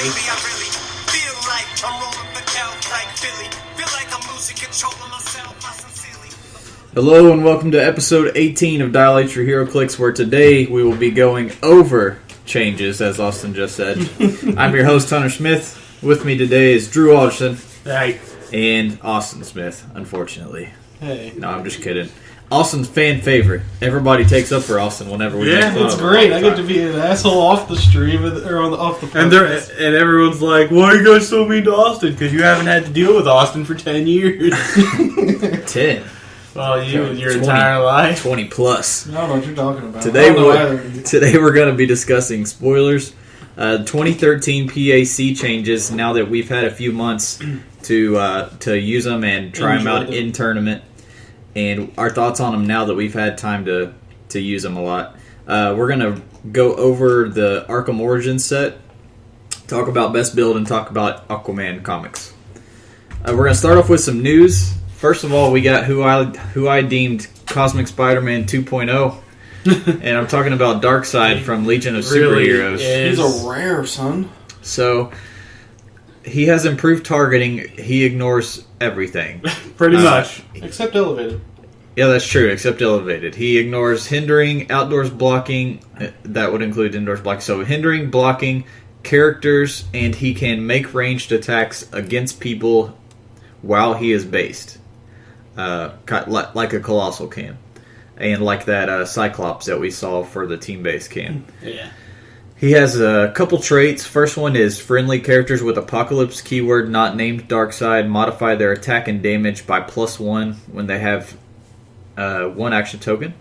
Baby, I really feel like I'm rolling the couch like Philly. Feel like I'm losing control of myself. I sincerely. Hello and welcome to episode 18 of Dial H for Heroclix, where today we will be going over changes, as Austin just said. I'm your host, Hunter Smith. With me today is Drew Alderson. Hey. And Austin Smith, unfortunately. Hey. No, I'm just kidding. Austin's fan favorite. Everybody takes up for Austin whenever we make fun it's of him. great. I get to be an asshole off the stream or off the podcast. And everyone's like, why are you guys so mean to Austin? Because you haven't had to deal with Austin for 10 years. 10. Well, your 20. entire life. 20 plus. I don't know what you're talking about. Today we're going to be discussing spoilers. 2013 PAC changes, now that we've had a few months to use them and try them out in tournament. And our thoughts on them now that we've had time to use them a lot. We're going to go over the Arkham Origins set, talk about best build, and talk about Aquaman comics. We're going to start off with some news. First of all, we got who I deemed Cosmic Spider-Man 2.0. And I'm talking about Darkseid from Legion of Superheroes. He's a rare, son. So, he has improved targeting. He ignores everything. Pretty much. Except elevated. Yeah, that's true, except elevated. He ignores hindering, outdoors blocking. That would include indoors blocking. So, hindering, blocking, characters, and he can make ranged attacks against people while he is based. Like a Colossal can. And like that Cyclops that we saw for the team-based can. Yeah. He has a couple traits. First one is friendly characters with Apocalypse keyword not named Darkseid modify their attack and damage by +1 when they have one action token.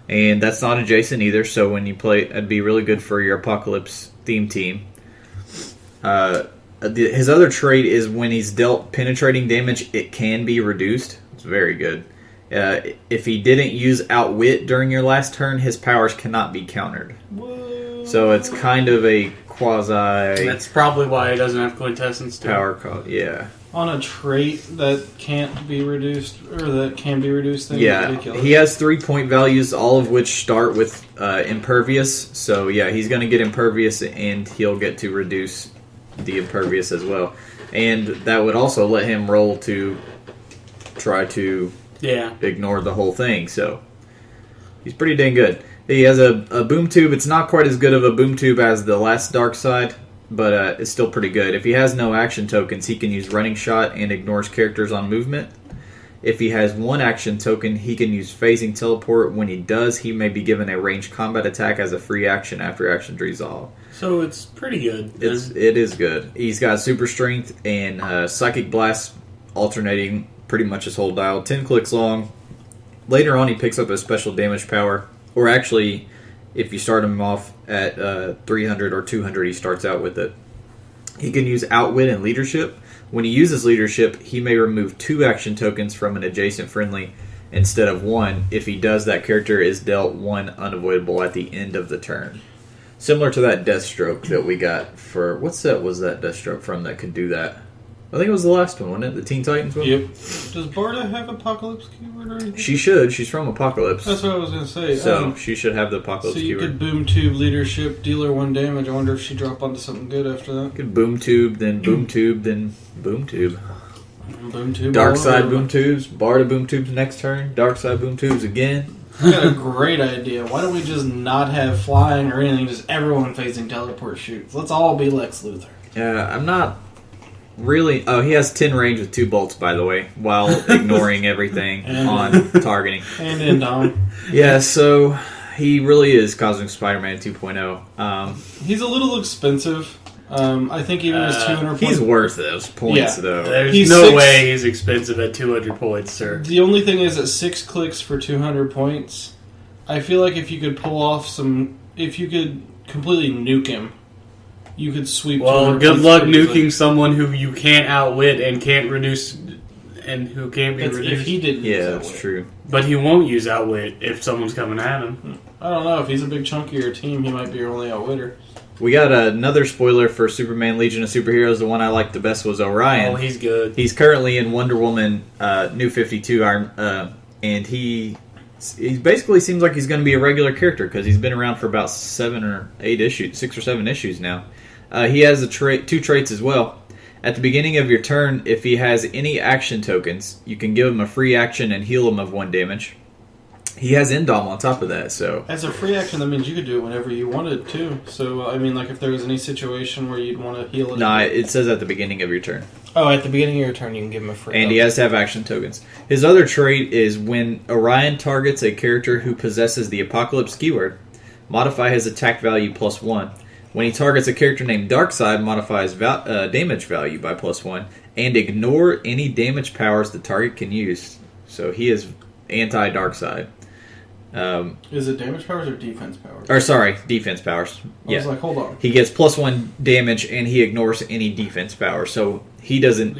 And that's not adjacent either, so when you play, it'd be really good for your Apocalypse theme team. His other trait is when he's dealt penetrating damage, it can be reduced. It's very good. If he didn't use Outwit during your last turn, his powers cannot be countered. Whoa. So it's kind of a quasi... That's probably why he doesn't have quintessence too. Power call, yeah. On a trait that can't be reduced, or that can be reduced, then ridiculous. He has 3-point values, all of which start with Impervious. So yeah, he's going to get Impervious, and he'll get to reduce the Impervious as well. And that would also let him roll to try to ignore the whole thing. So he's pretty dang good. He has a boom tube. It's not quite as good of a boom tube as the last Darkseid, but it's still pretty good. If he has no action tokens, he can use Running Shot and ignores characters on movement. If he has one action token, he can use Phasing Teleport. When he does, he may be given a ranged combat attack as a free action after actions resolve. So it's pretty good. It is good. He's got Super Strength and Psychic Blast alternating pretty much his whole dial. 10 clicks long. Later on, he picks up a special damage power. Or actually, if you start him off at 300 or 200, he starts out with it. He can use Outwit and Leadership. When he uses Leadership, he may remove 2 action tokens from an adjacent friendly instead of 1. If he does, that character is dealt 1 unavoidable at the end of the turn. Similar to that Deathstroke that we got for... What set was that Deathstroke from that could do that? I think it was the last one, wasn't it? The Teen Titans one? Yep. Does Barda have Apocalypse keyword or anything? She should. She's from Apocalypse. That's what I was going to say. So she should have the Apocalypse So you keyword. could boom tube leadership, dealer 1 damage. I wonder if she dropped onto something good after that. You could boom tube, then boom tube, then boom tube. Boom tube. Darkseid boom tubes, Barda boom tubes next turn, Darkseid boom tubes again. I got a great idea. Why don't we just not have flying or anything, just everyone facing teleport shoots? Let's all be Lex Luthor. I'm not really... Oh, he has 10 range with 2 bolts, by the way, while ignoring everything on targeting. And in Dom. Yeah, so he really is Cosmic Spider-Man 2.0. He's a little expensive. I think even his 200 points... He's worth those points, though. There's no way he's expensive at 200 points, sir. The only thing is at 6 clicks for 200 points, I feel like if you could pull off some... If you could completely nuke him, you could sweep... Well, good luck nuking someone who you can't outwit and can't reduce... And who can't be reduced. If he didn't use that's outwit. true. But he won't use outwit if someone's coming at him. I don't know. If he's a big chunk of your team, he might be your only outwitter. We got another spoiler for Superman Legion of Superheroes. The one I liked the best was Orion. Oh, he's good. He's currently in Wonder Woman New 52, and he basically seems like he's going to be a regular character because he's been around for about 6 or 7 issues now. He has two traits as well. At the beginning of your turn, if he has any action tokens, you can give him a free action and heal him of 1 damage. He has Indom on top of that, so... As a free action, that means you could do it whenever you wanted to. So, I mean, like, if there was any situation where you'd want to heal it... No, it says at the beginning of your turn. Oh, at the beginning of your turn, you can give him a free... And he has to have action tokens. His other trait is when Orion targets a character who possesses the Apocalypse keyword, modify his attack value +1. When he targets a character named Darkseid, modify his damage value by +1, and ignore any damage powers the target can use. So he is anti-Darkseid. Is it damage powers or defense powers? Or sorry, defense powers. I was like, hold on. He gets +1 damage, and he ignores any defense powers. So he doesn't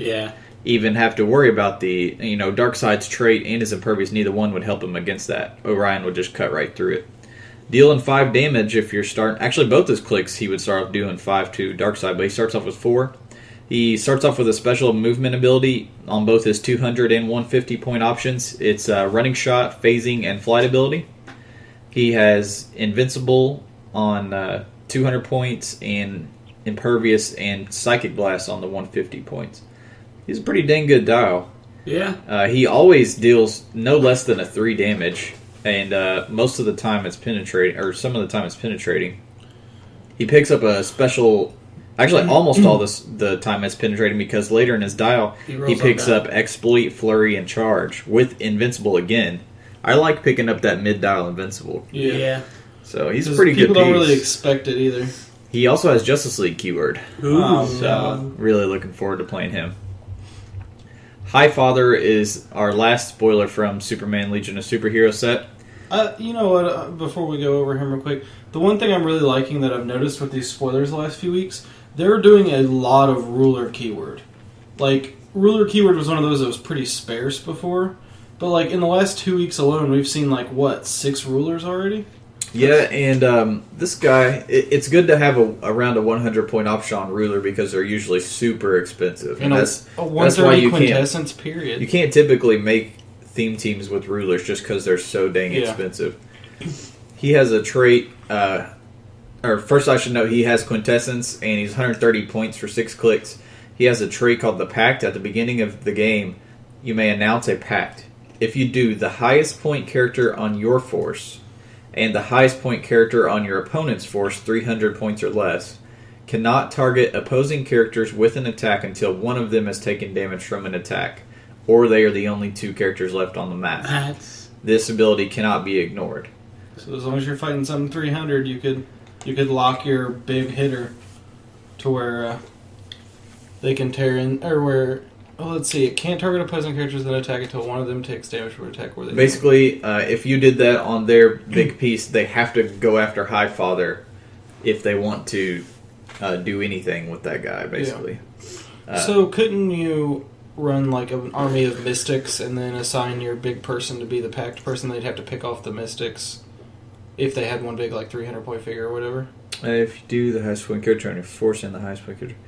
even have to worry about the, Darkseid's trait and his impervious. Neither one would help him against that. Orion would just cut right through it. Dealing 5 damage if you're starting... Actually, both his clicks, he would start off doing 5 to Darkseid, but he starts off with 4. He starts off with a special movement ability on both his 200 and 150 point options. It's running shot, phasing, and flight ability. He has Invincible on 200 points and impervious and psychic blast on the 150 points. He's a pretty dang good dial. Yeah. He always deals no less than a 3 damage. And most of the time it's penetrating, or some of the time it's penetrating. He picks up a special... Actually, almost all the time it's penetrating, because later in his dial, he picks up Exploit, Flurry, and Charge with Invincible again. I like picking up that mid-dial Invincible. Yeah. So he's a pretty good piece. People don't really expect it either. He also has Justice League keyword. Ooh, so really looking forward to playing him. Highfather is our last spoiler from Superman Legion of Superheroes set. You know what, before we go over him real quick, the one thing I'm really liking that I've noticed with these spoilers the last few weeks, they're doing a lot of ruler keyword. Like, ruler keyword was one of those that was pretty sparse before, but like in the last 2 weeks alone, we've seen 6 rulers already? Yeah, and this guy, it's good to have around a 100 point option on ruler, because they're usually super expensive. And that's why you quintessence, period. You can't typically make theme teams with rulers just because they're so dang expensive. He has a trait, or first I should note, he has quintessence, and he's 130 points for 6 clicks. He has a trait called the Pact. At the beginning of the game, you may announce a pact. If you do, the highest point character on your force and the highest point character on your opponent's force, 300 points or less, cannot target opposing characters with an attack until one of them has taken damage from an attack, or they are the only 2 characters left on the map. This ability cannot be ignored. So as long as you're fighting something 300, you could lock your big hitter to where they can tear in, or where... Oh, let's see. It can't target opposing characters that attack until one of them takes damage from an attack. Where they basically, if you did that on their big piece, they have to go after Highfather if they want to do anything with that guy, basically. Yeah. So couldn't you run an army of mystics and then assign your big person to be the pact person? They'd have to pick off the mystics if they had one big 300 point figure or whatever. If you do the highest point character on your force and the highest point character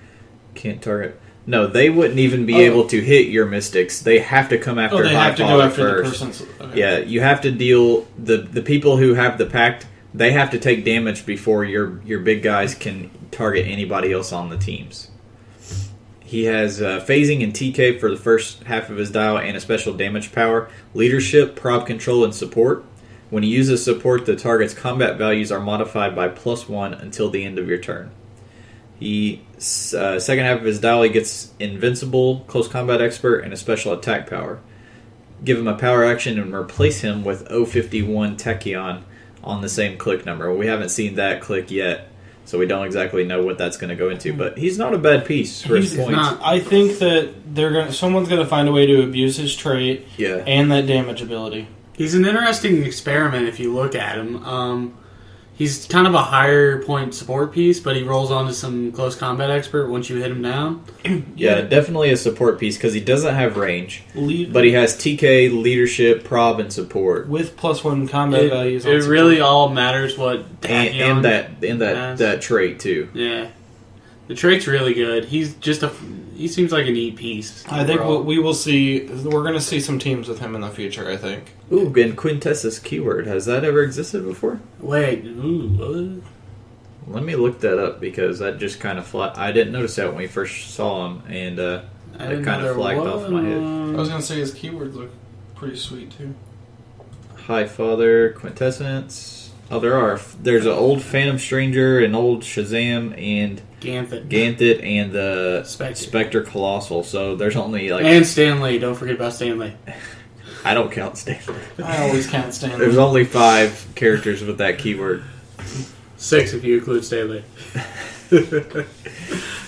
can't target... No, they wouldn't even be able to hit your mystics. They have to come after Highfather first. The person's... Okay. Yeah, you have to deal... The people who have the pact, they have to take damage before your big guys can target anybody else on the teams. He has phasing and TK for the first half of his dial, and a special damage power. Leadership, prob control, and support. When he uses support, the target's combat values are modified by +1 until the end of your turn. He second half of his dial, he gets Invincible, Close Combat Expert, and a special attack power. Give him a power action and replace him with 051 Tachyon on the same click number. We haven't seen that click yet, so we don't exactly know what that's going to go into. But he's not a bad piece for his points. I think that someone's going to find a way to abuse his trait and that damage ability. He's an interesting experiment if you look at him. He's kind of a higher point support piece, but he rolls onto some close combat expert once you hit him down. Yeah, definitely a support piece because he doesn't have range, but he has TK, leadership, prob, and support with +1 combat values. It really all matters what and that trait too. Yeah, the trait's really good. He seems like a neat piece. I think we will see. We're going to see some teams with him in the future, I think. Ooh, and Quintess's keyword. Has that ever existed before? Wait, ooh, Let me look that up because that just kind of I didn't notice that when we first saw him, and it kind of flagged off my head. I was gonna say his keywords look pretty sweet too. High Father, Quintessence. Oh, there's an old Phantom Stranger, an old Shazam, and Ganthet, and the Spectre Colossal. So there's only and Stan Lee. Don't forget about Stan Lee. I don't count Stanley. I always count Stanley. There's only 5 characters with that keyword. 6 if you include Stanley.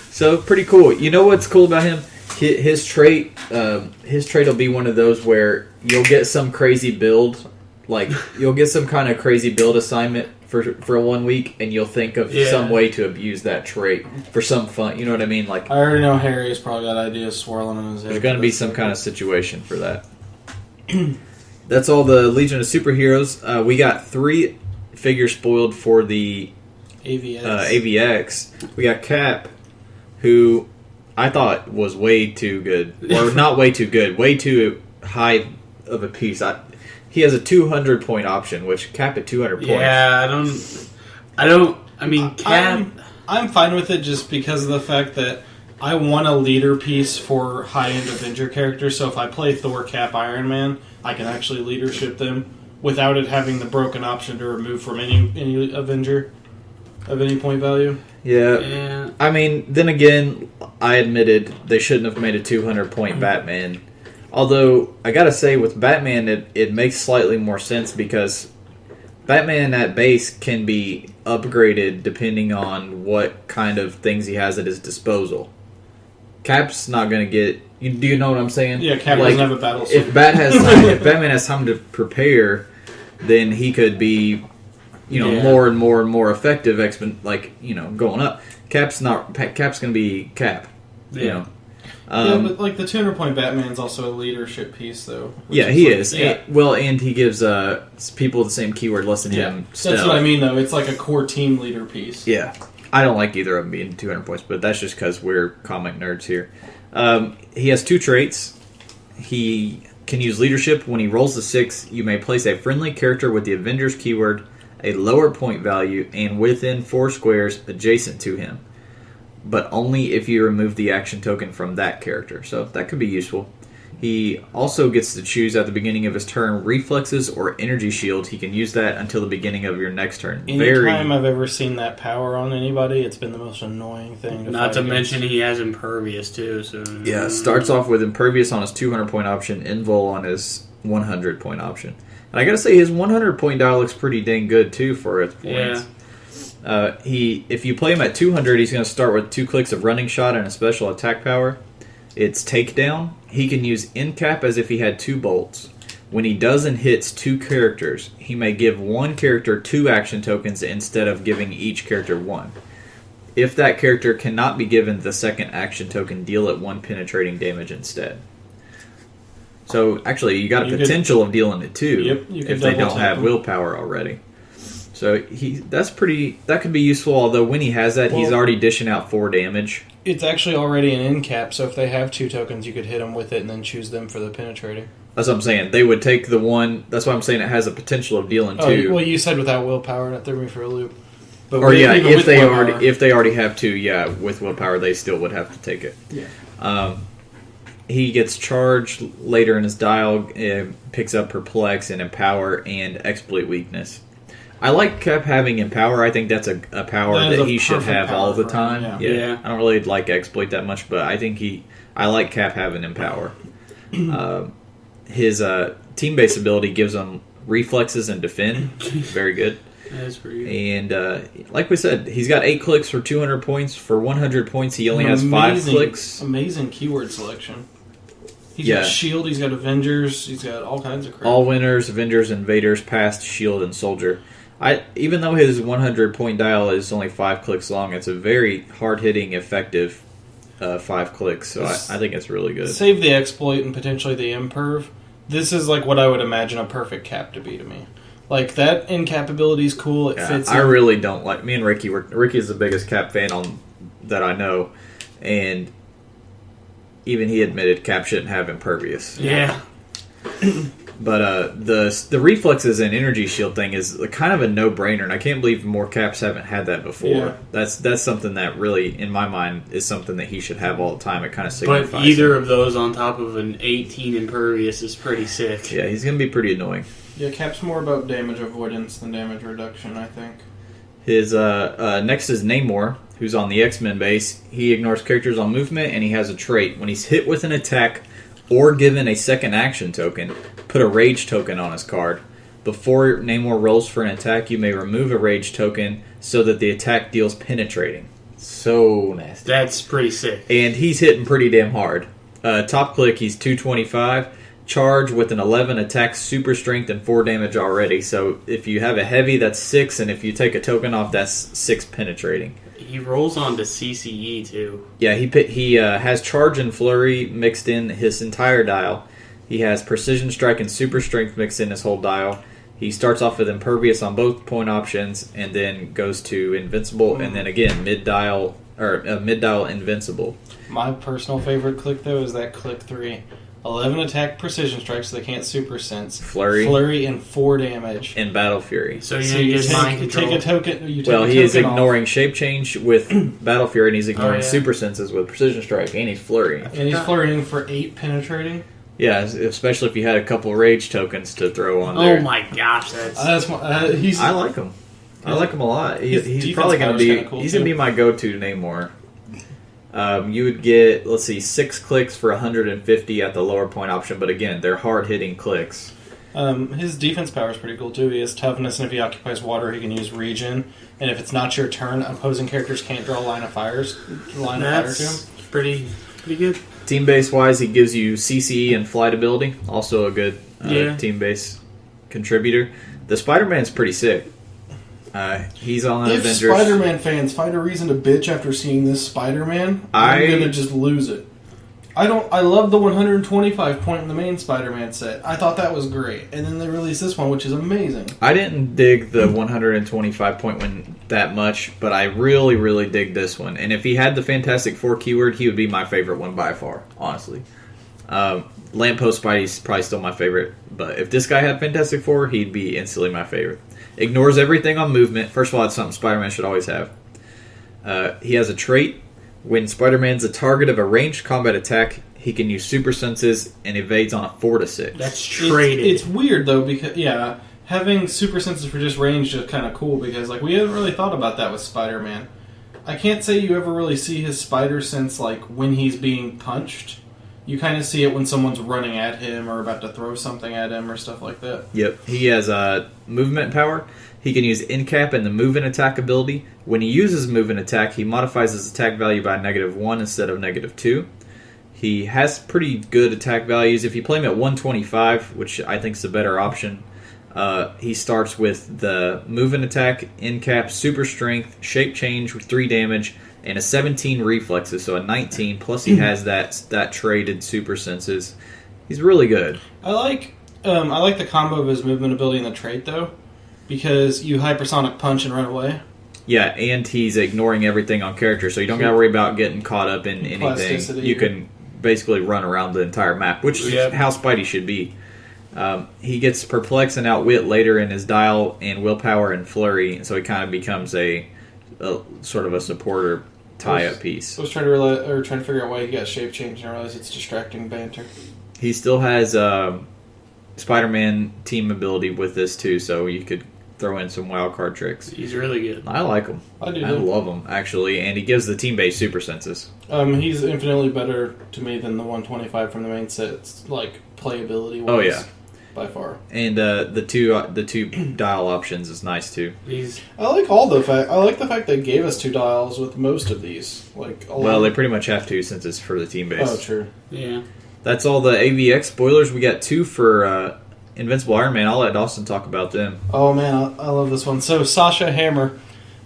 So pretty cool. You know what's cool about him? His trait will be one of those where you'll get some crazy build, like you'll get some kind of crazy build assignment for 1 week, and you'll think of some way to abuse that trait for some fun. You know what I mean? Like I already know Harry's probably got ideas swirling in his head. There's going to be some kind of situation for that. That's all the Legion of Superheroes. We got 3 figures spoiled for the AVX. We got Cap, who I thought was way too good. Or not way too good, way too high of a piece. He has a 200-point option, which Cap at 200 points. Yeah, I mean, Cap... I'm fine with it just because of the fact that I want a leader piece for high-end Avenger characters, so if I play Thor, Cap, Iron Man, I can actually leadership them without it having the broken option to remove from any Avenger of any point value. Yeah. I mean, then again, I admitted they shouldn't have made a 200-point Batman. Although, I gotta say, with Batman, it makes slightly more sense because Batman at base can be upgraded depending on what kind of things he has at his disposal. Cap's not going to get... Do you know what I'm saying? Yeah, Cap doesn't have a battle suit. If Batman has time to prepare, then he could be, more and more and more effective, going up. Cap's going to be Cap, you know. But the 200-point Batman's also a leadership piece, though. Yeah, he is. Yeah. And he gives people the same keyword less than him. That's what I mean, though. It's like a core team leader piece. Yeah. I don't like either of them being 200 points, but that's just because we're comic nerds here. He has 2 traits. He can use leadership. When he rolls the 6, you may place a friendly character with the Avengers keyword, a lower point value, and within 4 squares adjacent to him. But only if you remove the action token from that character. So that could be useful. He also gets to choose at the beginning of his turn reflexes or energy shield. He can use that until the beginning of your next turn. Anytime I've ever seen that power on anybody, it's been the most annoying thing. Not to mention he has impervious too. So yeah, starts off with impervious on his 200-point option, invul on his 100-point option. And I gotta say, his 100-point dial looks pretty dang good too for its points. Yeah. If you play him at 200, he's going to start with 2 clicks of running shot and a special attack power. It's takedown. He can use end cap as if he had 2 bolts. When he does and hits 2 characters, he may give one character 2 action tokens instead of giving each character 1. If that character cannot be given the second action token, deal it 1 penetrating damage instead. So actually, you got a potential of dealing it 2 if they don't have willpower already. So that could be useful, although when he has that, he's already dishing out 4 damage. It's actually already an end cap, so if they have 2 tokens, you could hit them with it and then choose them for the penetrating. That's what I'm saying. They would take the one... That's why I'm saying it has a potential of dealing 2. Well, you said without willpower, and that threw me for a loop. But if they already have 2, with willpower, they still would have to take it. Yeah. He gets charged later in his dial, picks up Perplex and Empower and Exploit Weakness. I like Cap having Empower. I think that's a power that he should have all the time. Yeah. I don't really like Exploit that much, but I think I like Cap having Empower. His team-based ability gives him reflexes and defend. Very good. That's pretty good. And like we said, he's got 8 clicks for 200 points. For 100 points, he only has 5 clicks. Amazing keyword selection. He's got Shield, he's got Avengers, he's got all kinds of crap. All winners, Avengers, Invaders, Past, Shield, and Soldier. Even though his 100-point dial is only 5 clicks long, it's a very hard-hitting, effective 5 clicks. So I think it's really good. Save the exploit and potentially the imperv. This is like what I would imagine a perfect cap to be to me. Like, that in-cap ability is cool. It fits in. I really don't like... Me and Ricky, Ricky's the biggest Cap fan that I know. And even he admitted Cap shouldn't have impervious. Yeah. But the reflexes and energy shield thing is kind of a no-brainer, and I can't believe more Caps haven't had that before. Yeah. That's something that really, in my mind, is something that he should have all the time. It kind of signifies. But either of those on top of an 18 impervious is pretty sick. Yeah, he's going to be pretty annoying. Yeah, Cap's more about damage avoidance than damage reduction, I think. His next is Namor, who's on the X-Men base. He ignores characters on movement, and he has a trait. When he's hit with an attack or given a second action token, put a rage token on his card. Before Namor rolls for an attack, you may remove a rage token so that the attack deals penetrating. So nasty. That's pretty sick. And he's hitting pretty damn hard. Top click, he's 225. Charge with an 11 attack, super strength, and 4 damage already. So if you have a heavy, that's 6, and if you take a token off, that's 6 penetrating. He rolls on to CCE too. Yeah, he has Charge and Flurry mixed in his entire dial. He has Precision Strike and Super Strength mixed in his whole dial. He starts off with Impervious on both point options, and then goes to Invincible, and then again mid-dial Invincible. My personal favorite click, though, is that click 3. 11 attack Precision Strike, so they can't Super Sense. Flurry, and 4 damage. And Battle Fury. So you mind control. Take a token. You take Well, a he is token ignoring off. Shape Change with Battle Fury, and he's ignoring yeah. Super Senses with Precision Strike, and he's Flurry. And he's flurrying for 8 penetrating. Yeah, especially if you had a couple Rage tokens to throw on there. Oh my gosh, That's he's. I like him. I like him a lot. His He's defense probably going to power's be. kinda cool, He's going to too. be my go-to Namor. You would get, 6 clicks for 150 at the lower point option, but again, they're hard-hitting clicks. His defense power is pretty cool too. He has toughness, and if he occupies water, he can use regen. And if it's not your turn, opposing characters can't draw line of fire to him. That's pretty good. Team base wise, he gives you CCE and flight ability, also a good team base contributor. The Spider-Man's pretty sick. He's on If Avengers. Spider-Man fans find a reason to bitch after seeing this Spider-Man, I'm gonna just lose it. I love the 125 point in the main Spider-Man set. I thought that was great, and then they released this one, which is amazing. I didn't dig the 125 point one that much, but I really, really dig this one. And if he had the Fantastic Four keyword, he would be my favorite one by far, honestly. Lamppost Spidey's probably still my favorite, but if this guy had Fantastic Four, he'd be instantly my favorite. Ignores everything on movement. First of all, that's something Spider-Man should always have. He has a trait. When Spider-Man's a target of a ranged combat attack, he can use super senses and evades on a 4 to 6. That's traded. It's weird though, because having super senses for just range is kind of cool, because we haven't really thought about that with Spider-Man. I can't say you ever really see his spider sense when he's being punched. You kind of see it when someone's running at him or about to throw something at him or stuff like that. Yep. He has movement power. He can use Incap and the Move and Attack ability. When he uses Move and Attack, he modifies his attack value by -1 instead of -2. He has pretty good attack values. If you play him at 125, which I think is a better option, he starts with the Move and Attack, Incap, Super Strength, Shape Change with 3 damage, and a 17 reflexes, so a 19. Plus he has that traded Super Senses. He's really good. I like the combo of his movement ability and the trait though, because you hypersonic punch and run away. Yeah, and he's ignoring everything on character, so you don't got to worry about getting caught up in anything. Plasticity. You can basically run around the entire map, which is how Spidey should be. He gets Perplex and Outwit later in his dial, and Willpower and Flurry, so he kind of becomes a sort of a supporter tie-up piece. I was trying to figure out why he got shape change, and I realized it's distracting banter. He still has Spider-Man team ability with this too, so you could throw in some wild card tricks. He's really good. I like him. I do. I love him, actually, and he gives the team-based super senses. He's infinitely better to me than the 125 from the main set. It's playability wise. Oh, yeah. By far. And the two dial options is nice too. I like I like the fact they gave us 2 dials with most of these. Well, they pretty much have to since it's for the team base. Oh, true. Yeah. That's all the AVX spoilers. We got 2 for Invincible Iron Man. I'll let Dawson talk about them. Oh man, I love this one. So Sasha Hammer,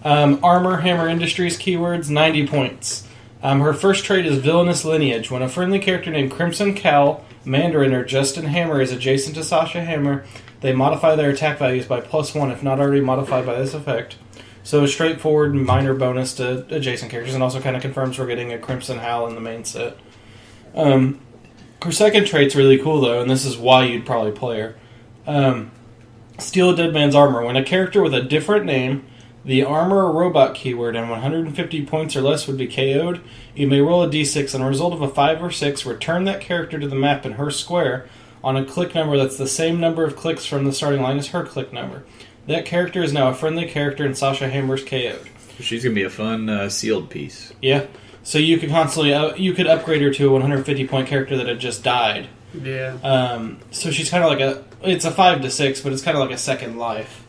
Armor Hammer Industries keywords 90 points. Her first trait is Villainous Lineage. When a friendly character named Crimson Cowl, Mandarin, or Justin Hammer is adjacent to Sasha Hammer, they modify their attack values by +1 if not already modified by this effect. So a straightforward minor bonus to adjacent characters, and also kind of confirms we're getting a Crimson Howl in the main set. Her second trait's really cool, though, and this is why you'd probably play her. Steal a dead man's armor. When a character with a different name, the armor or robot keyword, and 150 points or less would be KO'd, you may roll a d6, and a result of a 5 or 6, return that character to the map in her square on a click number that's the same number of clicks from the starting line as her click number. That character is now a friendly character in Sasha Hammer's KO'd. She's going to be a fun sealed piece. Yeah. So you could constantly you could upgrade her to a 150 point character that had just died. Yeah. So she's kind of like it's a 5 to 6, but it's kind of like a second life.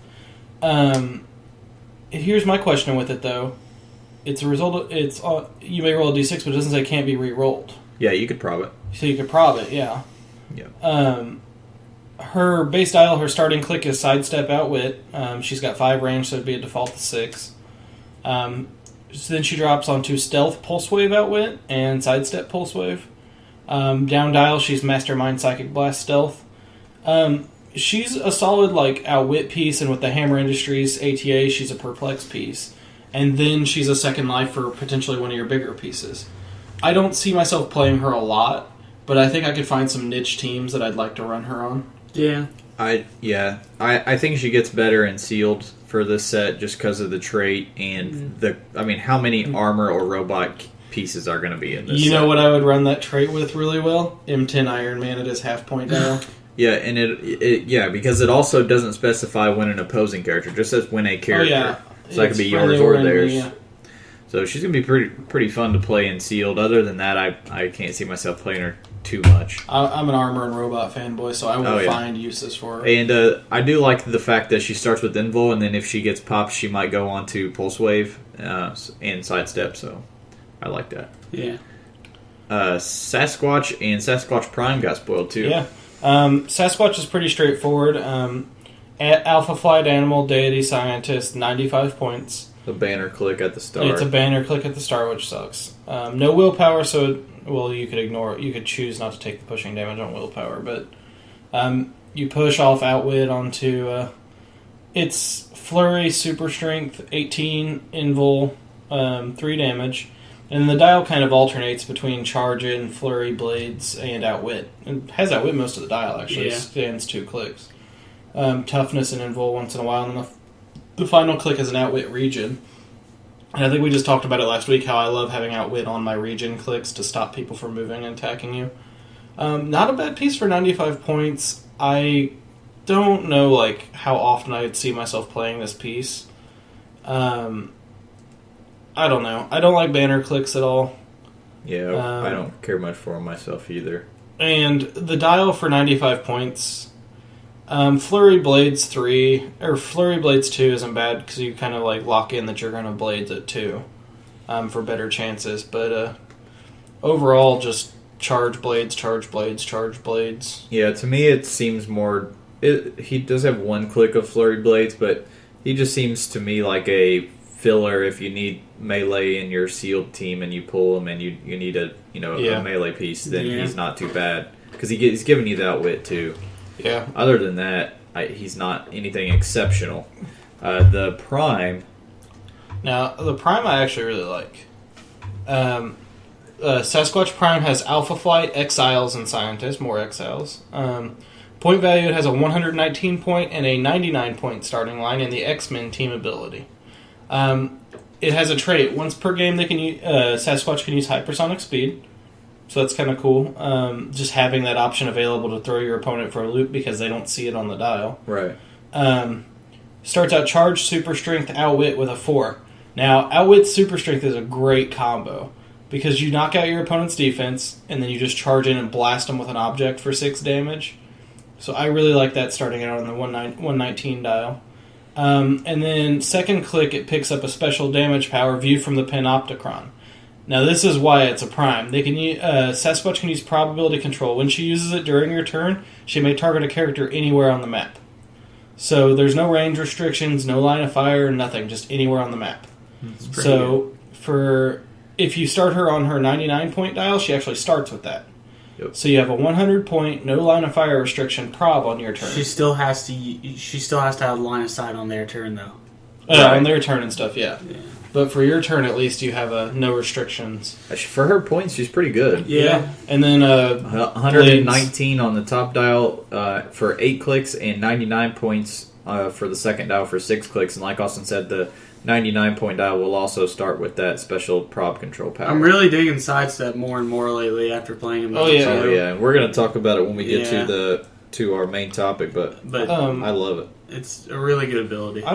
Here's my question with it though. It's a result. You may roll a d6, but it doesn't say it can't be re-rolled. Yeah, you could prob it. So you could prob it. Yeah. Yeah. Her base dial, her starting click is sidestep outwit. She's got 5 range, so it'd be a default of 6. So then she drops onto stealth pulse wave outwit and sidestep pulse wave. Down dial, she's mastermind psychic blast stealth. She's a solid like outwit piece, and with the Hammer Industries ATA, she's a perplex piece. And then she's a second life for potentially one of your bigger pieces. I don't see myself playing her a lot, but I think I could find some niche teams that I'd like to run her on. Yeah. I think she gets better in sealed for this set just because of the trait and how many armor or robot pieces are going to be in this You set? know what I would run that trait with really well? M10 Iron Man at his half point dial. Yeah, and it because it also doesn't specify when an opposing character, it just says when a character. Oh, yeah. So that could be yours or theirs. So she's going to be pretty fun to play in sealed. Other than that, I can't see myself playing her too much. I'm an armor and robot fanboy, so I will find uses for her. And I do like the fact that she starts with Invul, and then if she gets popped, she might go on to Pulse Wave and Sidestep, so I like that. Yeah. Sasquatch and Sasquatch Prime got spoiled, too. Yeah. Sasquatch is pretty straightforward. Alpha Flight Animal, Deity Scientist, 95 points. The banner click at the start. It's a banner click at the start, which sucks. No willpower, so you could ignore it. You could choose not to take the pushing damage on willpower, but you push off Outwit onto it's Flurry, Super Strength, 18, Invul, 3 damage, and the dial kind of alternates between Charge In, Flurry, Blades, and Outwit. It has Outwit most of the dial, actually. Yeah. It stands 2 clicks. Toughness and Invul once in a while, and then the final click is an Outwit region. And I think we just talked about it last week, how I love having Outwit on my region clicks to stop people from moving and attacking you. Not a bad piece for 95 points. I don't know how often I would see myself playing this piece. I don't know. I don't like banner clicks at all. Yeah, I don't care much for them myself either. And the dial for 95 points... Flurry Blades 3, or Flurry Blades 2 isn't bad because you kind of lock in that you're going to Blades at 2 for better chances. But overall, just charge Blades, charge Blades, charge Blades. Yeah, to me it seems more... he does have 1 click of Flurry Blades, but he just seems to me like a filler if you need melee in your sealed team and you pull him and you need a melee piece, then he's not too bad. Because he's giving you that Outwit too. Yeah. Other than that, he's not anything exceptional. The Prime... Now, the Prime I actually really like. Sasquatch Prime has Alpha Flight, Exiles, and Scientist. More Exiles. Point value, it has a 119 point and a 99 point starting line, and the X-Men team ability. It has a trait. Once per game, Sasquatch can use hypersonic speed. So that's kind of cool. Just having that option available to throw your opponent for a loop because they don't see it on the dial. Right. Starts out Charge, Super Strength, Outwit with a 4. Now, Outwit Super Strength is a great combo because you knock out your opponent's defense and then you just charge in and blast them with an object for 6 damage. So I really like that starting out on the 119 dial. And then second click, it picks up a special damage power viewed from the Panopticon. Now, this is why it's a prime. Sasquatch can use probability control. When she uses it during your turn, she may target a character anywhere on the map. So there's no range restrictions, no line of fire, nothing, just anywhere on the map. So if you start her on her 99 point dial, she actually starts with that. Yep. So you have a 100 point, no line of fire restriction prob on your turn. She still has to have line of sight on their turn though. On their turn and stuff, yeah. But for your turn, at least, you have no restrictions. For her points, she's pretty good. Yeah. And then 119 on the top dial for 8 clicks and 99 points for the second dial for 6 clicks. And like Austin said, the 99-point dial will also start with that special prop control power. I'm really digging Sidestep more and more lately after playing him. Oh, yeah. Oh, yeah. We're going to talk about it when we get to our main topic, but I love it. It's a really good ability. I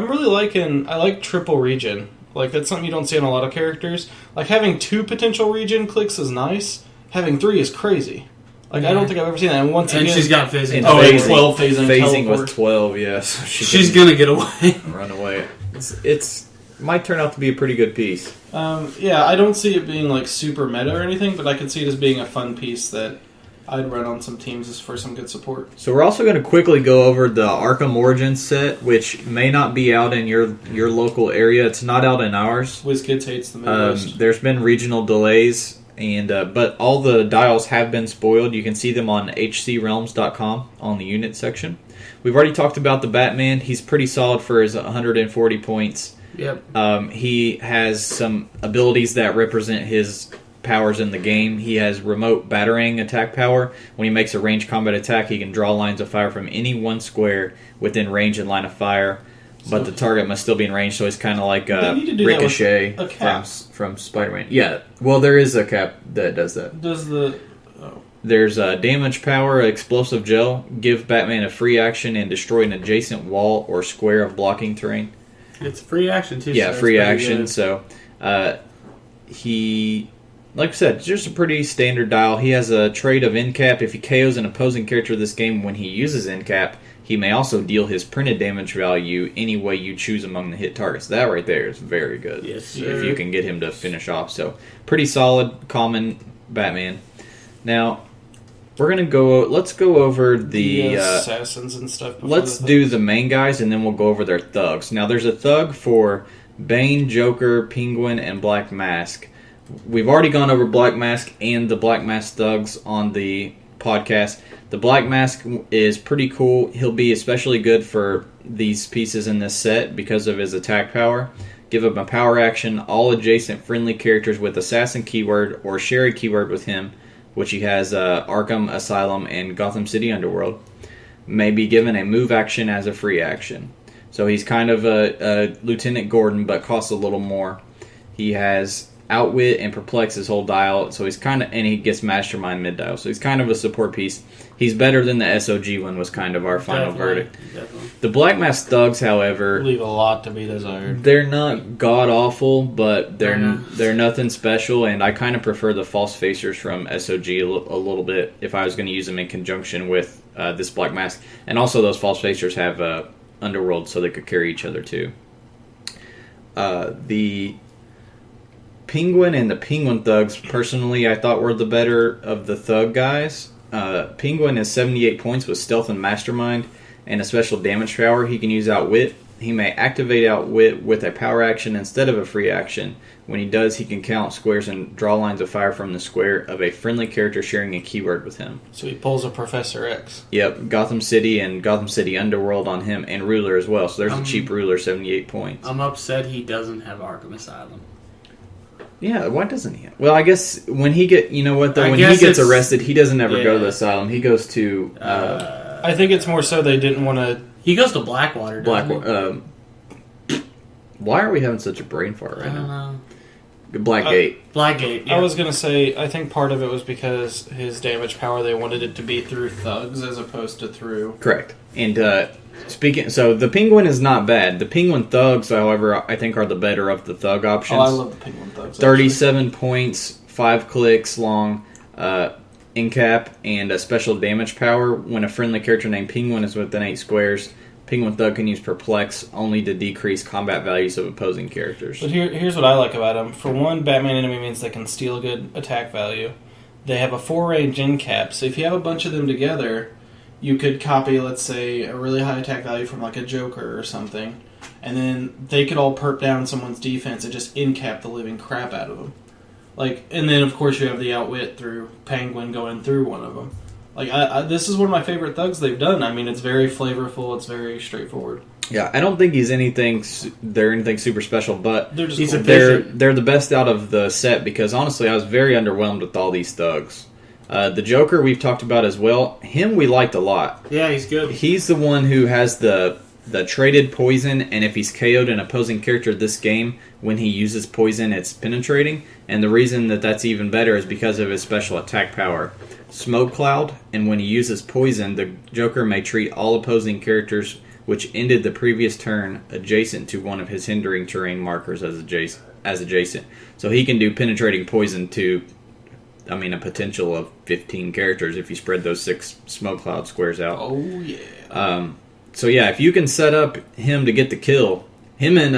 like triple regen. Like, that's something you don't see in a lot of characters. Like, having 2 potential regen clicks is nice. Having 3 is crazy. Like, I don't think I've ever seen that. And once again, she's got phasing. Oh, and 12 phasing. Phasing teleport. with 12, yes. She's going to get away. Run away. It's might turn out to be a pretty good piece. I don't see it being, like, super meta or anything, but I can see it as being a fun piece that I'd run on some teams for some good support. So we're also going to quickly go over the Arkham Origins set, which may not be out in your local area. It's not out in ours. WizKids hates the Midwest. There's been regional delays, and but all the dials have been spoiled. You can see them on hcrealms.com on the unit section. We've already talked about the Batman. He's pretty solid for his 140 points. Yep. He has some abilities that represent his powers in the game. He has remote battering attack power. When he makes a ranged combat attack, he can draw lines of fire from any one square within range and line of fire, but the target must still be in range, so he's kind of like Ricochet from Spider-Man. Yeah, well, there is a cap that does that. There's damage power, explosive gel. Give Batman a free action and destroy an adjacent wall or square of blocking terrain. It's free action, too. Yeah, so free action, good. so he... Like I said, just a pretty standard dial. He has a trait of Endcap. If he KOs an opposing character this game when he uses Endcap, he may also deal his printed damage value any way you choose among the hit targets. That right there is very good. Yes, sir. If you can get him to finish off. So, pretty solid, common Batman. Now, let's go over the assassins and stuff. Let's do the main guys, and then we'll go over their thugs. Now, there's a thug for Bane, Joker, Penguin, and Black Mask. We've already gone over Black Mask and the Black Mask thugs on the podcast. The Black Mask is pretty cool. He'll be especially good for these pieces in this set because of his attack power. Give him a power action. All adjacent friendly characters with Assassin keyword or share a keyword with him, which he has Arkham Asylum and Gotham City Underworld, may be given a move action as a free action. So he's kind of a Lieutenant Gordon, but costs a little more. He has Outwit and Perplex his whole dial, so he's and he gets Mastermind mid dial, so he's kind of a support piece. He's better than the SOG one was kind of our final verdict. Definitely. The Black Mask thugs, however, leave a lot to be desired. They're not god awful, but they're nothing special, and I kind of prefer the False Facers from SOG a little bit if I was going to use them in conjunction with this Black Mask. And also those False Facers have Underworld, so they could carry each other too. The Penguin and the Penguin thugs, personally, I thought were the better of the thug guys. Penguin is 78 points with Stealth and Mastermind and a special damage power. He can use Outwit. He may activate Outwit with a power action instead of a free action. When he does, he can count squares and draw lines of fire from the square of a friendly character sharing a keyword with him. So he pulls a Professor X. Yep, Gotham City and Gotham City Underworld on him, and Ruler as well. So there's a cheap Ruler, 78 points. I'm upset he doesn't have Arkham Asylum. Yeah, why doesn't he? Well, I guess when he gets arrested, he doesn't ever go to the asylum. He goes to. I think it's more so they didn't want to. He goes to Blackwater. Why are we having such a brain fart right now? Blackgate. Blackgate. Yeah. I was gonna say I think part of it was because his damage power. They wanted it to be through thugs as opposed to through. Correct. And so the Penguin is not bad. The Penguin thugs, however, I think are the better of the thug options. Oh, I love the Penguin thugs. 37 points, 5 clicks long, Incap, and a special damage power. When a friendly character named Penguin is within 8 squares, Penguin Thug can use Perplex only to decrease combat values of opposing characters. But here's what I like about them. For one, Batman enemy means they can steal good attack value. They have a 4-range Incap, so if you have a bunch of them together, you could copy, let's say, a really high attack value from like a Joker or something, and then they could all perp down someone's defense and just Incap the living crap out of them. And then of course you have the Outwit through Penguin going through one of them. Like, this is one of my favorite thugs they've done. I mean, it's very flavorful. It's very straightforward. Yeah, I don't think they're anything super special, but They're just He's cool. they're the best out of the set because honestly, I was very underwhelmed with all these thugs. The Joker we've talked about as well. Him we liked a lot. Yeah, he's good. He's the one who has the traded poison, and if he's KO'd an opposing character this game, when he uses poison, it's penetrating. And the reason that that's even better is because of his special attack power, Smoke Cloud. And when he uses poison, the Joker may treat all opposing characters which ended the previous turn adjacent to one of his hindering terrain markers as adjacent. So he can do penetrating poison to, a potential of 15 characters if you spread those 6 Smoke Cloud squares out. Oh, yeah. So yeah, if you can set up him to get the kill, him and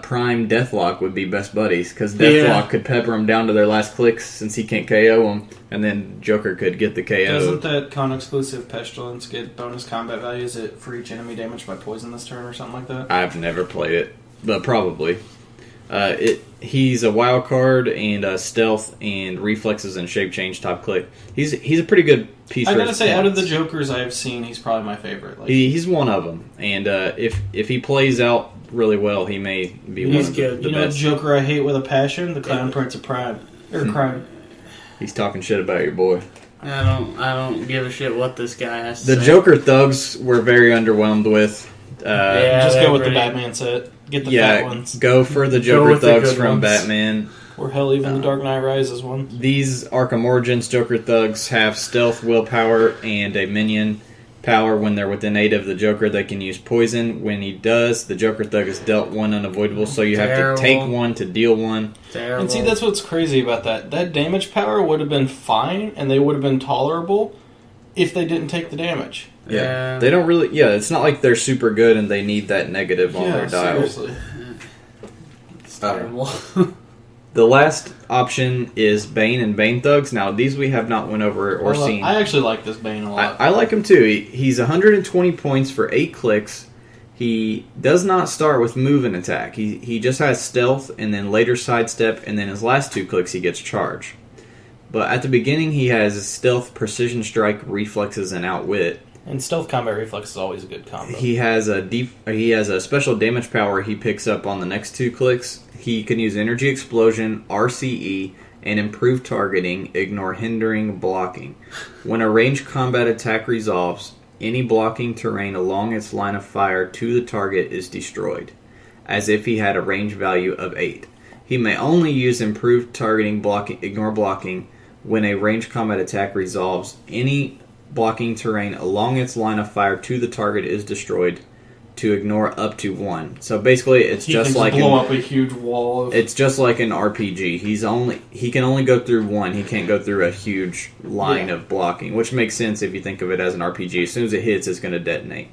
Prime Deathlock would be best buddies because Deathlock could pepper him down to their last clicks since he can't KO him, and then Joker could get the KO. Doesn't that con-exclusive Pestilence get bonus combat values for each enemy damaged by poison this turn or something like that? I've never played it, but probably. He's a wild card and stealth and reflexes and shape change top click. He's a pretty good piece. I for gotta his say, out of the points. Jokers I've seen, he's probably my favorite. Like, He's one of them, and if he plays out really well, he may be one He's of good. the you know, best. Joker I hate with a passion, the Clown Prince of Prime or Crime. He's talking shit about your boy. I don't give a shit what this guy has to The say. Joker thugs were very underwhelmed with. Yeah, Just they're go with pretty- the Batman set. Get the fat ones, go for the Joker with the thugs good from ones. Batman. or hell, even the Dark Knight Rises one. These Arkham Origins Joker thugs have stealth, willpower, and a minion power. When they're within 8 of the Joker, they can use poison. When he does, the Joker thug is dealt 1 unavoidable, so you have Terrible. to take 1 to deal 1. Terrible. And see, that's what's crazy about that. That damage power would have been fine, and they would have been tolerable if they didn't take the damage. Yeah. They don't really... Yeah, it's not like they're super good and they need that negative on their dial. seriously. It's terrible. The last option is Bane and Bane Thugs. Now, these we have not went over or seen. I actually like this Bane a lot. I like him too. He's 120 points for 8 clicks. He does not start with move and attack. He just has stealth and then later sidestep, and then his last 2 clicks he gets charge. But at the beginning he has stealth, precision strike, reflexes, and outwit. And stealth combat reflex is always a good combo. He has a special damage power he picks up on the next 2 clicks. He can use energy explosion, RCE, and improved targeting, ignore hindering blocking. When a ranged combat attack resolves, any blocking terrain along its line of fire to the target is destroyed, as if he had a range value of 8. He may only use improved targeting, ignore blocking. When a ranged combat attack resolves, any blocking terrain along its line of fire to the target is destroyed, to ignore up to 1. So basically, it's he just can like blow up a huge wall of... it's just like an RPG. He can only go through 1. He can't go through a huge line of blocking, which makes sense if you think of it as an RPG. As soon as it hits, it's going to detonate.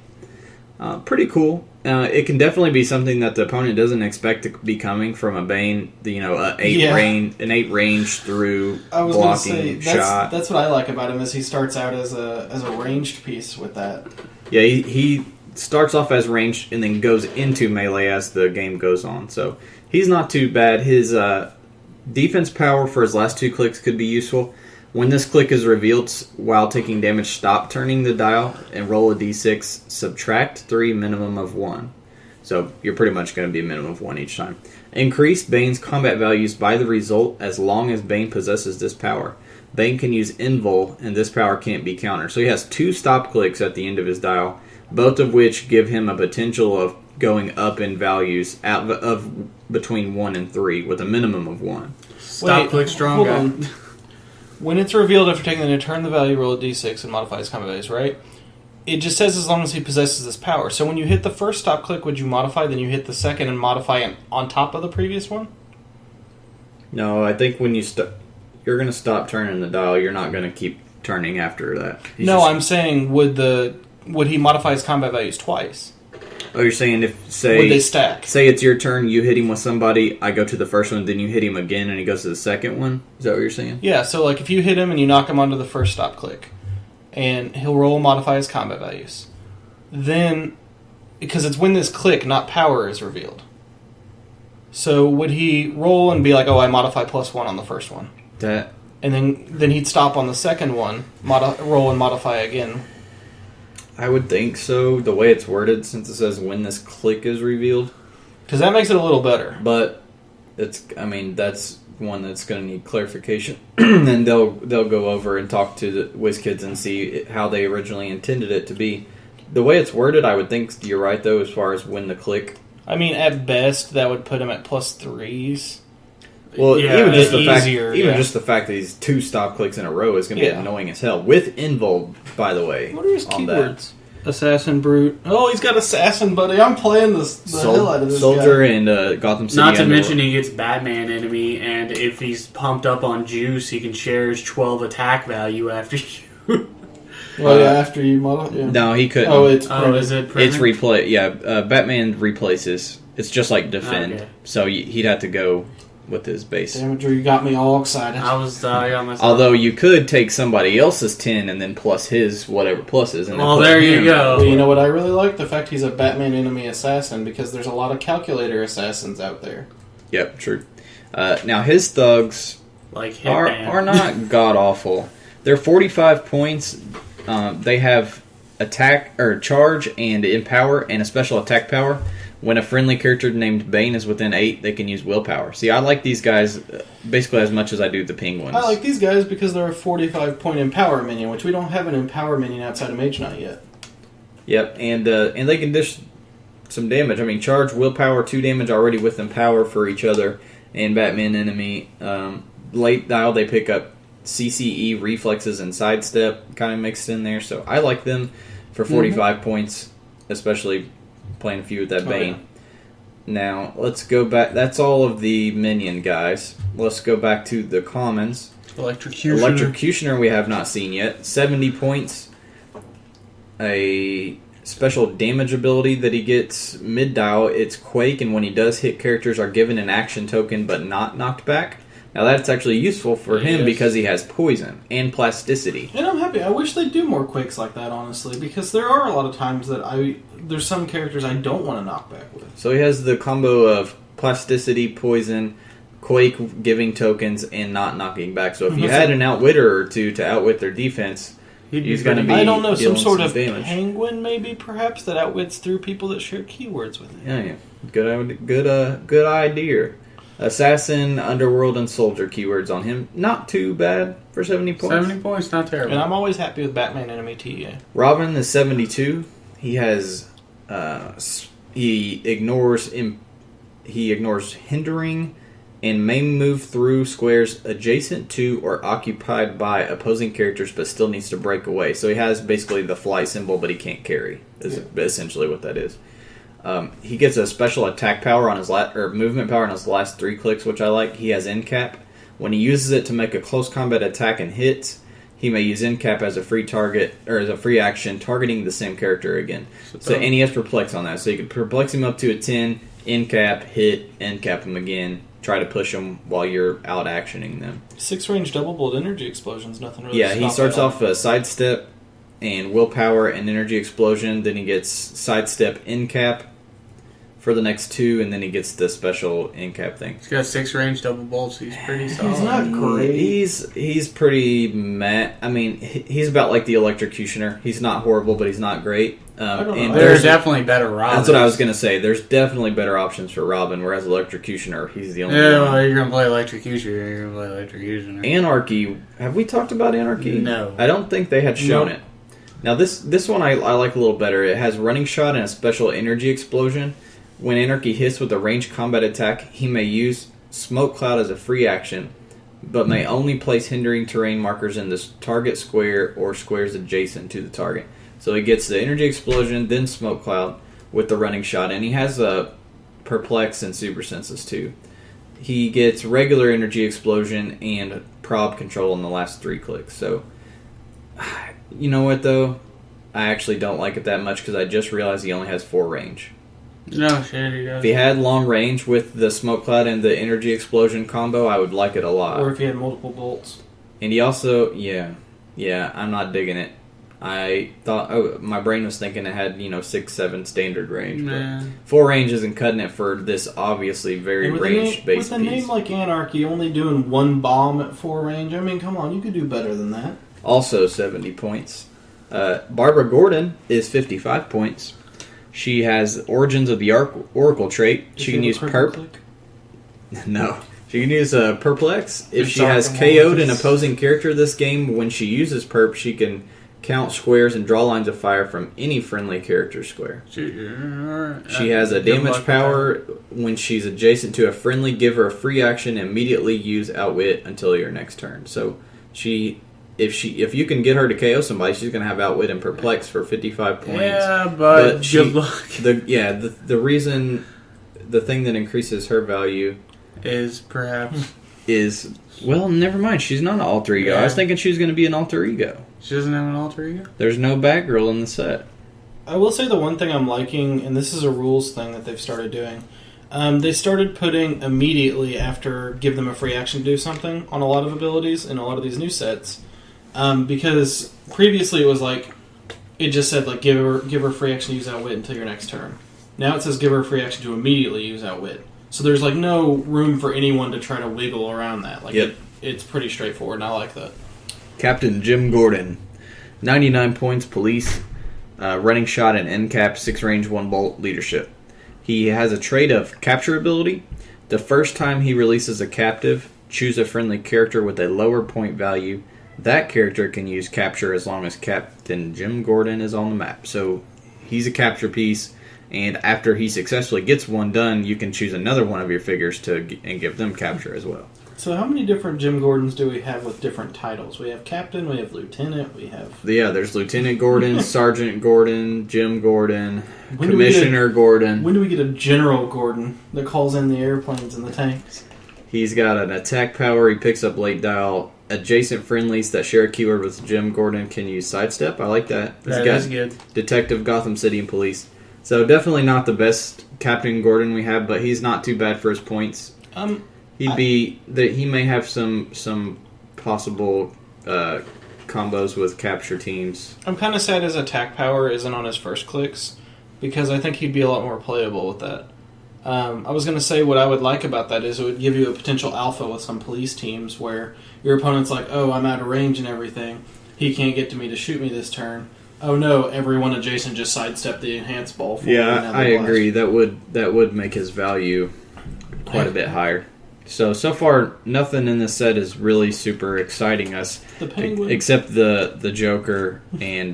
Pretty cool. It can definitely be something that the opponent doesn't expect to be coming from a Bane. An 8 range through I was going to blocking say, shot. that's what I like about him, is he starts out as a ranged piece with that. Yeah, he starts off as ranged and then goes into melee as the game goes on. So he's not too bad. His defense power for his last 2 clicks could be useful. When this click is revealed while taking damage, stop turning the dial and roll a d6, subtract 3, minimum of 1. So you're pretty much going to be a minimum of 1 each time. Increase Bane's combat values by the result as long as Bane possesses this power. Bane can use Invul, and this power can't be countered. So he has 2 stop clicks at the end of his dial, both of which give him a potential of going up in values out of between 1 and 3 with a minimum of 1. Stop, click, strong hold guy. on. When it's revealed after taking the turn the value, roll a d6 and modify his combat values, right? It just says as long as he possesses this power. So when you hit the first stop click, would you modify, then you hit the second and modify it on top of the previous one? No, I think when you're going to stop turning the dial. You're not going to keep turning after that. I'm saying would he modify his combat values twice? Oh, you're saying if, Would they stack? say it's your turn, you hit him with somebody, I go to the first one, then you hit him again, and he goes to the second one? Is that what you're saying? Yeah, so like if you hit him and you knock him onto the first stop click, and he'll roll and modify his combat values. Then, because it's when this click, not power, is revealed. So would he roll and be like, oh, I modify +1 on the first one? That and then he'd stop on the second one, roll and modify again. I would think so, the way it's worded, since it says when this click is revealed. Because that makes it a little better. But that's one that's going to need clarification. And they'll go over and talk to the WizKids and see how they originally intended it to be. The way it's worded, I would think you're right, though, as far as when the click. I mean, at best, that would put him at +3s. Well, Yeah, even just easier, just the fact that he's 2 stop clicks in a row is going to be Yeah. annoying as hell. With Invul, by the way. What are his on keywords? Assassin, Brute. Oh, he's got Assassin, buddy. I'm playing the hell out of this Soldier guy. and Gotham City. Not to Underworld. mention he gets Batman enemy, and if he's pumped up on juice, he can share his 12 attack value after you. Well, yeah, after you model. Yeah. No, he couldn't. Oh, it's is it? It's Prison? replay. Yeah, Batman replaces. It's just like defend. Okay. So he'd have to go with his base. Damn it, Drew, you got me all excited. I got myself. Although you could take somebody else's 10 and then plus his whatever pluses. And then Well, put there you him- go. Well, you know what I really like? The fact he's a Batman enemy assassin, because there's a lot of calculator assassins out there. Yep, true. Now his thugs like are Hitman. not god awful. They're 45 points. They have attack or charge and empower and a special attack power. When a friendly character named Bane is within 8, they can use willpower. See, I like these guys basically as much as I do the Penguins. I like these guys because they're a 45-point empower minion, which we don't have an empower minion outside of Mage Knight yet. Yep, and they can dish some damage. I mean, charge, willpower, 2 damage already with empower for each other, and Batman enemy. Late dial, they pick up CCE, reflexes, and sidestep kind of mixed in there. So I like them for 45 points, especially playing a few with that Bane. yeah. Now, let's go back. That's all of the minion guys. Let's go back to the commons. Electrocutioner we have not seen yet. 70 points. A special damage ability that he gets mid-dial. It's Quake, and when he does hit, characters are given an action token but not knocked back. Now that's actually useful for him because he has poison and plasticity. And I'm happy. I wish they'd do more Quakes like that, honestly, because there are a lot of times that there's some characters I don't want to knock back with. So he has the combo of plasticity, poison, Quake giving tokens, and not knocking back. So if you had an outwitter or two to outwit their defense, he's going to be I don't know, some dealing sort of damage. penguin maybe, perhaps, that outwits through people that share keywords with it. Yeah. Good idea. Assassin, Underworld, and Soldier keywords on him. Not too bad for 70 points. 70 points, not terrible. And I'm always happy with Batman enemy TA. Robin is 72. He has he ignores hindering and may move through squares adjacent to or occupied by opposing characters, but still needs to break away. So he has basically the flight symbol, but he can't carry. Is essentially what that is. He gets a special attack power on his movement power on his last 3 clicks, which I like. He has Endcap. When he uses it to make a close combat attack and hits, he may use Endcap as a free target or as a free action, targeting the same character again. And he has Perplex on that, so you can Perplex him up to a 10, Endcap, hit, Endcap him again. Try to push them while you're out actioning them. 6-range double bolt energy explosions, nothing really. Yeah, he starts off a sidestep and willpower and energy explosion. Then he gets sidestep Endcap for the next 2, and then he gets the special Endcap thing. He's got 6-range double bolts. He's pretty solid. He's not great. He's pretty meh. I mean, he's about like the Electrocutioner. He's not horrible, but he's not great. don't know. And There's definitely better Robins. that's what I was going to say. There's definitely better options for Robin, whereas Electrocutioner, he's the only Yeah, one. well, you're gonna play Electrocutioner. You're gonna play Electrocutioner. Anarchy. Have we talked about Anarchy? No. I don't think they had shown No. it. Now, this one I like a little better. It has running shot and a special energy explosion. When Anarchy hits with a ranged combat attack, he may use Smoke Cloud as a free action, but may only place hindering terrain markers in the target square or squares adjacent to the target. So he gets the energy explosion, then Smoke Cloud with the running shot, and he has a Perplex and Super Senses too. He gets regular energy explosion and prob control in the last 3 clicks. So, you know what though? I actually don't like it that much because I just realized he only has 4 range. No, shit, he does. If he had long range with the Smoke Cloud and the energy explosion combo, I would like it a lot. Or if he had multiple bolts. And he also, yeah, I'm not digging it. I thought, my brain was thinking it had 6-7 standard range. Nah. But 4 range isn't cutting it for this obviously very And range based with a name like Anarchy only doing 1 bomb at 4 range, I mean, come on, you could do better than that. Also 70 points. Barbara Gordon is 55 points. She has Origins of the Oracle trait. She can use Perp. No. She can use Perplex. If she has KO'd an opposing character this game, when she uses Perp, she can count squares and draw lines of fire from any friendly character square. She has a damage power. When she's adjacent to a friendly, give her a free action and immediately use Outwit until your next turn. So if you can get her to KO somebody, she's going to have Outwit and Perplex for 55 points. Yeah, but good luck. The thing that increases her value is perhaps... Well, never mind. She's not an alter ego. Yeah. I was thinking she was going to be an alter ego. She doesn't have an alter ego? There's no Batgirl in the set. I will say the one thing I'm liking, and this is a rules thing that they've started doing, they started putting immediately after give them a free action to do something on a lot of abilities in a lot of these new sets. Because previously it was like, it just said like give her free action to use Outwit until your next turn. Now it says give her a free action to immediately use Outwit. So there's like no room for anyone to try to wiggle around that. Like it's pretty straightforward, and I like that. Captain Jim Gordon, 99 points, police, running shot and end cap, 6 range, 1 bolt, leadership. He has a trait of capture ability. The first time he releases a captive, choose a friendly character with a lower point value. That character can use capture as long as Captain Jim Gordon is on the map. So he's a capture piece, and after he successfully gets one done, you can choose another one of your figures and give them capture as well. So how many different Jim Gordons do we have with different titles? We have Captain, we have Lieutenant, we have... Yeah, there's Lieutenant Gordon, Sergeant Gordon, Jim Gordon, Commissioner Gordon. When do we get a General Gordon that calls in the airplanes and the tanks? He's got an attack power, he picks up late dial. Adjacent friendlies that share a keyword with Jim Gordon can use sidestep. I like that. That is good. Detective, Gotham City, and Police. So definitely not the best Captain Gordon we have, but he's not too bad for his points. He may have some possible combos with capture teams. I'm kind of sad his attack power isn't on his first clicks, because I think he'd be a lot more playable with that. I was going to say what I would like about that is it would give you a potential alpha with some police teams where your opponent's like, oh, I'm out of range and everything. He can't get to me to shoot me this turn. Oh no, everyone adjacent just sidestepped the enhanced ball for Yeah, I agree. That would make his value quite a bit higher. So far, nothing in this set is really super exciting us. The Penguin. Except the Joker and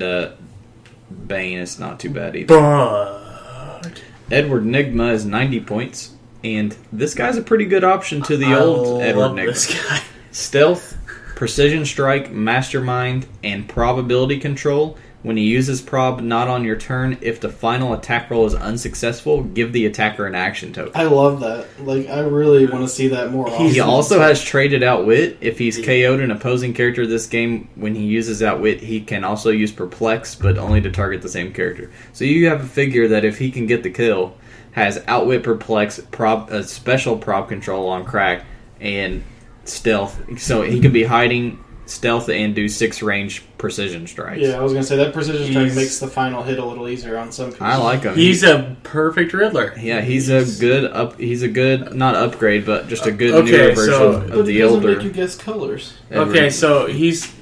Bane is not too bad either. But Edward Nygma is 90 points, and this guy's a pretty good option to the old Edward Nygma. This guy. Stealth, Precision Strike, Mastermind, and Probability Control. When he uses prob not on your turn, if the final attack roll is unsuccessful, give the attacker an action token. I love that. Like, I really want to see that more often. He also has traded Outwit. If he's KO'd an opposing character this game, when he uses Outwit, he can also use Perplex, but only to target the same character. So you have a figure that if he can get the kill, has Outwit, Perplex, special prob control on crack, and stealth. So he can be hiding, stealth, and do 6 range precision strikes. Yeah, I was going to say, that precision strike makes the final hit a little easier on some people. I like him. He's a perfect Riddler. Yeah, he's a good not upgrade, but just a good newer version of the older. Make you guess colors. Okay, so he's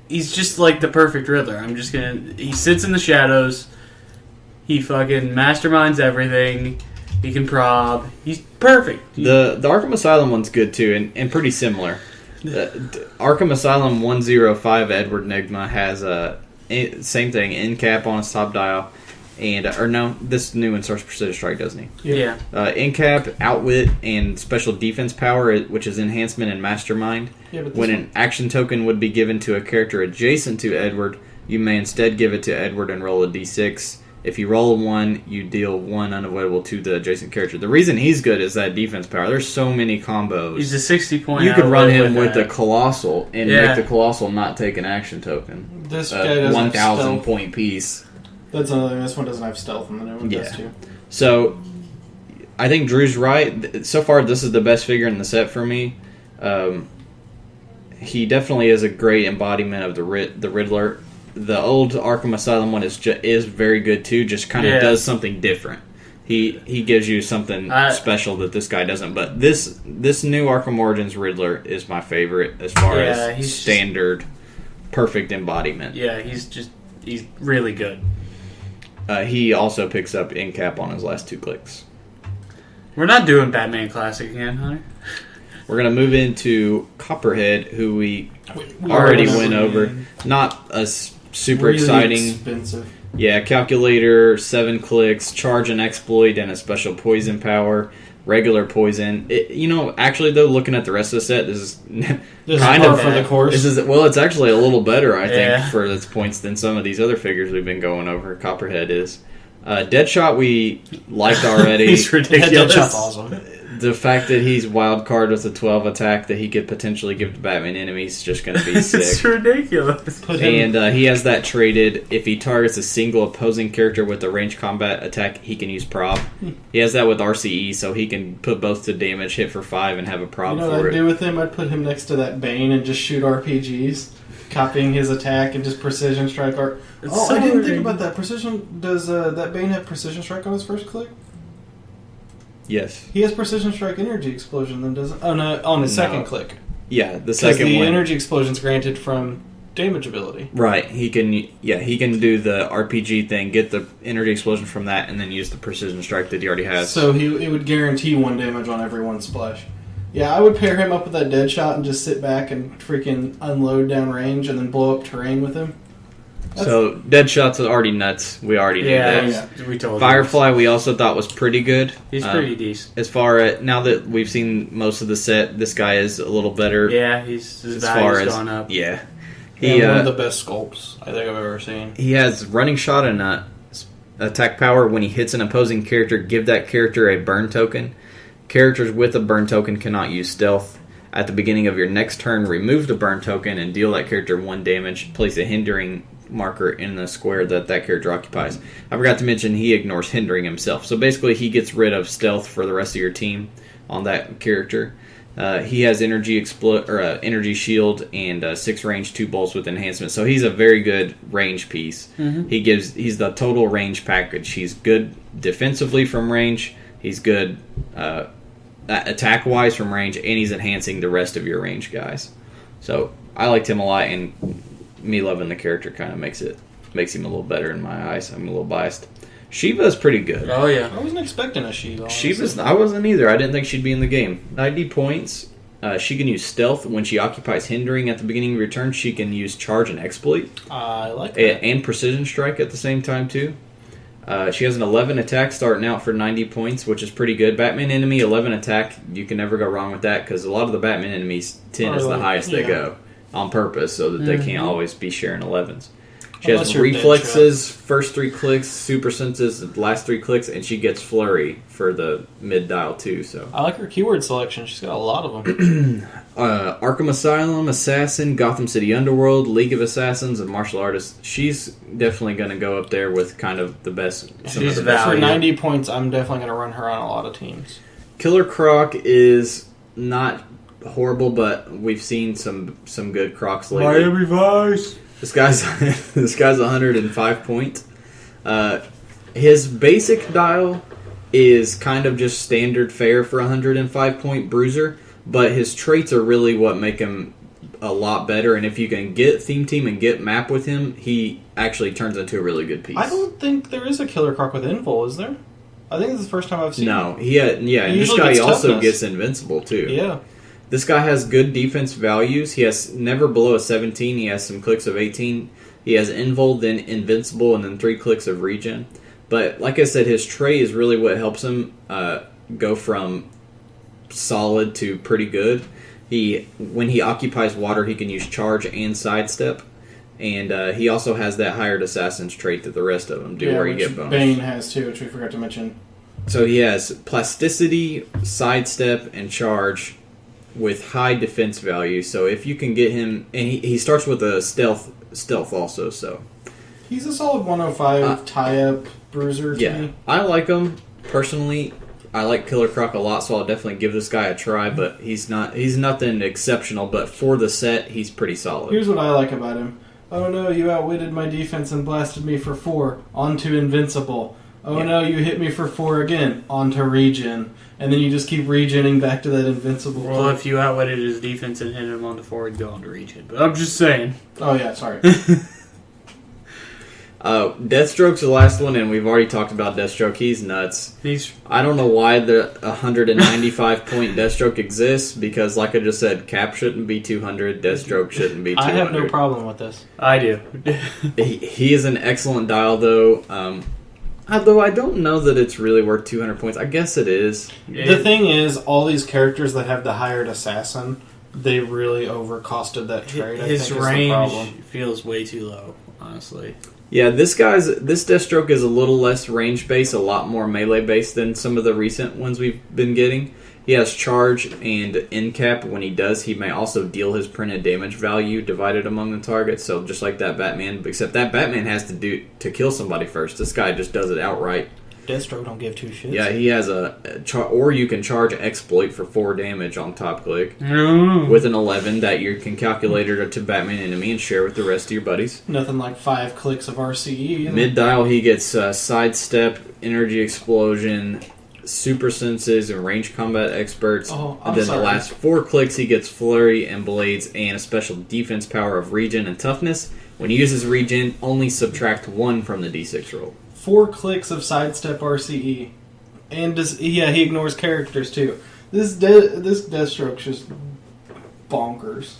just like the perfect Riddler. He sits in the shadows. He fucking masterminds everything. He can prob. He's perfect. The Arkham Asylum one's good too, and pretty similar. Arkham Asylum 105 Edward Nygma has same thing, end cap on his top dial, this new one starts Precision Strike, doesn't he? Yeah. End cap, Outwit, and Special Defense Power, which is Enhancement and Mastermind. Yeah, but when an action token would be given to a character adjacent to Edward, you may instead give it to Edward and roll a d6. If you roll a 1, you deal 1 unavoidable to the adjacent character. The reason he's good is that defense power. There's so many combos. He's a 60-point. You could run him with the Colossal and Yeah. make the Colossal not take an action token. This guy doesn't 1,000 have point piece. That's another thing. This one doesn't have stealth, and the new one does too. So, I think Drew's right. So far, this is the best figure in the set for me. He definitely is a great embodiment of the Riddler. the old Arkham Asylum one is very good too. Just kind of does something different. He gives you something special that this guy doesn't. But this new Arkham Origins Riddler is my favorite as far as standard, perfect embodiment. Yeah, he's really good. He also picks up in cap on his last 2 clicks. We're not doing Batman Classic again, Hunter. We're going to move into Copperhead, who we already went over. Not a super really exciting. Expensive. Yeah, calculator, 7 clicks, charge and exploit, and a special poison power, regular poison. Actually, though, looking at the rest of the set, this is kind of for the course. It's actually a little better, I think, for its points than some of these other figures we've been going over. Copperhead is. Deadshot we liked already. He's ridiculous. Deadshot's awesome. The fact that he's wild card with a 12 attack that he could potentially give to Batman enemies is just going to be sick. It's ridiculous. And he has that traded. If he targets a single opposing character with a ranged combat attack, he can use prob. He has that with RCE, so he can put both to damage, hit for 5, and have a prob You know what I'd do with him? I'd put him next to that Bane and just shoot RPGs, copying his attack and just precision strike. I didn't think about that. Precision. Does that Bane have precision strike on his first click? Yes. He has precision strike energy explosion, then doesn't? Oh no, on his second click. Yeah, the second the one. energy explosion's granted from damage ability. Right. He can do the RPG thing, get the energy explosion from that, and then use the precision strike that he already has. So it would guarantee 1 damage on every 1 splash. Yeah, I would pair him up with that Deadshot and just sit back and freaking unload down range and then blow up terrain with him. So Deadshot's already nuts. We already knew that. We told Firefly we also thought was pretty good. He's pretty decent. As far as now that we've seen most of the set, this guy is a little better. Yeah, his value's gone up. Yeah. One of the best sculpts I think I've ever seen. He has running shot and attack power. When he hits an opposing character, give that character a burn token. Characters with a burn token cannot use stealth. At the beginning of your next turn, remove the burn token and deal that character 1 damage. Place a hindering marker in the square that character occupies. I forgot to mention he ignores hindering himself. So basically he gets rid of stealth for the rest of your team on that character. He has energy shield and 6 range, 2 bolts with enhancement. So he's a very good range piece. Mm-hmm. He's the total range package. He's good defensively from range. He's good attack wise from range, and he's enhancing the rest of your range guys. So I liked him a lot, and me loving the character kind of makes him a little better in my eyes. I'm a little biased. Shiva is pretty good. Oh yeah, I wasn't expecting a Shiva. I wasn't either. I didn't think she'd be in the game. 90 points. She can use stealth when she occupies hindering at the beginning of your turn. She can use charge and exploit. I like that. And precision strike at the same time too. She has an 11 attack starting out for 90 points, which is pretty good. Batman enemy 11 attack. You can never go wrong with that because a lot of the Batman enemies 10 is the highest they go on purpose, so that they can't always be sharing 11s. She has reflexes, first 3 clicks, super senses, last 3 clicks, and she gets flurry for the mid dial too. So I like her keyword selection. She's got a lot of them. Arkham Asylum, Assassin, Gotham City Underworld, League of Assassins, and Martial Artist. She's definitely going to go up there with kind of the best. She's for 90 points. I'm definitely going to run her on a lot of teams. Killer Croc is not horrible, but we've seen some good Crocs lately. Miami Vice. This guy's 105 points. His basic dial is kind of just standard fare for 105 point bruiser, but his traits are really what make him a lot better. And if you can get Theme Team and get Map with him, he actually turns into a really good piece. I don't think there is a Killer Croc with Invul, is there? I think this is the first time I've seen. No, and this guy also gets Invincible too. Yeah. This guy has good defense values. He has never below a 17. He has some clicks of 18. He has Invul, then Invincible, and then 3 clicks of Regen. But like I said, his trait is really what helps him go from solid to pretty good. When he occupies water, he can use Charge and Sidestep. And he also has that Hired Assassin's trait that the rest of them do, where you get bonus. Bane has too, which we forgot to mention. So he has Plasticity, Sidestep, and Charge with high defense value. So if you can get him, and he starts with a stealth also. So he's a solid 105 tie-up bruiser to me. I like him personally. I like Killer Croc a lot, so I'll definitely give this guy a try. But he's nothing exceptional. But for the set, he's pretty solid. Here's what I like about him. Oh no, you outwitted my defense and blasted me for 4. On to Invincible. Oh no, you hit me for 4 again. On to Regen. And then you just keep regenning back to that Invincible. Well, if you outwitted his defense and hit him on the forward, go on to Regen. But I'm just saying. Oh yeah, sorry. Deathstroke's the last one, and we've already talked about Deathstroke. He's nuts. I don't know why the 195 point Deathstroke exists, because like I just said, Cap shouldn't be 200, Deathstroke shouldn't be 200. I have no problem with this. I do. he is an excellent dial, though. Although I don't know that it's really worth 200 points. I guess it is. The thing is, all these characters that have the hired assassin, they really overcosted that trade. His I think range feels way too low, honestly. Yeah, this Deathstroke is a little less range-based, a lot more melee-based than some of the recent ones we've been getting. He has charge and end cap. When he does, he may also deal his printed damage value divided among the targets. So just like that Batman, except that Batman has to kill somebody first. This guy just does it outright. Deathstroke don't give 2 shits. Yeah, he has or you can charge exploit for 4 damage on top click with an 11 that you can calculate to Batman enemy and share with the rest of your buddies. Nothing like 5 clicks of RCE. Either. Mid dial, he gets sidestep, energy explosion, super senses, and range combat experts. And then the last 4 clicks, he gets flurry and blades and a special defense power of regen and toughness. When he uses regen, only subtract 1 from the d6 roll. 4 clicks of sidestep RCE, and he ignores characters too. This Deathstroke's just bonkers.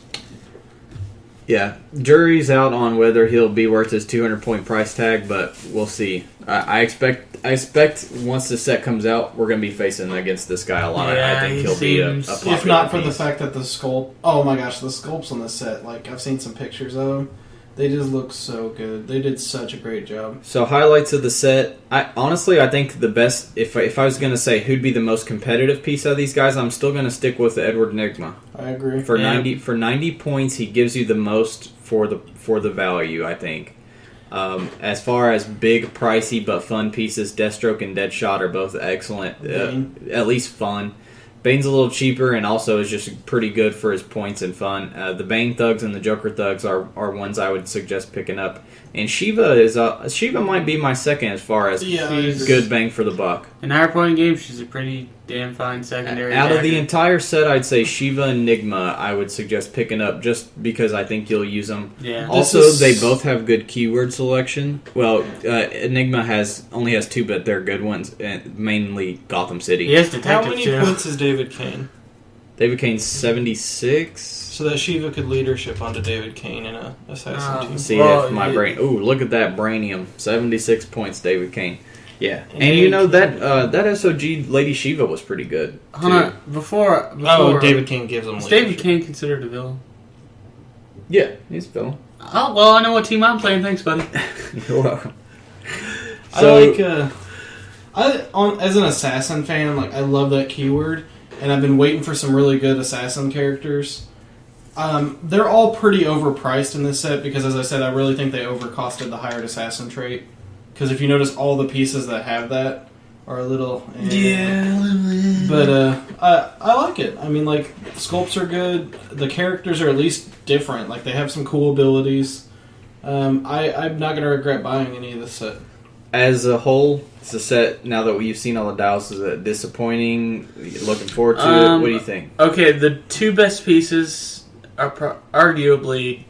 Yeah, jury's out on whether he'll be worth his 200 point price tag, but we'll see. I expect once the set comes out, we're going to be facing against this guy a lot. Yeah, I think he'll be a popular if not for piece. the fact that the sculpt. Oh my gosh, the sculpts on this set. Like I've seen some pictures of them. They just look so good. They did such a great job. So highlights of the set. I think the best. If I was going to say who'd be the most competitive piece of these guys, I'm still going to stick with Edward Nygma. I agree. For 90 points, he gives you the most for the value. I think. As far as big, pricey but fun pieces, Deathstroke and Deadshot are both excellent. At least fun. Bane's a little cheaper and also is just pretty good for his points and fun. The Bane Thugs and the Joker Thugs are ones I would suggest picking up. And Shiva might be my second as far as good bang for the buck. In higher point games, she's a pretty damn fine secondary. Out of the entire set, I'd say Shiva and Nygma I would suggest picking up just because I think you'll use them. Yeah. Also, they both have good keyword selection. Well, Nygma only has 2, but they're good ones, mainly Gotham City. He has detective How many too. points is David Kane? David Kane's 76. So that Shiva could leadership onto David Kane in a assassin team. See if my brain. Ooh, look at that brainium. 76 points, David Kane. Yeah, and you know that SOG Lady Shiva was pretty good. Hold on, before David Kane gives him. Is David Kane considered a villain? Yeah, he's a villain. Oh well, I know what team I'm playing. Thanks, buddy. You're welcome. As an assassin fan, like I love that keyword, and I've been waiting for some really good assassin characters. They're all pretty overpriced in this set because, as I said, I really think they overcosted the hired assassin trait. Because if you notice, all the pieces that have that are a little... But I like it. I mean, like, the sculpts are good. The characters are at least different. Like, they have some cool abilities. I'm not going to regret buying any of this set. As a whole, it's a set, now that you've seen all the dials, is it disappointing? You're looking forward to it? What do you think? Okay, the 2 best pieces are arguably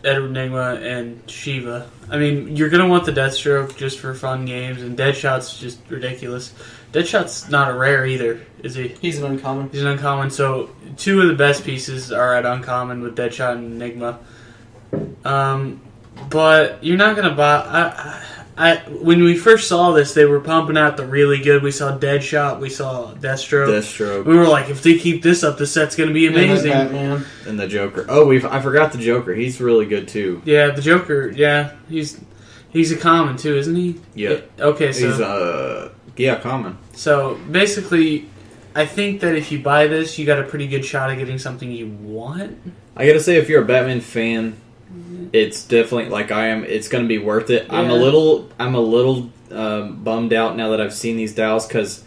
Edward Nygma and Shiva. I mean, you're going to want the Deathstroke just for fun games, and Deadshot's just ridiculous. Deadshot's not a rare either, is he? He's an uncommon. He's an uncommon, so 2 of the best pieces are at uncommon with Deadshot and Nygma. But you're not going to buy... when we first saw this, they were pumping out the really good. We saw Deadshot, we saw Deathstroke. We were like, if they keep this up, the set's going to be amazing. Batman. And the Joker. Oh, I forgot the Joker. He's really good too. Yeah, the Joker. Yeah, he's a common too, isn't he? Yeah. Okay, so he's common. So basically, I think that if you buy this, you got a pretty good shot at getting something you want. I gotta say, if you're a Batman fan, it's definitely, like I am, it's going to be worth it. Yeah. I'm a little bummed out now that I've seen these dials because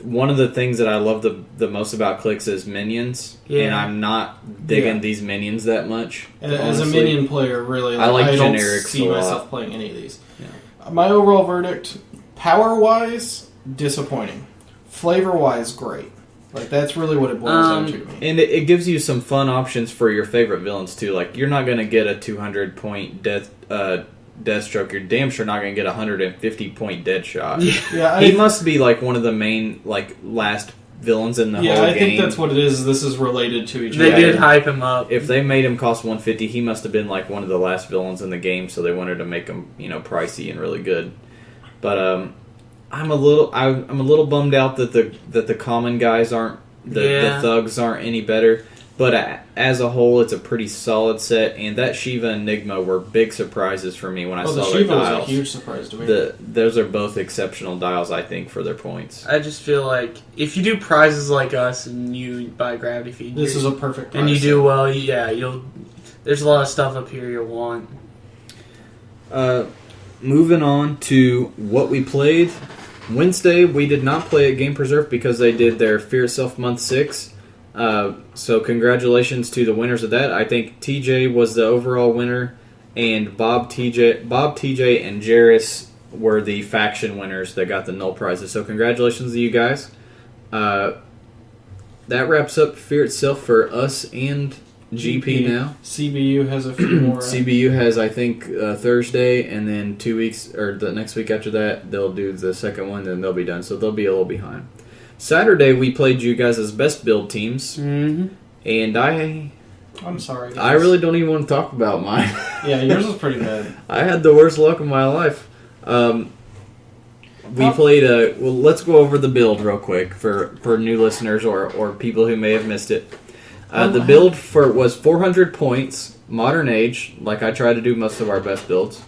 one of the things that I love the most about Clix is minions, and I'm not digging these minions that much. As a minion player, really, I like don't generics see a lot. myself playing any of these. Yeah. My overall verdict, power-wise, disappointing. Flavor-wise, great. Like, that's really what it boils down to me. And it gives you some fun options for your favorite villains, too. Like, you're not going to get a 200-point Deathstroke. You're damn sure not going to get a 150-point Deadshot. He must be, like, one of the main, like, last villains in the whole game. Yeah, I think that's what it is. This is related to each other. They did hype him up. If they made him cost 150, he must have been, like, one of the last villains in the game, so they wanted to make him, pricey and really good. But, I'm a little bummed out that the common guys aren't the thugs aren't any better, but as a whole, it's a pretty solid set. And that Shiva and Enigma were big surprises for me when I saw the their Shiva dials. was a huge surprise to me. Those are both exceptional dials, I think, for their points. I just feel like if you do prizes like us and you buy Gravity Feed, this is a perfect prize. And you do well, there's a lot of stuff up here you'll want. Moving on to what we played. Wednesday, we did not play at Game Preserve because they did their Fear Itself Month 6. So congratulations to the winners of that. I think TJ was the overall winner, and Bob, TJ, and Jarris were the faction winners that got the null prizes. So congratulations to you guys. That wraps up Fear Itself for us and GP now. CBU has a few more. CBU has, I think, Thursday, and then 2 weeks, or the next week after that, they'll do the second one, then they'll be done. So they'll be a little behind. Saturday, we played you guys as best build teams, and I'm sorry, guys. I really don't even want to talk about mine. Yeah, yours was pretty bad. I had the worst luck of my life. We played let's go over the build real quick for new listeners or people who may have missed it. The build was 400 points, Modern Age, like I try to do most of our best builds.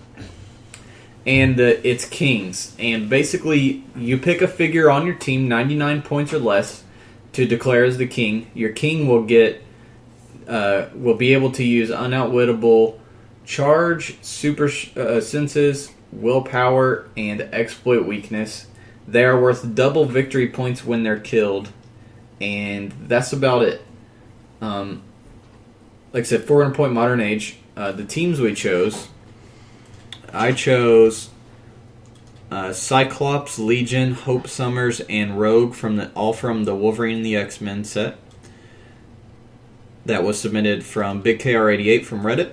And it's Kings. And basically, you pick a figure on your team, 99 points or less, to declare as the king. Your king will will be able to use Unoutwittable, Charge, Super Senses, Willpower, and Exploit Weakness. They are worth double victory points when they're killed. And that's about it. Like I said, 400 point Modern Age. The teams we chose, I chose Cyclops, Legion, Hope Summers, and Rogue all from the Wolverine and the X-Men set. That was submitted from Big KR88 from Reddit.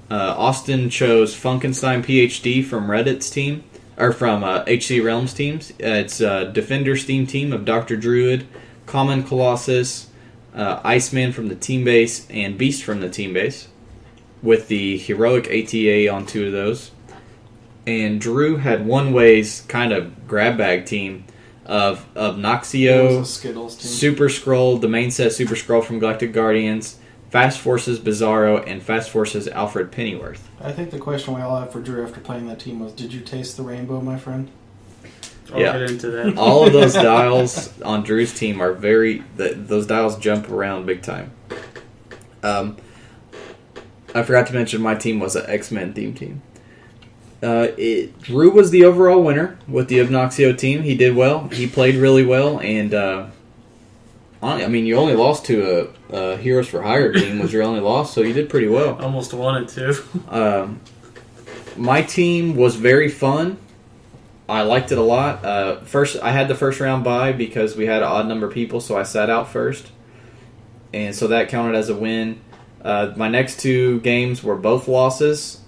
Austin chose Funkenstein PhD from Reddit's team, or from HC Realms teams. It's Defender's team of Dr. Druid, Common Colossus, Iceman from the team base, and Beast from the team base, with the heroic ATA on 2 of those. And Drew had One Way's kind of grab bag team of Noxio, Super Skrull, the main set Super Skrull from Galactic Guardians, Fast Forces Bizarro, and Fast Forces Alfred Pennyworth. I think the question we all have for Drew after playing that team was, did you taste the rainbow, my friend? I'll get into that. All of those dials on Drew's team are those dials jump around big time. I forgot to mention my team was an X-Men themed team. Drew was the overall winner with the Obnoxio team. He did well. He played really well, and you only lost to a Heroes for Hire team was your only loss, so you did pretty well. Almost won it too. My team was very fun. I liked it a lot. First, I had the first round bye because we had an odd number of people, so I sat out first, and so that counted as a win. My next 2 games were both losses.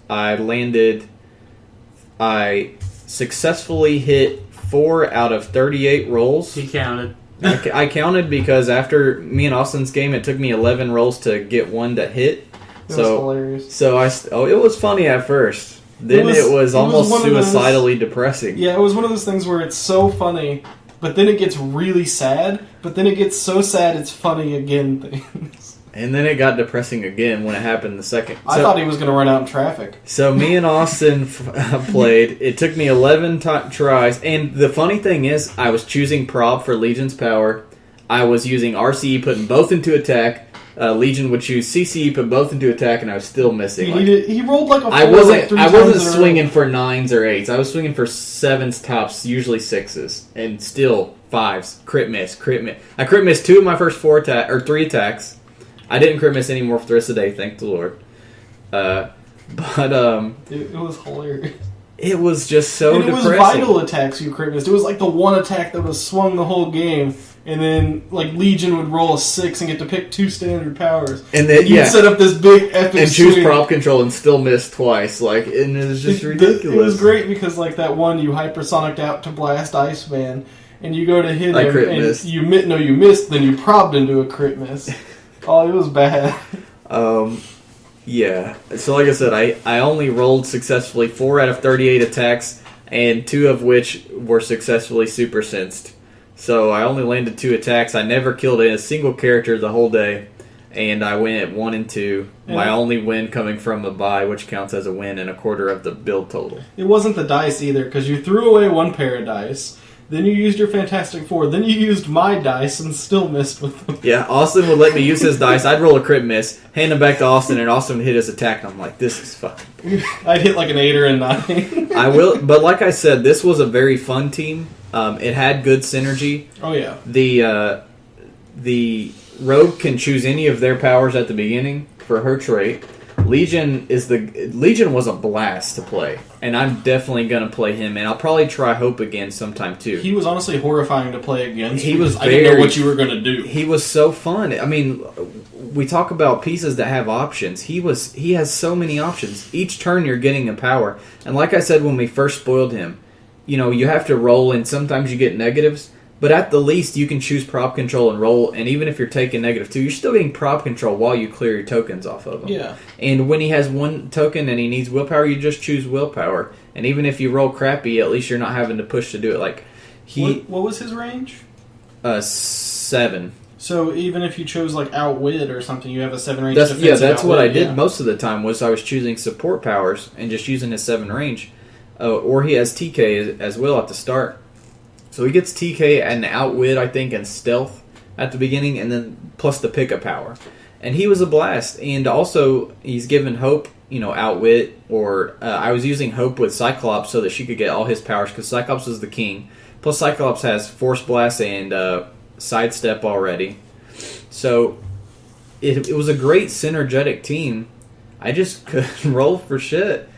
I successfully hit 4 out of 38 rolls. He counted. I counted because after me and Austin's game, it took me 11 rolls to get one that hit. It was hilarious. So it was funny at first. Then it was almost suicidally depressing. Yeah, it was one of those things where it's so funny, but then it gets really sad, but then it gets so sad it's funny again things. And then it got depressing again when it happened the second. I thought he was going to run out in traffic. So me and Austin played. It took me 11 tries. And the funny thing is, I was choosing Prob for Legion's Power. I was using RCE, putting both into attack. Legion would choose CC, put both into attack, and I was still missing. He rolled like a 4 I like 3 wasn't times in a row. swinging for 9s or 8s. I was swinging for 7s tops, usually 6s, and still 5s. Crit miss. I crit missed 2 of my first 3 attacks. I didn't crit miss anymore for the rest of the day, thank the Lord. It was hilarious. It was just so and it depressing. was vital attacks you crit missed. It was like the one attack that was swung the whole game, and then like Legion would roll a 6 and get to pick 2 standard powers. And then you'd set up this big epic and choose swing. prop control and still miss twice. Like, and it was just ridiculous. It was great because like that one you hypersonicked out to blast Iceman, and you go to hit him crit and missed. you missed, then you probbed into a crit miss. Oh, it was bad. Yeah. So like I said, I only rolled successfully 4 out of 38 attacks, and 2 of which were successfully super sensed. So I only landed 2 attacks. I never killed a single character the whole day, and I went at 1 and 2. My only win coming from a bye, which counts as a win and a quarter of the build total. It wasn't the dice either, because you threw away 1 pair of dice. Then you used your Fantastic Four. Then you used my dice and still missed with them. Yeah, Austin would let me use his dice. I'd roll a crit miss, hand him back to Austin, and Austin would hit his attack. And I'm like, this is fucking... I'd hit like an 8 or a 9. I will, but like I said, this was a very fun team. It had good synergy. Oh, yeah. The Rogue can choose any of their powers at the beginning for her trait. Legion was a blast to play, and I'm definitely gonna play him, and I'll probably try Hope again sometime too. He was honestly horrifying to play against. I didn't know what you were gonna do. He was so fun. I mean, we talk about pieces that have options. He has so many options. Each turn you're getting a power, and like I said when we first spoiled him, you have to roll, and sometimes you get negatives. But at the least, you can choose prop control and roll, and even if you're taking -2, you're still getting prop control while you clear your tokens off of him. Yeah. And when he has 1 token and he needs willpower, you just choose willpower. And even if you roll crappy, at least you're not having to push to do it. Like what was his range? 7. So even if you chose like Outwit or something, you have a 7 range. That's what I did yeah. most of the time. Was I was choosing support powers and just using his 7 range, or he has TK as well at the start. So he gets TK and Outwit, I think, and Stealth at the beginning, and then plus the pickup power. And he was a blast. And also, he's given Hope, Outwit, or I was using Hope with Cyclops so that she could get all his powers, because Cyclops is the king. Plus, Cyclops has Force Blast and Sidestep already. So it was a great synergetic team. I just couldn't roll for shit.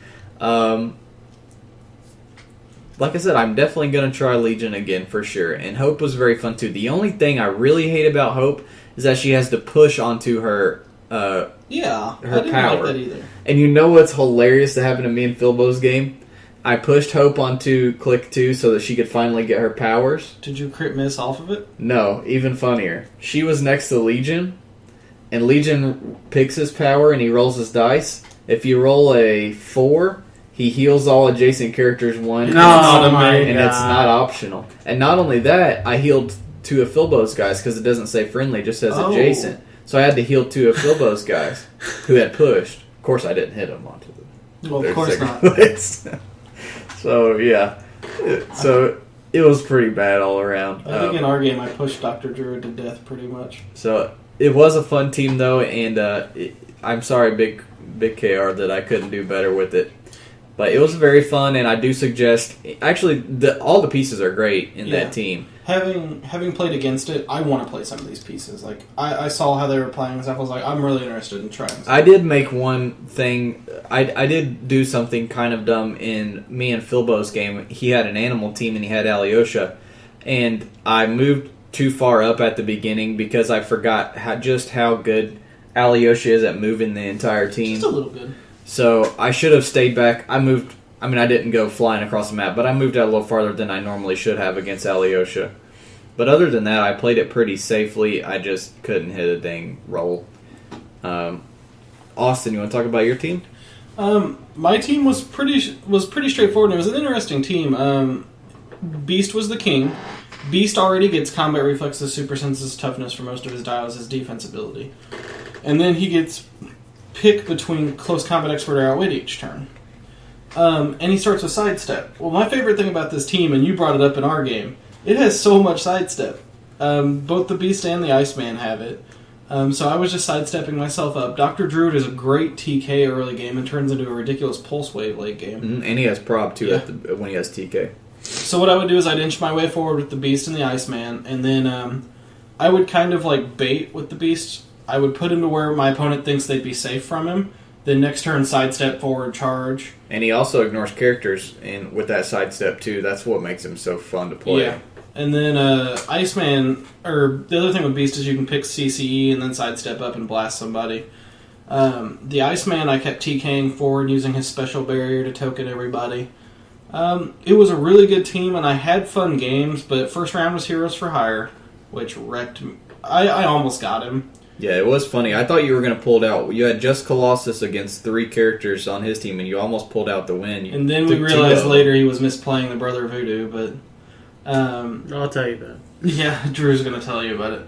Like I said, I'm definitely going to try Legion again for sure. And Hope was very fun too. The only thing I really hate about Hope is that she has to push onto her I didn't power. like that either. And you know what's hilarious that happened to me in Philbo's game? I pushed Hope onto Click 2 so that she could finally get her powers. Did you crit miss off of it? No, even funnier. She was next to Legion, and Legion picks his power and he rolls his dice. If you roll a 4... he heals all adjacent characters 1, Oh my and God. it's not optional. And not only that, I healed 2 of Philbo's guys because it doesn't say friendly, it just says adjacent. So I had to heal 2 of Philbo's guys who had pushed. Of course, I didn't hit them onto them. Well, of course not. So yeah, so it was pretty bad all around. I think in our game I pushed Dr. Druid to death pretty much. So it was a fun team though, and I'm sorry, Big KR, that I couldn't do better with it. But it was very fun, and I do suggest... Actually, all the pieces are great in that team. Having played against it, I want to play some of these pieces. Like I saw how they were playing and stuff. I was like, I'm really interested in trying this. I did make one thing... I did do something kind of dumb in me and Philbo's game. He had an animal team, and he had Alyosha. And I moved too far up at the beginning because I forgot just how good Alyosha is at moving the entire team. Just a little good. So I should have stayed back. I didn't go flying across the map, but I moved out a little farther than I normally should have against Alyosha. But other than that, I played it pretty safely. I just couldn't hit a dang roll. Austin, you want to talk about your team? My team was pretty straightforward. And it was an interesting team. Beast was the king. Beast already gets combat reflexes, super senses, toughness for most of his dials, his defense ability, and then he gets pick between close combat expert or outwit each turn. And he starts with sidestep. Well, my favorite thing about this team, and you brought it up in our game, it has so much sidestep. Both the Beast and the Iceman have it. So I was just sidestepping myself up. Dr. Druid is a great TK early game and turns into a ridiculous pulse wave late game. And he has prob too Yeah. when he has TK. So what I would do is I'd inch my way forward with the Beast and the Iceman, and then I would kind of like bait with the Beast. I would put him to where my opponent thinks they'd be safe from him. Then next turn, sidestep, forward, charge. And he also ignores characters and with that sidestep too. That's what makes him so fun to play. Yeah. And then Iceman, or the other thing with Beast is you can pick CCE and then sidestep up and blast somebody. The Iceman, I kept TKing forward using his special barrier to token everybody. It was a really good team, and I had fun games, but first round was Heroes for Hire, which wrecked me. I almost got him. Yeah, it was funny. I thought you were going to pull it out. You had just Colossus against 3 characters on his team, and you almost pulled out the win. And then we realized later he was misplaying the Brother of Voodoo, but... I'll tell you that. Yeah, Drew's going to tell you about it.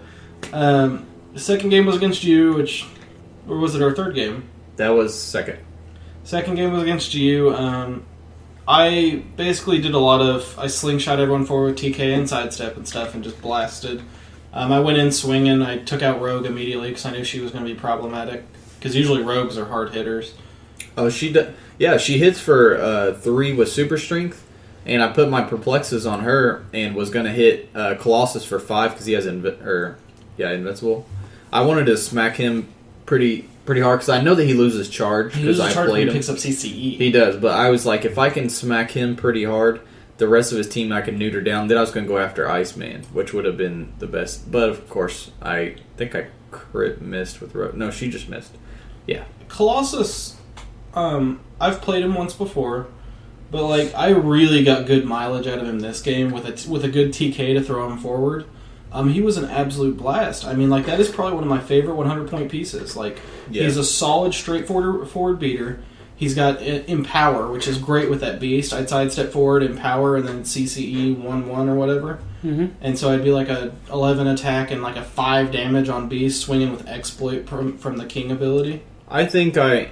The second game was against you, or was it our third game? That was second. Second game was against you. I basically did a lot of... I slingshot everyone forward with TK and sidestep and stuff and just blasted. I went in swinging. I took out Rogue immediately because I knew she was going to be problematic. Because usually Rogues are hard hitters. Oh, she hits for 3 with super strength, and I put my perplexes on her and was going to hit Colossus for 5 because he has Invincible. I wanted to smack him pretty hard because I know that he loses charge because I played him. He picks up CCE. He does, but I was like, if I can smack him pretty hard, the rest of his team I can neuter down. Then I was going to go after Iceman, which would have been the best. But of course, I think I crit missed with Rogue. No, she just missed. Yeah. Colossus, I've played him once before, but like I really got good mileage out of him this game with a good TK to throw him forward. He was an absolute blast. I mean, like that is probably one of my favorite 100-point pieces. Like he's a solid, straightforward forward beater. He's got Empower, which is great with that Beast. I'd sidestep forward, Empower, and then CCE 1/1 or whatever. Mm-hmm. And so I'd be like a 11 attack and like a 5 damage on Beast, swinging with Exploit from the King ability. I think I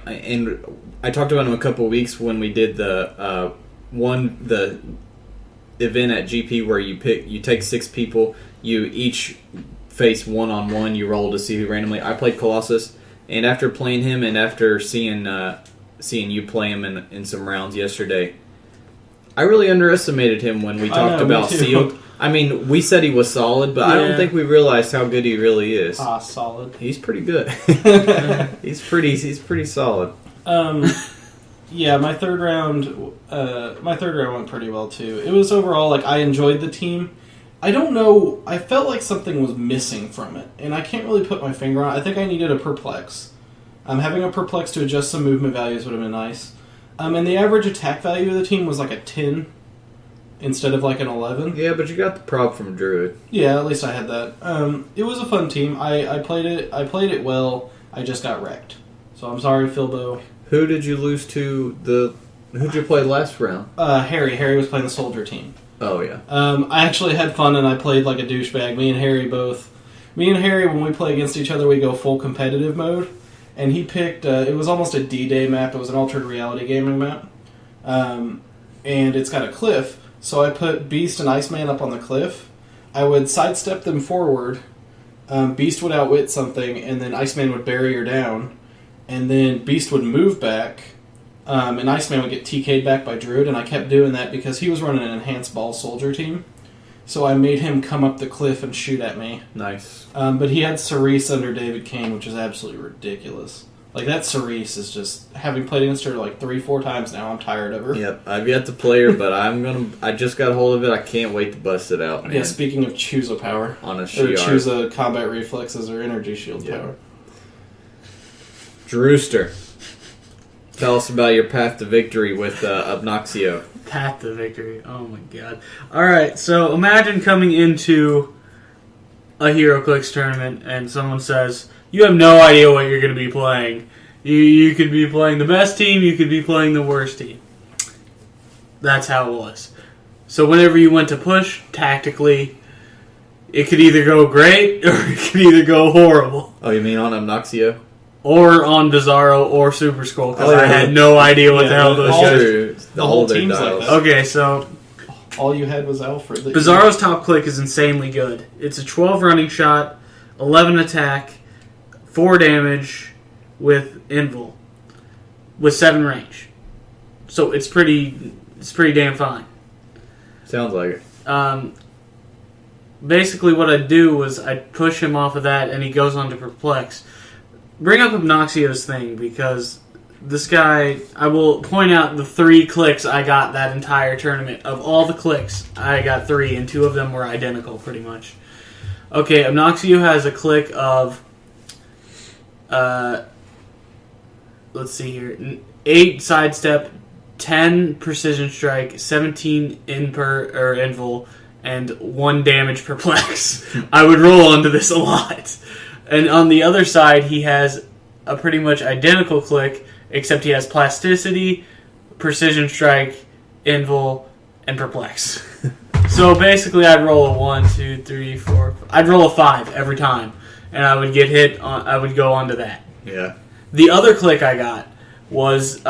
talked about him a couple of weeks when we did the event at GP where you take 6 people, you each face 1-on-1, you roll to see who randomly. I played Colossus, and after playing him and after seeing you play him in some rounds yesterday, I really underestimated him when we talked about Sealed. I mean, we said he was solid, but I don't think we realized how good he really is. Solid. He's pretty good. He's pretty solid. Yeah, my third round went pretty well too. It was overall like I enjoyed the team. I don't know. I felt like something was missing from it, and I can't really put my finger on it. I think I needed a perplex. Having a perplex to adjust some movement values would have been nice. And the average attack value of the team was like a 10 instead of like an 11. Yeah, but you got the prop from Druid. Yeah, at least I had that. It was a fun team. I played it well. I just got wrecked. So I'm sorry, Philbo. Who did you lose to? Who'd you play last round? Harry. Harry was playing the soldier team. Oh, yeah. I actually had fun, and I played like a douchebag. Me and Harry, when we play against each other, we go full competitive mode. And he picked, it was almost a D-Day map. It was an altered reality gaming map. And it's got a cliff. So I put Beast and Iceman up on the cliff. I would sidestep them forward. Beast would outwit something, and then Iceman would barrier down. And then Beast would move back. And Iceman would get TK'd back by Druid. And I kept doing that because he was running an enhanced ball soldier team. So I made him come up the cliff and shoot at me. Nice. But he had Cerise under David Kane, which is absolutely ridiculous. Like, that Cerise is just... Having played against her like 3-4 times now, I'm tired of her. Yep, I've yet to play her, but I just got a hold of it. I can't wait to bust it out, man. Yeah, speaking of choose a power. On a Or choose a combat reflexes or energy shield power. Drewster, tell us about your path to victory with Obnoxio. Path to victory. Oh my god. Alright, so imagine coming into a Heroclix tournament and someone says, you have no idea what you're going to be playing. You could be playing the best team, you could be playing the worst team. That's how it was. So whenever you went to push, tactically, it could either go great or it could either go horrible. Oh, you mean on Obnoxio? Or on Bizarro or Super Skull, because I had no idea what the hell those guys... The whole team's like that. Okay, so... All you had was Alfred. Bizarro's top click is insanely good. It's a 12 running shot, 11 attack, 4 damage with Invul, with 7 range. So it's pretty damn fine. Sounds like it. Basically what I'd do was I'd push him off of that and he goes on to Perplex. Bring up Obnoxio's thing because this guy, I will point out the 3 clicks I got that entire tournament. Of all the clicks, I got 3 and 2 of them were identical pretty much. Okay, Obnoxio has a click of, let's see here, 8 sidestep, 10 precision strike, 17 invul, and 1 damage perplex. I would roll onto this a lot. And on the other side, he has a pretty much identical click, except he has plasticity, precision strike, invul, and perplex. So basically, I'd roll a 1, 2, 3, 4. I'd roll a 5 every time, and I would get hit. I would go onto that. Yeah. The other click I got was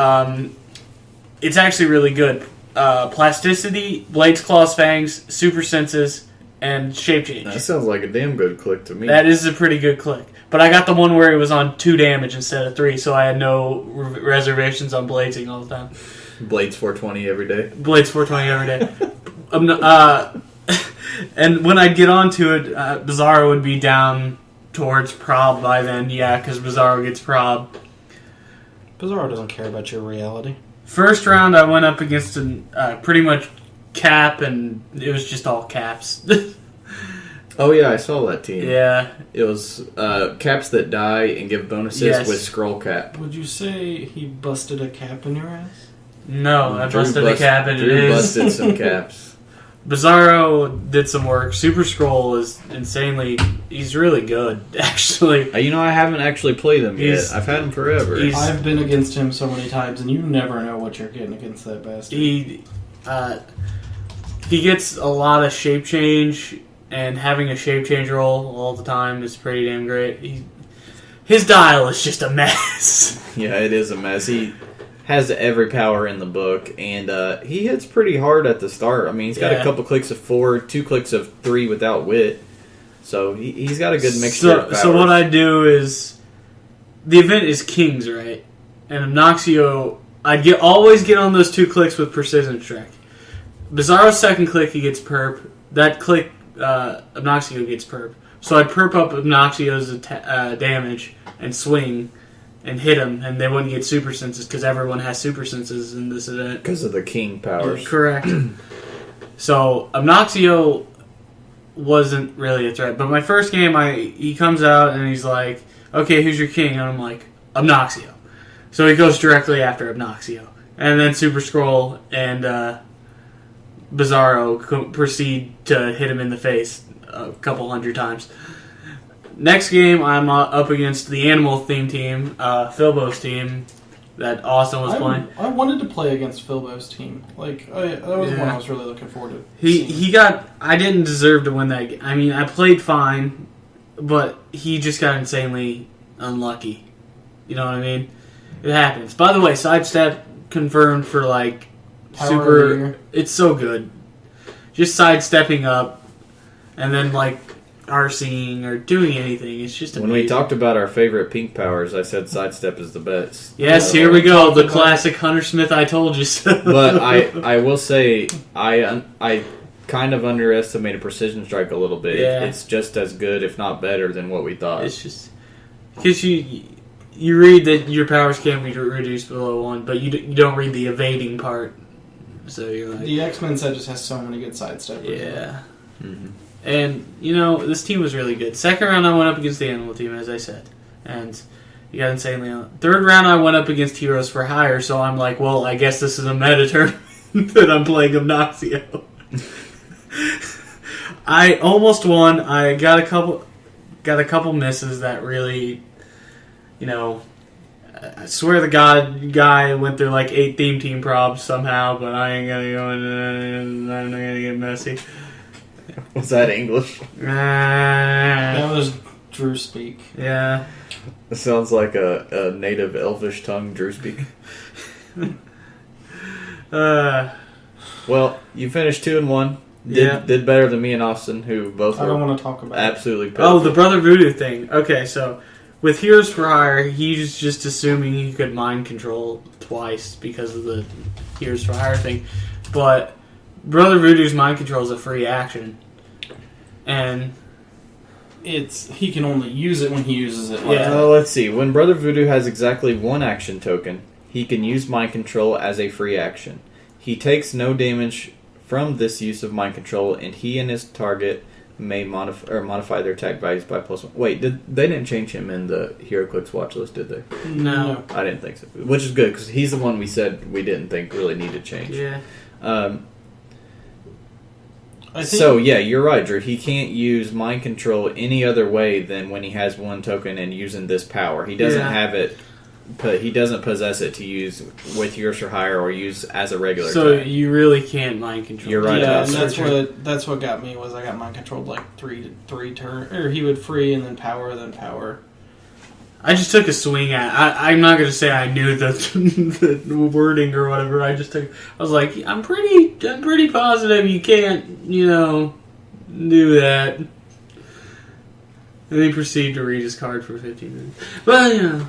it's actually really good. Plasticity, Blades, Claws, Fangs, Super Senses, and Shape Change. That sounds like a damn good click to me. That is a pretty good click. But I got the one where it was on 2 damage instead of 3, so I had no reservations on bladesing all the time. Blades 420 every day. Blades 420 every day. And when I'd get onto it, Bizarro would be down towards Prob by then, because Bizarro gets Prob. Bizarro doesn't care about your reality. First round, I went up against pretty much Cap, and it was just all Caps. Oh yeah, I saw that team. Yeah. It was Caps that die and give bonuses with Scroll Cap. Would you say he busted a cap in your ass? No, I busted a cap in Drew his. busted some caps. Bizarro did some work. Super Scroll is insanely... He's really good, actually. I haven't actually played him yet. I've had him forever. I've been against him so many times, and you never know what you're getting against that bastard. He gets a lot of shape change, and having a shape change roll all the time is pretty damn great. His dial is just a mess. Yeah, it is a mess. He has every power in the book, and he hits pretty hard at the start. I mean, he's got a couple clicks of 4, 2 clicks of 3 without wit. So he's got a good mixture of powers. So what I do is, the event is Kings, right? And Obnoxio, always get on those 2 clicks with Precision Strike. Bizarro's second click, he gets perp. That click, Obnoxio gets perp. So I'd perp up Obnoxio's damage and swing and hit him, and they wouldn't get super senses because everyone has super senses in this event. Because of the king powers. Correct. So Obnoxio wasn't really a threat. But my first game, he comes out and he's like, okay, who's your king? And I'm like, Obnoxio. So he goes directly after Obnoxio. And then Super Scroll and Bizarro proceed to hit him in the face a couple hundred times. Next game, I'm up against the Animal Theme team, Philbo's team, that Austin was playing. I wanted to play against Philbo's team. That was one I was really looking forward to. I didn't deserve to win that game. I mean, I played fine, but he just got insanely unlucky. You know what I mean? It happens. By the way, sidestep confirmed for Power super. It's so good. Just sidestepping up, and then RCing or doing anything. It's just amazing. When we talked about our favorite pink powers, I said sidestep is the best. Yes, here we go. The classic Hunter Smith I told you so. But I will say, I kind of underestimated Precision Strike a little bit. Yeah. It's just as good, if not better, than what we thought. It's just... Because you read that your powers can be reduced below 1, but you don't read the evading part. So you're like... The X-Men set just has so many good sidesteppers. Yeah. Mm-hmm. And, this team was really good. Second round, I went up against the Animal team, as I said. And you got insanely on. Third round, I went up against Heroes for Hire, so I'm like, well, I guess this is a meta tournament that I'm playing Obnoxio. I almost won. I got a couple misses that really, I swear the guy went through 8 theme team probs somehow, but I ain't gonna go into that. I'm not gonna get messy. Was that English? That was Drew speak. Yeah. It sounds like a native elfish tongue Drew speak. Well, you finished 2-1. Did better than me and Austin, who both I don't want to talk about absolutely perfect. Oh, the Brother Voodoo thing. Okay, so with Heroes for Hire, he's just assuming he could mind control twice because of the Heroes for Hire thing. But Brother Voodoo's mind control is a free action. And he can only use it when he uses it. Let's see. When Brother Voodoo has exactly one action token, he can use mind control as a free action. He takes no damage from this use of mind control, and he and his target may modify their attack values by +1. Wait, they didn't change him in the Heroclix watch list, did they? No. I didn't think so. Which is good, because he's the one we said we didn't think really needed change. Yeah. So, yeah, you're right, Drew. He can't use mind control any other way than when he has one token and using this power. He doesn't have it. He doesn't possess it to use with Heroes for Hire or use as a regular attack. You really can't mind control. You're right. Yeah, and that's what got me was I got mind controlled like three turn, or he would free and then power. I just took a swing at. I'm not gonna say I knew the wording or whatever. I was like, I'm pretty positive you can't, do that. And he proceeded to read his card for 15 minutes. But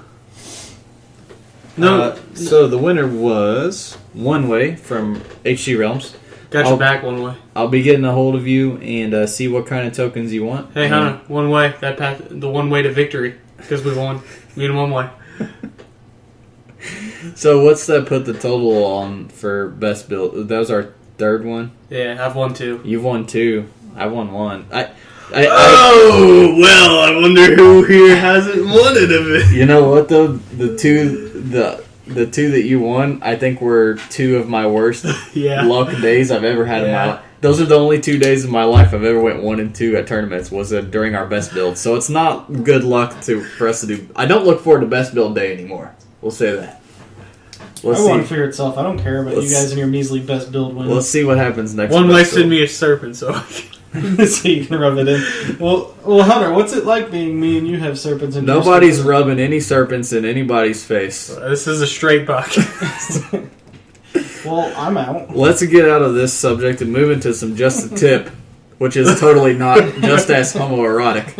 no. So the winner was One Way from HG Realms. Got your back One Way. I'll be getting a hold of you and see what kind of tokens you want. Hey, Hannah, One Way. That path, the one way to victory. Because we won. Me and One Way. So what's that put the total on for best build? That was our third one? Yeah, I've won 2. You've won 2. I won 1. Well, I wonder who here hasn't won it of it. You know what though? The two that you won, I think were 2 of my worst luck days I've ever had in my life. Those are the only 2 days of my life I've ever went 1 and 2 at tournaments. Was during our best build, so it's not good luck for us to do. I don't look forward to best build day anymore. We'll say that. I want to figure itself. I don't care about you guys and your measly best build wins. Let's see what happens next. One Way send me a serpent, so you can rub it in. Well, Hunter, what's it like being me and you have serpents in Nobody's rubbing any serpents in anybody's face. This is a straight podcast. Well, I'm out. Let's get out of this subject and move into some Just the Tip, which is totally not just as homoerotic.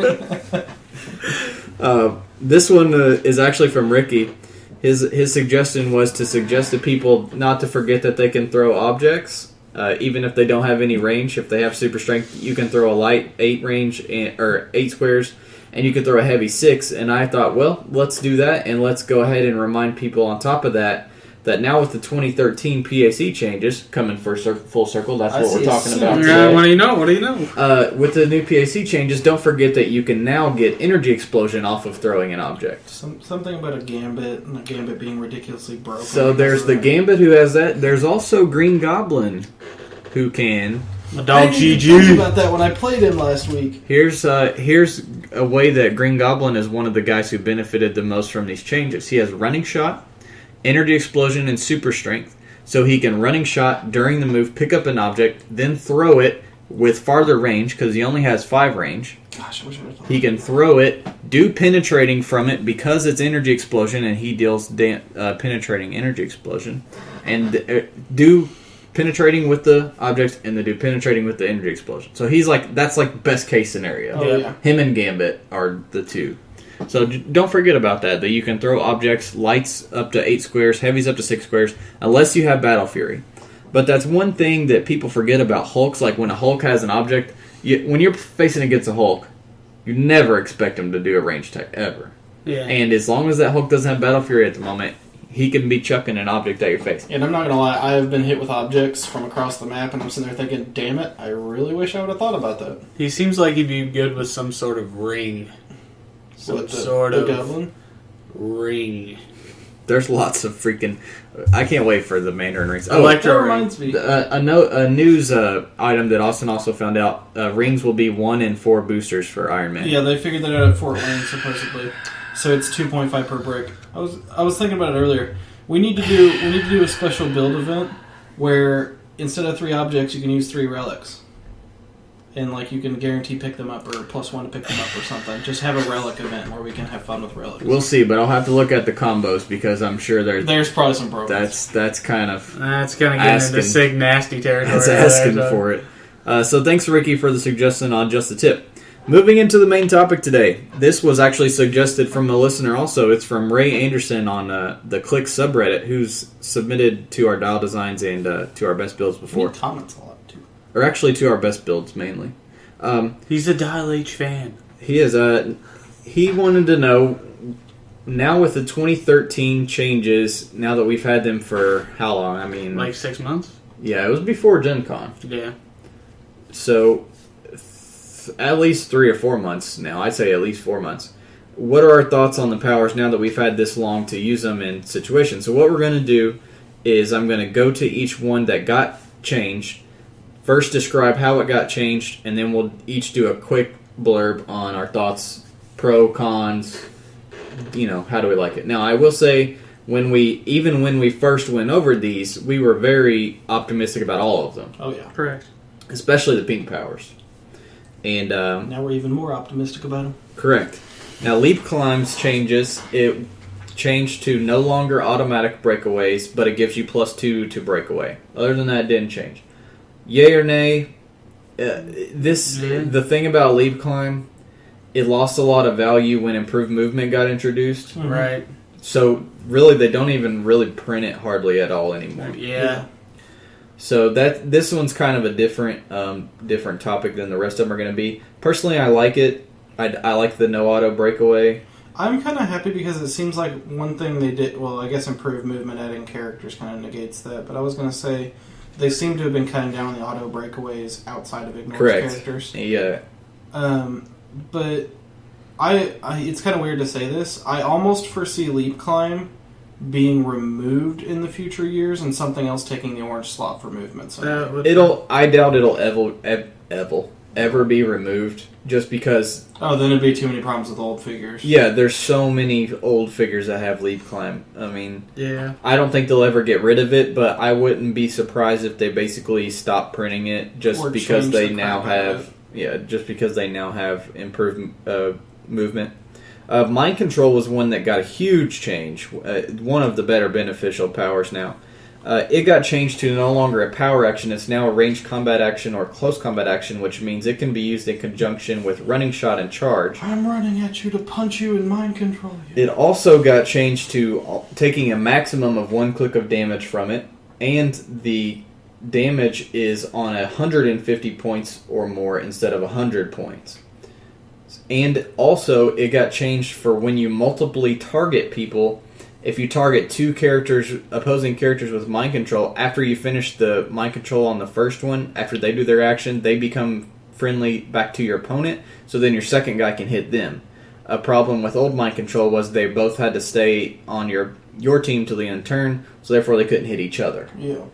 This one is actually from Ricky. His suggestion was to suggest to people not to forget that they can throw objects, even if they don't have any range. If they have super strength, you can throw a light 8 range or 8 squares, and you can throw a heavy 6. And I thought, well, let's do that, and let's go ahead and remind people on top of that now with the 2013 PAC changes coming full circle, that's what we're talking about today. What do you know? With the new PAC changes, don't forget that you can now get energy explosion off of throwing an object. Something about a gambit, and a gambit being ridiculously broken. So there's the gambit who has that. There's also Green Goblin who can. A dog I didn't GG. talk about that when I played him last week. Here's a way that Green Goblin is one of the guys who benefited the most from these changes. He has running shot, energy explosion, and super strength. So he can running shot during the move, pick up an object, then throw it with farther range because he only has 5 range. Gosh, I wish I would have thought. He can throw it, do penetrating from it because it's energy explosion, and he deals penetrating energy explosion, and do penetrating with the object, and then do penetrating with the energy explosion. So that's like best case scenario. Oh, yeah. Him and Gambit are the 2. So don't forget about that you can throw objects, lights up to 8 squares, heavies up to 6 squares, unless you have Battle Fury. But that's one thing that people forget about Hulks. Like when a Hulk has an object, when you're facing against a Hulk, you never expect him to do a range tech, ever. Yeah. And as long as that Hulk doesn't have Battle Fury at the moment, he can be chucking an object at your face. And I'm not going to lie, I have been hit with objects from across the map, and I'm sitting there thinking, damn it, I really wish I would have thought about that. He seems like he'd be good with some sort of ring. Some sort of goblin? Ring. There's lots of freaking... I can't wait for the Mandarin rings. Electro that reminds me. A news item that Austin also found out, rings will be 1 and 4 boosters for Iron Man. Yeah, they figured that out at Fort Wayne, supposedly. So it's 2.5 per brick. I was thinking about it earlier. We need to do a special build event where instead of 3 objects, you can use 3 relics. And you can guarantee pick them up or +1 to pick them up or something. Just have a relic event where we can have fun with relics. We'll see, but I'll have to look at the combos because I'm sure there's probably some progress. That's kind of that's gonna get into Sig nasty territory. That's asking for it. So thanks, Ricky, for the suggestion on Just the Tip. Moving into the main topic today. This was actually suggested from a listener also. It's from Ray Anderson on the Click subreddit, who's submitted to our dial designs and to our best builds before. He comments a lot, too. Or actually to our best builds, mainly. He's a Dial H fan. He is. He wanted to know, now with the 2013 changes, now that we've had them for how long? I mean... Like 6 months? Yeah, it was before Gen Con. Yeah. So... at least 3 or 4 months now. I'd say at least 4 months. What are our thoughts on the powers now that we've had this long to use them in situations? So what we're going to do is I'm going to go to each one that got changed, first describe how it got changed, and then we'll each do a quick blurb on our thoughts, pro, cons, how do we like it. Now, I will say, when we first went over these, we were very optimistic about all of them. Oh, yeah. Correct. Especially the pink powers. And now we're even more optimistic about them. Correct. Now, Leap Climbs changes. It changed to no longer automatic breakaways, but it gives you +2 to breakaway. Other than that, it didn't change. Yay or nay? The thing about Leap Climb, it lost a lot of value when improved movement got introduced. Mm-hmm. Right. So, really, they don't even really print it hardly at all anymore. Yeah. So this one's kind of a different topic than the rest of them are going to be. Personally, I like it. I like the no auto breakaway. I'm kind of happy because it seems like one thing they did, well, I guess improved movement adding characters kind of negates that, but I was going to say they seem to have been cutting down the auto breakaways outside of ignored characters. Yeah. But I it's kind of weird to say this. I almost foresee Leap Climb being removed in the future years and something else taking the orange slot for movement. So I doubt it'll ever be removed just because... Oh, then it'd be too many problems with old figures. Yeah, there's so many old figures that have Leap Climb. I mean... Yeah. I don't think they'll ever get rid of it, but I wouldn't be surprised if they basically stop printing it just because they now have... Yeah, just because they now have improved movement. Mind Control was one that got a huge change. One of the better beneficial powers now. It got changed to no longer a power action. It's now a ranged combat action or close combat action, which means it can be used in conjunction with running shot and charge. I'm running at you to punch you and mind control you. It also got changed to taking a maximum of 1 click of damage from it, and the damage is on 150 points or more instead of 100 points. And also, it got changed for when you multiply target people. If you target 2 opposing characters with mind control, after you finish the mind control on the first one, after they do their action, they become friendly back to your opponent, so then your second guy can hit them. A problem with old mind control was they both had to stay on your team till the end of the turn, so therefore they couldn't hit each other. Yeah.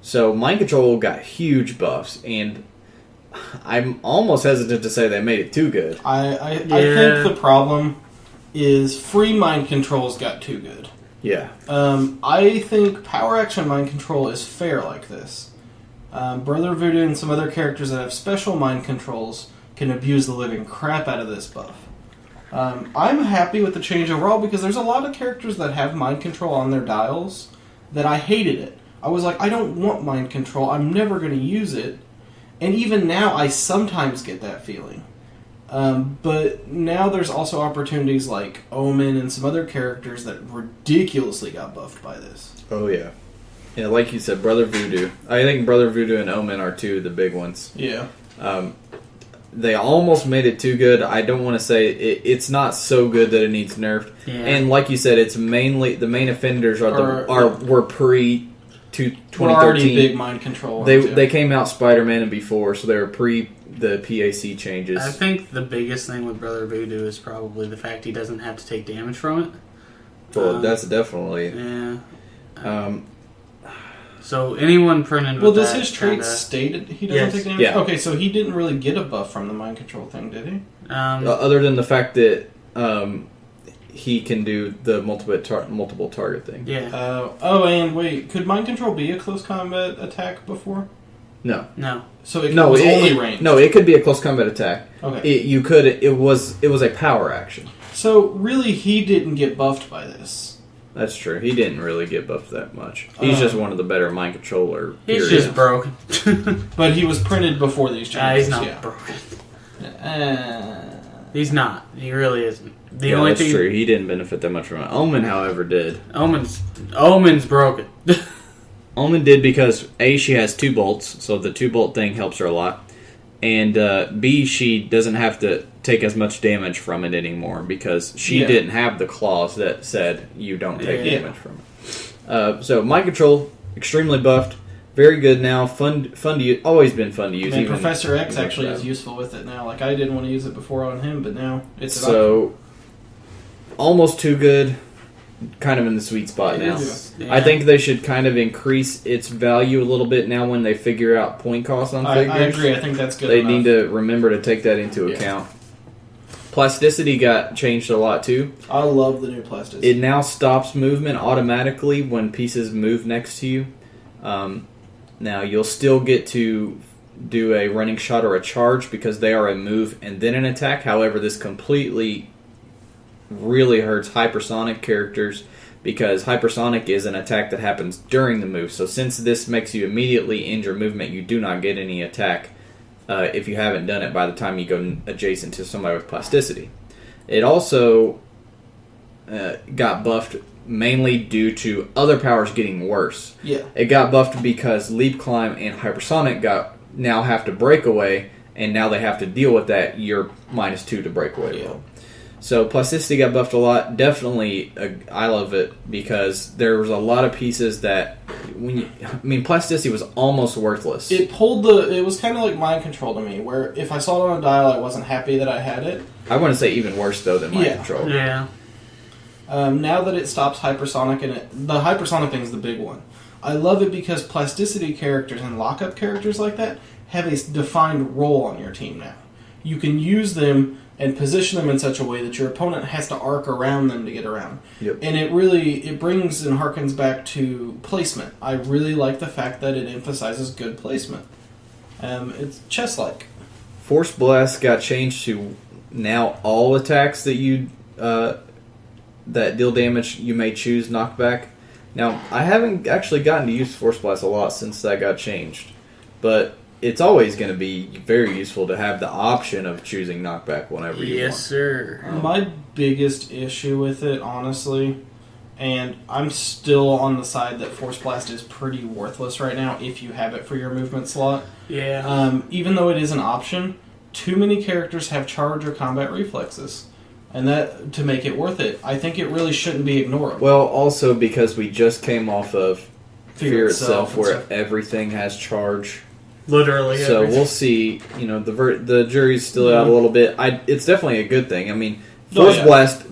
So mind control got huge buffs, and I'm almost hesitant to say they made it too good. I think the problem is free mind controls got too good. Yeah. I think power action mind control is fair like this. Brother Voodoo and some other characters that have special mind controls can abuse the living crap out of this buff. I'm happy with the change overall because there's a lot of characters that have mind control on their dials that I hated it. I was like, I don't want mind control. I'm never going to use it. And even now, I sometimes get that feeling. But now there's also opportunities like Omen and some other characters that ridiculously got buffed by this. Oh, yeah. Yeah, like you said, Brother Voodoo. I think Brother Voodoo and Omen are two of the big ones. Yeah. They almost made it too good. I don't want to say it's not so good that it needs nerfed. Yeah. And like you said, it's mainly the main offenders were pre 2013. Already big mind control. They came out Spider-Man and before, so they were pre the PAC changes. I think the biggest thing with Brother Voodoo is probably the fact he doesn't have to take damage from it. Well, that's definitely... Yeah. So anyone printed with does that his trait state he doesn't take damage? Yeah. Okay, so he didn't really get a buff from the mind control thing, did he? Other than the fact that he can do the multiple target thing. Yeah. And wait, could mind control be a close combat attack before? No. So it was only ranged. No, it could be a close combat attack. Okay. It was a power action. So really, he didn't get buffed by this. That's true. He didn't really get buffed that much. He's just one of the better mind controller. He's just broken. But he was printed before these changes. He's not broken. He's not. He really isn't. The That's true. He didn't benefit that much from it. Omen, however, did. Omen's broken. Omen did because A, she has 2 bolts, so the 2-bolt thing helps her a lot. And B, she doesn't have to take as much damage from it anymore because she didn't have the clause that said you don't take damage from it. So Mind Control, extremely buffed. Very good now. Fun to use. Always been fun to use. Man, Professor X actually is useful with it now. Like, I didn't want to use it before on him, but now it's so almost too good. Kind of in the sweet spot now. Yeah. I think they should kind of increase its value a little bit now when they figure out point costs on figures. I agree. I think that's good. They need to remember to take that into account. Plasticity got changed a lot too. I love the new plasticity. It now stops movement automatically when pieces move next to you. Now, you'll still get to do a running shot or a charge because they are a move and then an attack. However, this completely really hurts hypersonic characters because hypersonic is an attack that happens during the move. So since this makes you immediately end your movement, you do not get any attack if you haven't done it by the time you go adjacent to somebody with plasticity. It also got buffed mainly due to other powers getting worse. Yeah. It got buffed because Leap, Climb, and Hypersonic now have to break away, and now they have to deal with that. You're -2 to break away. Yeah. So Plasticity got buffed a lot. Definitely, I love it because there was a lot of pieces that Plasticity was almost worthless. It was kind of like Mind Control to me, where if I saw it on a dial, I wasn't happy that I had it. I want to say even worse though than Mind Control. Yeah. Now that it stops hypersonic, the hypersonic thing is the big one. I love it because plasticity characters and lockup characters like that have a defined role on your team now. You can use them and position them in such a way that your opponent has to arc around them to get around. Yep. And it brings and harkens back to placement. I really like the fact that it emphasizes good placement. It's chess-like. Force Blast got changed to now all attacks that you that deal damage, you may choose knockback. Now, I haven't actually gotten to use Force Blast a lot since that got changed, but it's always going to be very useful to have the option of choosing knockback whenever you want. Yes, sir. My biggest issue with it, honestly, and I'm still on the side that Force Blast is pretty worthless right now if you have it for your movement slot. Yeah. Even though it is an option, too many characters have charge or combat reflexes. And that, to make it worth it, I think it really shouldn't be ignored. Well, also because we just came off of Fear Itself where everything has charge. Literally. So everything. we'll see. The jury's still out a little bit. It's definitely a good thing. Force Blast,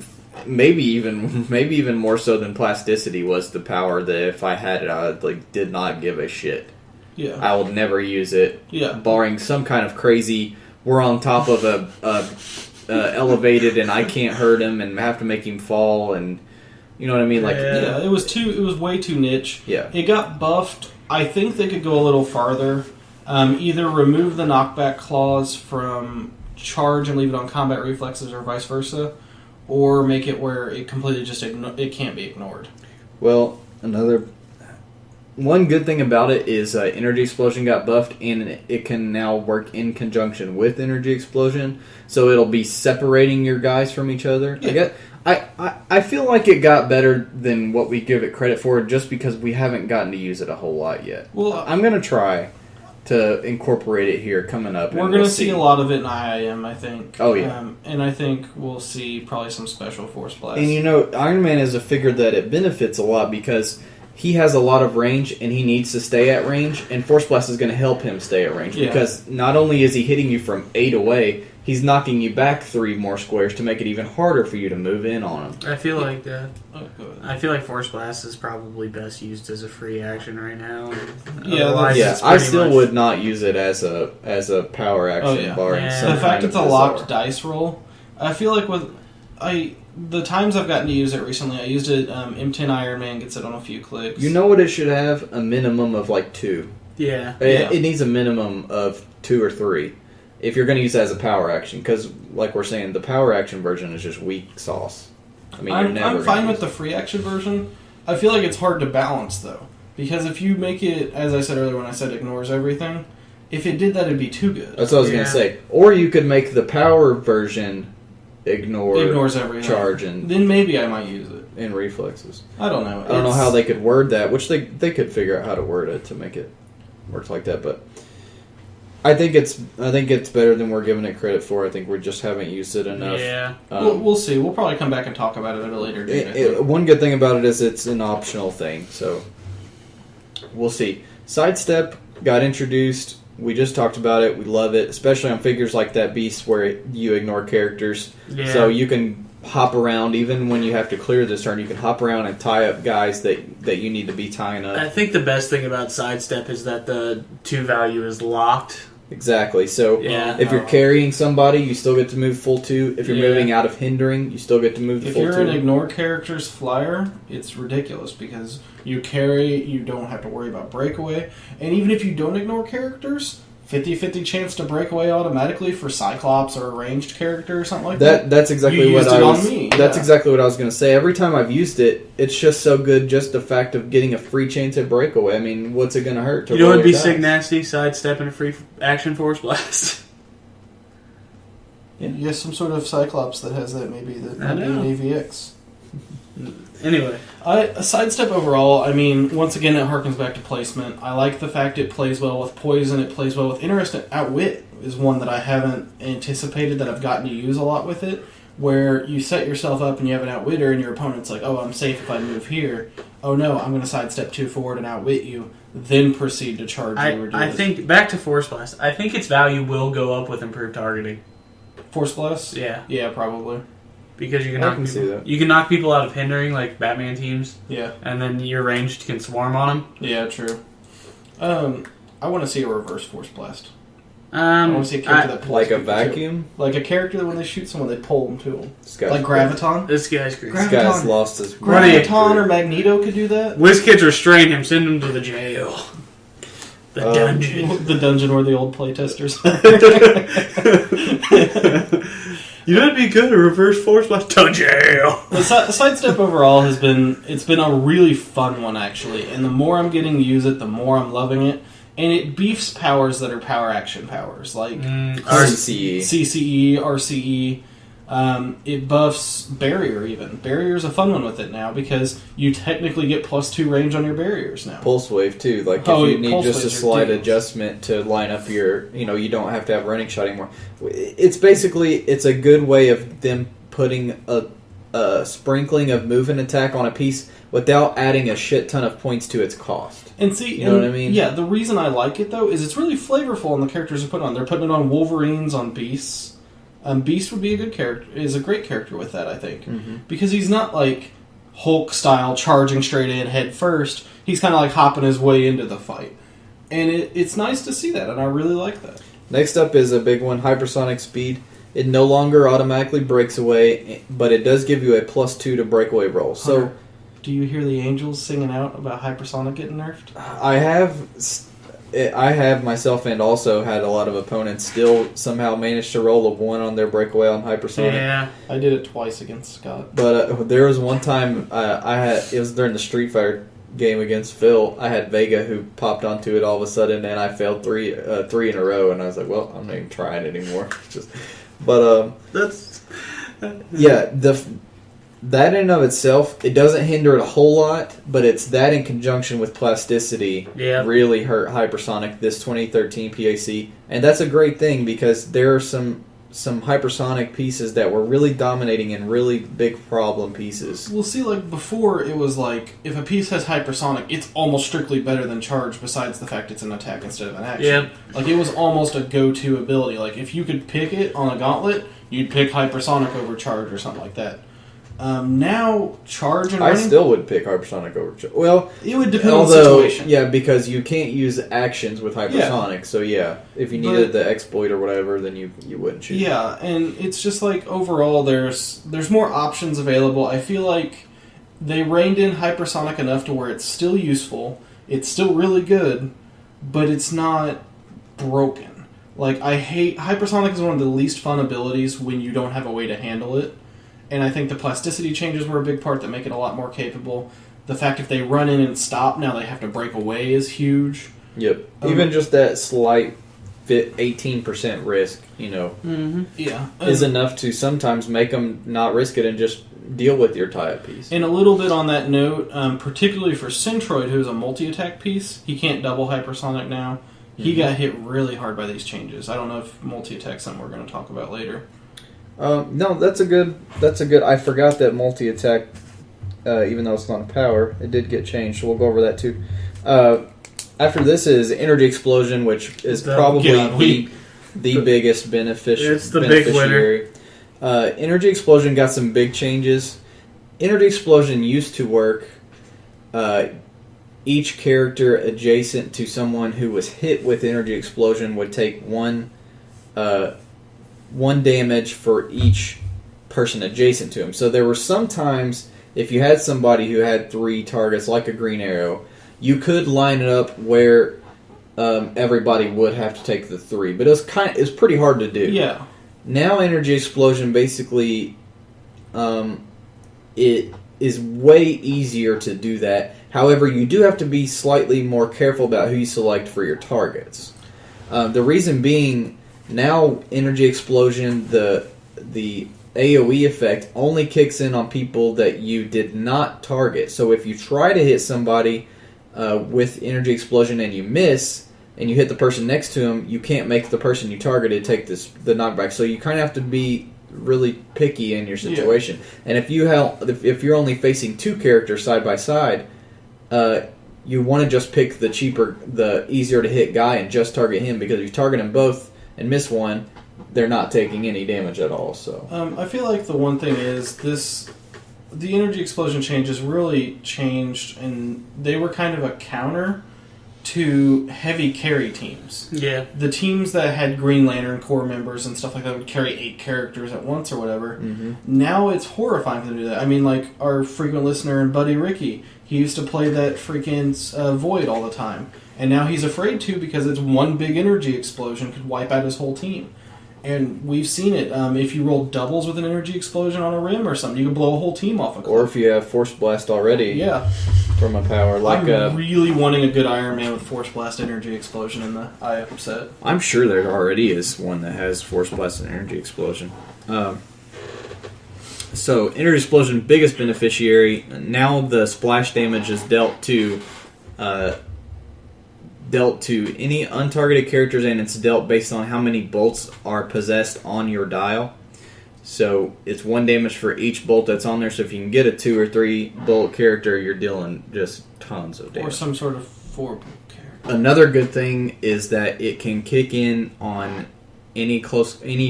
maybe even more so than Plasticity, was the power that if I had it, I did not give a shit. Yeah. I would never use it. Yeah. Barring some kind of crazy, we're on top of a elevated and I can't hurt him and have to make him fall, and you know what I mean? It was way too niche. Yeah. It got buffed. I think they could go a little farther. Either remove the knockback clause from charge and leave it on combat reflexes, or vice versa, or make it where it completely it can't be ignored. Well, one good thing about it is Energy Explosion got buffed, and it can now work in conjunction with Energy Explosion, so it'll be separating your guys from each other. Yeah. I feel like it got better than what we give it credit for, just because we haven't gotten to use it a whole lot yet. Well, I'm going to try to incorporate it here coming up. We're going to see a lot of it in IIM, I think. Oh, yeah. And I think we'll see probably some special Force Blasts. And Iron Man is a figure that it benefits a lot because he has a lot of range and he needs to stay at range, and Force Blast is going to help him stay at range because not only is he hitting you from 8 away, he's knocking you back 3 more squares to make it even harder for you to move in on him. I feel like I feel like Force Blast is probably best used as a free action right now. I still would not use it as a power action barring some the fact kind it's of a locked bizarre dice roll. I feel like the times I've gotten to use it recently, I used it. M10 Iron Man gets it on a few clicks. You know what it should have? A minimum of 2. Yeah. It needs a minimum of 2 or 3 if you're going to use it as a power action, because like we're saying, the power action version is just weak sauce. I'm fine with the free action version. I feel like it's hard to balance though, because if you make it, as I said earlier when I said ignores everything, If it did that, it'd be too good. That's what I was going to say. Or you could make the power version ignores everything. Charge and then maybe I might use it. And reflexes. I don't know. I don't know how they could word that, which they could figure out how to word it to make it work like that, but I think it's better than we're giving it credit for. I think we just haven't used it enough. Yeah. We'll see. We'll probably come back and talk about it at a later date. One good thing about it is it's an optional thing, so we'll see. Sidestep got introduced. We just talked about it. We love it, especially on figures like that Beast where you ignore characters. Yeah. So you can hop around, even when you have to clear this turn, you can hop around and tie up guys that you need to be tying up. I think the best thing about Sidestep is that the 2 value is locked. Exactly. So if you're carrying somebody, you still get to move full 2. If you're moving out of hindering, you still get to move the full 2. If you're an ignore character's flyer, it's ridiculous because you carry, you don't have to worry about breakaway. And even if you don't ignore characters, 50-50 chance to break away automatically for Cyclops or a ranged character or something like that. That's exactly what I was. That's yeah. exactly what I was going to say. Every time I've used it, it's just so good. Just the fact of getting a free chance at breakaway. I mean, what's it going to hurt? You know, it'd be sick, nasty, Sidestep and a free action force blast. Yeah, you have some sort of Cyclops that has that. Maybe that might be an AVX. Anyway, a Sidestep overall, I mean, once again, it harkens back to placement. I like the fact it plays well with poison, it plays well with interesting. Outwit is one that I haven't anticipated that I've gotten to use a lot with it, where you set yourself up and you have an Outwitter and your opponent's like, oh, I'm safe if I move here. Oh no, I'm going to Sidestep 2 forward and Outwit you, then proceed to charge you. I think, back to Force Blast, I think its value will go up with improved targeting. Force Blast? Yeah. Yeah, probably. Because you can knock people out of hindering, like Batman teams. Yeah. And then your ranged can swarm on them. Yeah, true. I want to see a reverse Force Blast. I want to see a character that pulls like a vacuum? Like a character that when they shoot someone, they pull them to them. Like Graviton? This guy's crazy. This guy's lost his... Graviton or Magneto could do that? WizKids restrain him, send him to the jail. The dungeon. The dungeon where the old playtesters You know, it'd be good, a reverse Force Blast to jail. The Sidestep overall has been a really fun one, actually. And the more I'm getting to use it, the more I'm loving it. And it beefs powers that are power action powers, like CCE, RCE. It buffs Barrier, even. Barrier's a fun one with it now, because you technically get +2 range on your barriers now. Pulse Wave, too. Like, if you need just a slight adjustment to line up your... You don't have to have running shot anymore. It's basically... It's a good way of them putting a sprinkling of move and attack on a piece without adding a shit ton of points to its cost. And see... You know what I mean? Yeah, the reason I like it, though, is it's really flavorful in the characters they're putting on. They're putting it on Wolverines, on Beasts. Beast would be a good character. Is a great character with that, I think, because he's not like Hulk style charging straight in head first. He's kind of like hopping his way into the fight, and it's nice to see that, and I really like that. Next up is a big one: hypersonic speed. It no longer automatically breaks away, but it does give you a +2 to breakaway roll. So, do you hear the angels singing out about hypersonic getting nerfed? I have myself and also had a lot of opponents still somehow managed to roll a 1 on their breakaway on hypersonic. Yeah, I did it twice against Scott. But there was one time it was during the Street Fighter game against Phil. I had Vega who popped onto it all of a sudden, and I failed three in a row, and I was like, well, I'm not even trying anymore. That in and of itself, it doesn't hinder it a whole lot, but it's that in conjunction with plasticity really hurt hypersonic this 2013 PAC, and that's a great thing because there are some hypersonic pieces that were really dominating and really big problem pieces. Well, see, like before, it was like if a piece has hypersonic, it's almost strictly better than charge. Besides the fact it's an attack instead of an action. Yeah. Like it was almost a go-to ability. Like if you could pick it on a gauntlet, you'd pick hypersonic over charge or something like that. Now, charge and running... I still would pick hypersonic over charge. Well, it would depend on the situation. Yeah, because you can't use actions with hypersonic. Yeah. So yeah, if you needed the exploit or whatever, then you wouldn't choose. Yeah, and it's just like overall, there's more options available. I feel like they reined in hypersonic enough to where it's still useful. It's still really good, but it's not broken. Like hypersonic is one of the least fun abilities when you don't have a way to handle it. And I think the plasticity changes were a big part that make it a lot more capable. The fact if they run in and stop, now they have to break away is huge. Yep. Even just that slight 18% risk, Yeah. is enough to sometimes make them not risk it and just deal with your tie-up piece. And a little bit on that note, particularly for Centroid, who's a multi-attack piece, he can't double hypersonic now. He got hit really hard by these changes. I don't know if multi-attack's something we're going to talk about later. No, that's a good. I forgot that multi-attack, even though it's not a power, it did get changed. So we'll go over that too. After this is energy explosion, which is probably the biggest beneficiary. It's the big winner. Energy explosion got some big changes. Energy explosion used to work. Each character adjacent to someone who was hit with energy explosion would take one damage for each person adjacent to him. So there were some times, if you had somebody who had 3 targets, like a green arrow, you could line it up where everybody would have to take the 3. But it was pretty hard to do. Yeah. Now energy explosion basically, it is way easier to do that. However, you do have to be slightly more careful about who you select for your targets. The reason being, now energy explosion, the AoE effect only kicks in on people that you did not target. So if you try to hit somebody with energy explosion and you miss, and you hit the person next to him, you can't make the person you targeted take the knockback. So you kind of have to be really picky in your situation. Yeah. And if you're only facing 2 characters side by side, you want to just pick the easier to hit guy and just target him, because if you target them both and miss one, they're not taking any damage at all. So I feel like the one thing is the energy explosion changes really changed, and they were kind of a counter to heavy carry teams. Yeah. The teams that had Green Lantern Corps members and stuff like that would carry 8 characters at once or whatever. Mm-hmm. Now it's horrifying for them to do that. I mean, like our frequent listener and buddy Ricky, he used to play that freaking Void all the time. And now he's afraid to, because it's one big energy explosion could wipe out his whole team. And we've seen it. If you roll doubles with an energy explosion on a rim or something, you can blow a whole team off a cliff. Or if you have Force Blast already. Yeah. From a power. I'm really wanting a good Iron Man with Force Blast energy explosion in the IF set. I'm sure there already is one that has Force Blast and energy explosion. So, energy explosion, biggest beneficiary. Now the splash damage is dealt to any untargeted characters, and it's dealt based on how many bolts are possessed on your dial. So it's 1 damage for each bolt that's on there. So if you can get a 2 or 3 bolt character, you're dealing just tons of damage. Or some sort of 4 bolt character. Another good thing is that it can kick in on any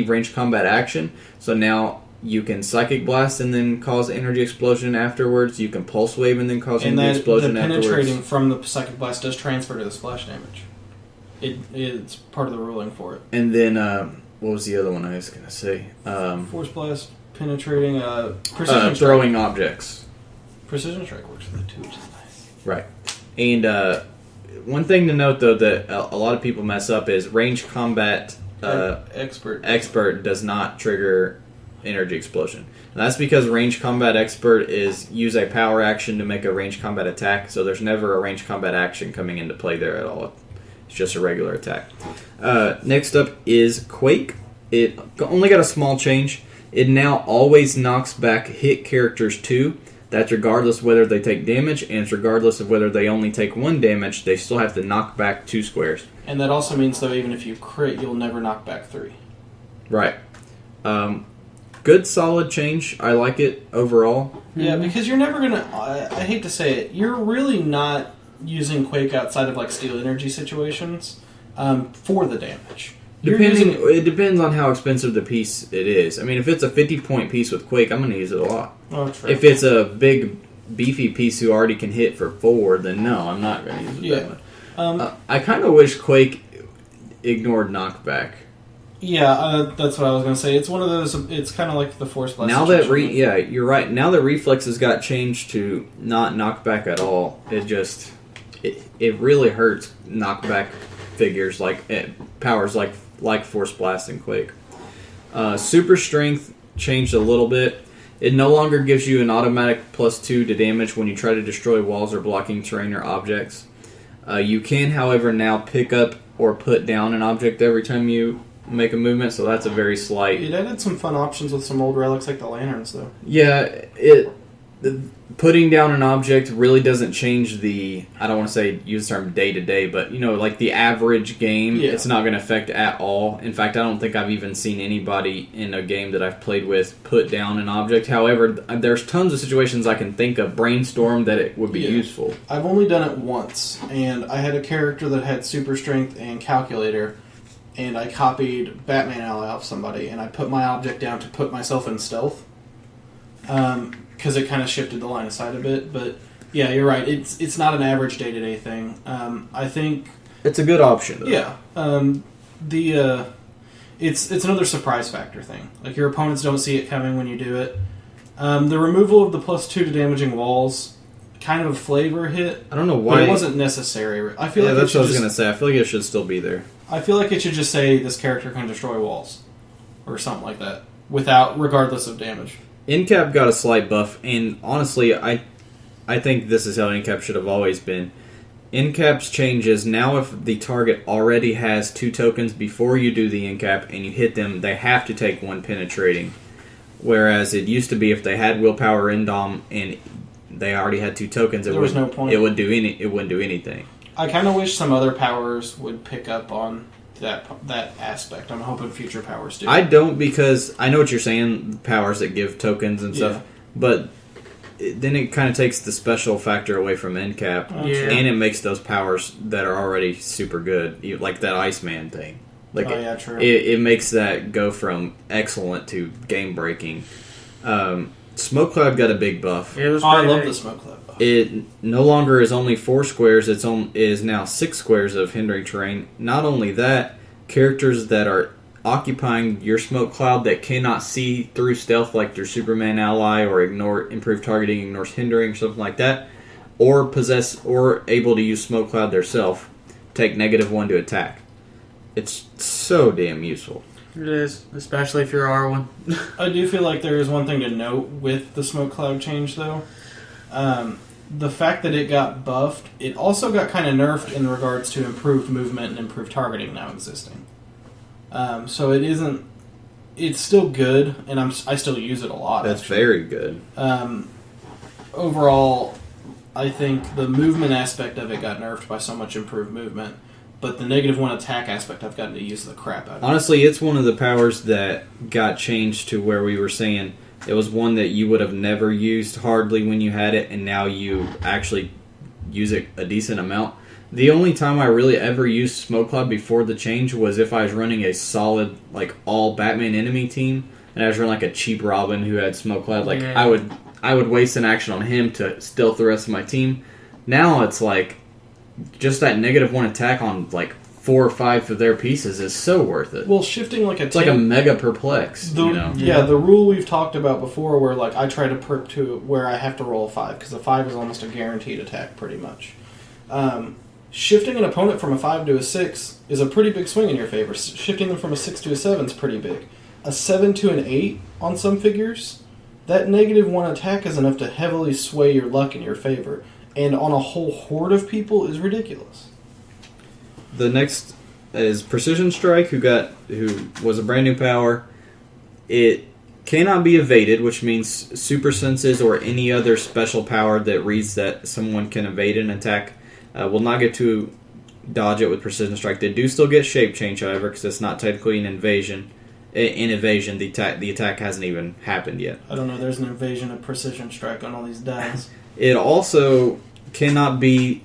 range combat action. So now you can Psychic Blast and then cause energy explosion afterwards. You can Pulse Wave and then cause energy explosion afterwards. And the penetrating from the Psychic Blast does transfer to the splash damage. It's part of the ruling for it. And then, what was the other one I was going to say? Force Blast, penetrating, Precision Strike. Throwing objects. Precision Strike works for that too, which is nice. Right. And one thing to note, though, that a lot of people mess up is range combat expert does not trigger energy explosion. And that's because range combat expert use a power action to make a range combat attack, so there's never a range combat action coming into play there at all. It's just a regular attack. Next up is Quake. It only got a small change. It now always knocks back hit characters too. That's regardless whether they take damage, and it's regardless of whether they only take 1 damage, they still have to knock back 2 squares. And that also means, though, even if you crit, you'll never knock back 3. Right. Good, solid change. I like it overall. Yeah, because you're never going to... I hate to say it. You're really not using Quake outside of, like, Steel Energy situations for the damage. It depends on how expensive the piece it is. I mean, if it's a 50-point piece with Quake, I'm going to use it a lot. Oh, true. If it's a big, beefy piece who already can hit for 4, then no, I'm not going to use it that much. I kind of wish Quake ignored knockback. Yeah, that's what I was going to say. It's one of those. It's kind of like the Force Blast. Now that you're right. Now that reflexes got changed to not knockback at all, it really hurts knockback figures like powers like Force Blast and Quake. Super Strength changed a little bit. It no longer gives you an automatic +2 to damage when you try to destroy walls or blocking terrain or objects. You can, however, now pick up or put down an object every time you make a movement, so that's a very slight... It added some fun options with some old relics like the lanterns, though. Yeah, putting down an object really doesn't change the, I don't want to say use the term day to day, but like the average game, it's not going to affect at all. In fact, I don't think I've even seen anybody in a game that I've played with put down an object. However, there's tons of situations I can think of, brainstorm, that it would be useful. I've only done it once, and I had a character that had super strength and calculator, and I copied Batman ally off somebody, and I put my object down to put myself in stealth. Because it kind of shifted the line of sight a bit, but yeah, you're right. It's not an average day-to-day thing. I think it's a good option, though. Yeah, it's another surprise factor thing. Like, your opponents don't see it coming when you do it. The removal of the +2 to damaging walls, kind of a flavor hit. I don't know why but it wasn't necessary. I feel like that's what I was gonna say. I feel like it should still be there. I feel like it should just say this character can destroy walls, or something like that, regardless of damage. Incap got a slight buff, and honestly, I think this is how Incap should have always been. Incap's changes, now if the target already has 2 tokens before you do the Incap and you hit them, they have to take 1 penetrating. Whereas it used to be if they had willpower indom and they already had 2 tokens, there was no point. It wouldn't do anything. I kind of wish some other powers would pick up on that aspect. I'm hoping future powers do. I don't, because I know what you're saying, powers that give tokens and stuff, but then it kind of takes the special factor away from Incap, and it makes those powers that are already super good, like that Iceman thing. Like, true. It makes that go from excellent to game breaking. Smoke Cloud got a big buff. I love the Smoke Cloud buff. It no longer is only 4 squares, it is now 6 squares of hindering terrain. Not only that, characters that are occupying your smoke cloud that cannot see through stealth, like your Superman ally, or improved targeting, ignores hindering, something like that, or able to use smoke cloud themselves, take -1 to attack. It's so damn useful. It is, especially if you're R1. I do feel like there is one thing to note with the smoke cloud change, though. The fact that it got buffed, it also got kind of nerfed in regards to improved movement and improved targeting now existing. So it isn't... It's still good, and I still use it a lot. That's very good. Overall, I think the movement aspect of it got nerfed by so much improved movement, but the -1 attack aspect I've gotten to use the crap out of. Honestly, it's one of the powers that got changed to where we were saying it was one that you would have never used hardly when you had it, and now you actually use it a decent amount. The only time I really ever used Smoke Cloud before the change was if I was running a solid, like, all Batman enemy team, and I was running like a cheap Robin who had Smoke Cloud. Like, I would waste an action on him to stealth the rest of my team. Now it's like, just that -1 attack on like 4 or 5 of their pieces is so worth it. Well, shifting like it's like a mega perplex. Yeah, the rule we've talked about before, where like I try to perk to where I have to roll a 5 because a 5 is almost a guaranteed attack, pretty much. Shifting an opponent from a 5 to a 6 is a pretty big swing in your favor. Shifting them from a 6 to a 7 is pretty big. A 7 to an 8 on some figures, that -1 attack is enough to heavily sway your luck in your favor. And on a whole horde of people is ridiculous. The next is Precision Strike, who was a brand new power. It cannot be evaded, which means super senses or any other special power that reads that someone can evade an attack will not get to dodge it with Precision Strike. They do still get Shape Change, however, because it's not technically an invasion. In evasion, the attack hasn't even happened yet. I don't know. There's an invasion of Precision Strike on all these dials. It also cannot be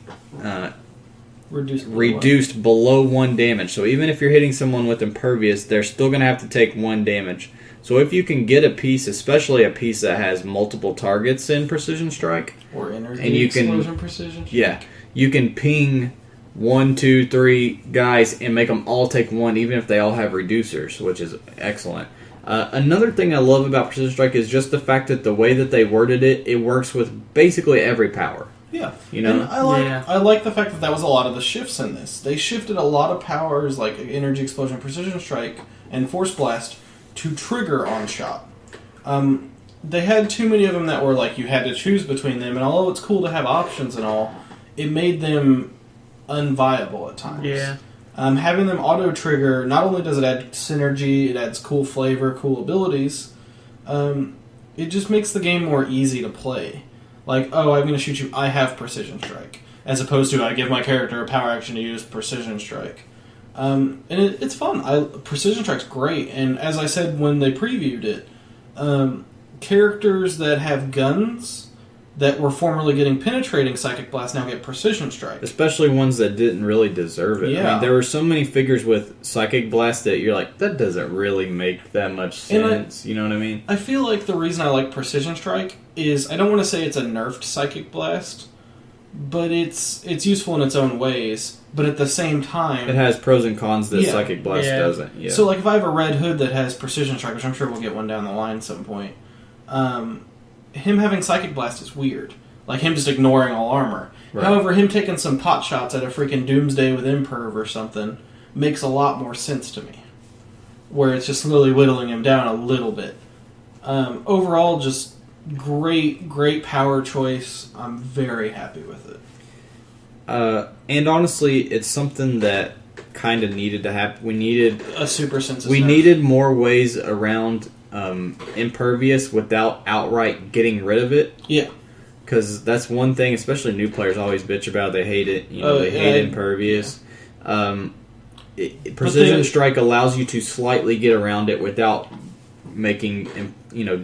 reduced below 1 damage. So even if you're hitting someone with Impervious, they're still going to have to take 1 damage. So if you can get a piece, especially a piece that has multiple targets in Precision Strike, or Energy Explosion Precision Strike. Yeah, you can ping 1, 2, 3 guys and make them all take 1, even if they all have reducers, which is excellent. Another thing I love about Precision Strike is just the fact that the way that they worded it, it works with basically every power. Yeah, you know, and I like the fact that was a lot of the shifts in this. They shifted a lot of powers like Energy Explosion, Precision Strike, and Force Blast to trigger on shot. They had too many of them that were like you had to choose between them, and although it's cool to have options and all, it made them unviable at times. Yeah. Having them auto-trigger, not only does it add synergy, it adds cool flavor, cool abilities, it just makes the game more easy to play. Like, oh, I'm going to shoot you, I have Precision Strike. As opposed to, I give my character a power action to use Precision Strike. And it's fun. Precision Strike's great, and as I said when they previewed it, characters that have guns that were formerly getting Penetrating Psychic Blast now get Precision Strike. Especially ones that didn't really deserve it. Yeah. I mean, there were so many figures with Psychic Blast that you're like, that doesn't really make that much sense. You know what I mean? I feel like the reason I like Precision Strike is, I don't want to say it's a nerfed Psychic Blast, but it's useful in its own ways. But at the same time, It has pros and cons that Yeah. Psychic Blast Yeah. doesn't. Yeah. So, like, if I have a Red Hood that has Precision Strike, which I'm sure we'll get one down the line at some point, him having Psychic Blast is weird. Like, him just ignoring all armor. Right. However, him taking some pot shots at a freaking Doomsday with Imperv or something makes a lot more sense to me. Where it's just slowly whittling him down a little bit. Overall, just great power choice. I'm very happy with it. And honestly, it's something that kind of needed to happen. We needed A super sense of We nerf. needed more ways around Impervious without outright getting rid of it. Yeah. Because that's one thing, especially new players always bitch about. They hate it. You know, Oh, they yeah, hate Impervious. Precision Strike allows you to slightly get around it without making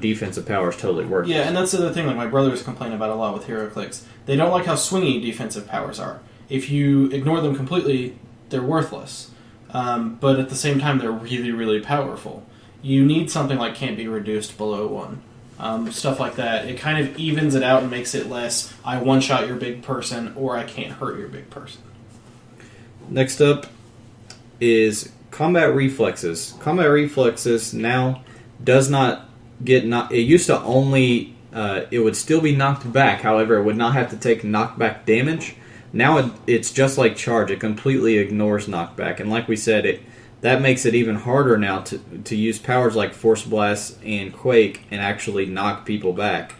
defensive powers totally work. Yeah, and that's the other thing, like my brothers complain about a lot with Heroclix. They don't like how swingy defensive powers are. If you ignore them completely, they're worthless. But at the same time, they're really, really powerful. You need something like can't be reduced below 1. Stuff like that. It kind of evens it out and makes it less, I one-shot your big person, or I can't hurt your big person. Next up is Combat Reflexes. Combat Reflexes now does not get knocked. It used to only it would still be knocked back. However, it would not have to take knockback damage. Now it's just like Charge. It completely ignores knockback, and like we said, that makes it even harder now to use powers like Force Blast and Quake and actually knock people back.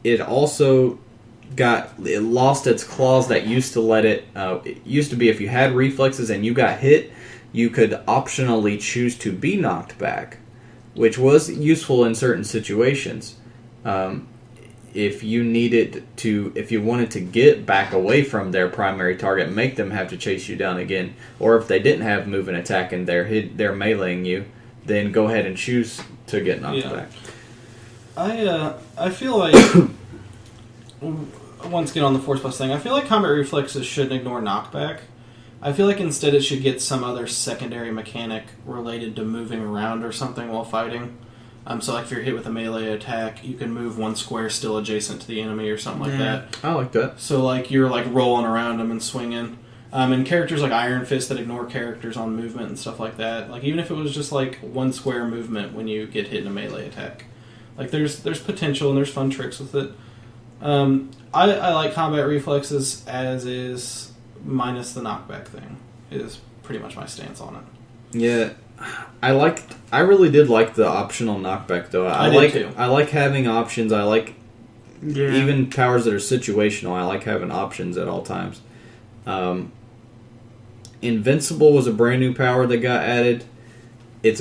It also lost its clause that used to let it. It used to be if you had reflexes and you got hit, you could optionally choose to be knocked back, which was useful in certain situations. If you wanted to get back away from their primary target, make them have to chase you down again, or if they didn't have move and attack and they're meleeing you, then go ahead and choose to get knocked back. I feel like once again on the Force Plus thing, I feel like Combat Reflexes shouldn't ignore knockback. I feel like instead it should get some other secondary mechanic related to moving around or something while fighting. So like if you're hit with a melee attack, you can move one square still adjacent to the enemy or something like that. I like that. So like you're like rolling around them and swinging. And characters like Iron Fist that ignore characters on movement and stuff like that. Like even if it was just like one square movement when you get hit in a melee attack. Like there's potential and there's fun tricks with it. I like Combat Reflexes as is, minus the knockback thing is pretty much my stance on it. Yeah, I really did like the optional knockback though. I did too. I like having options. I like even powers that are situational. I like having options at all times. Invincible was a brand new power that got added. It's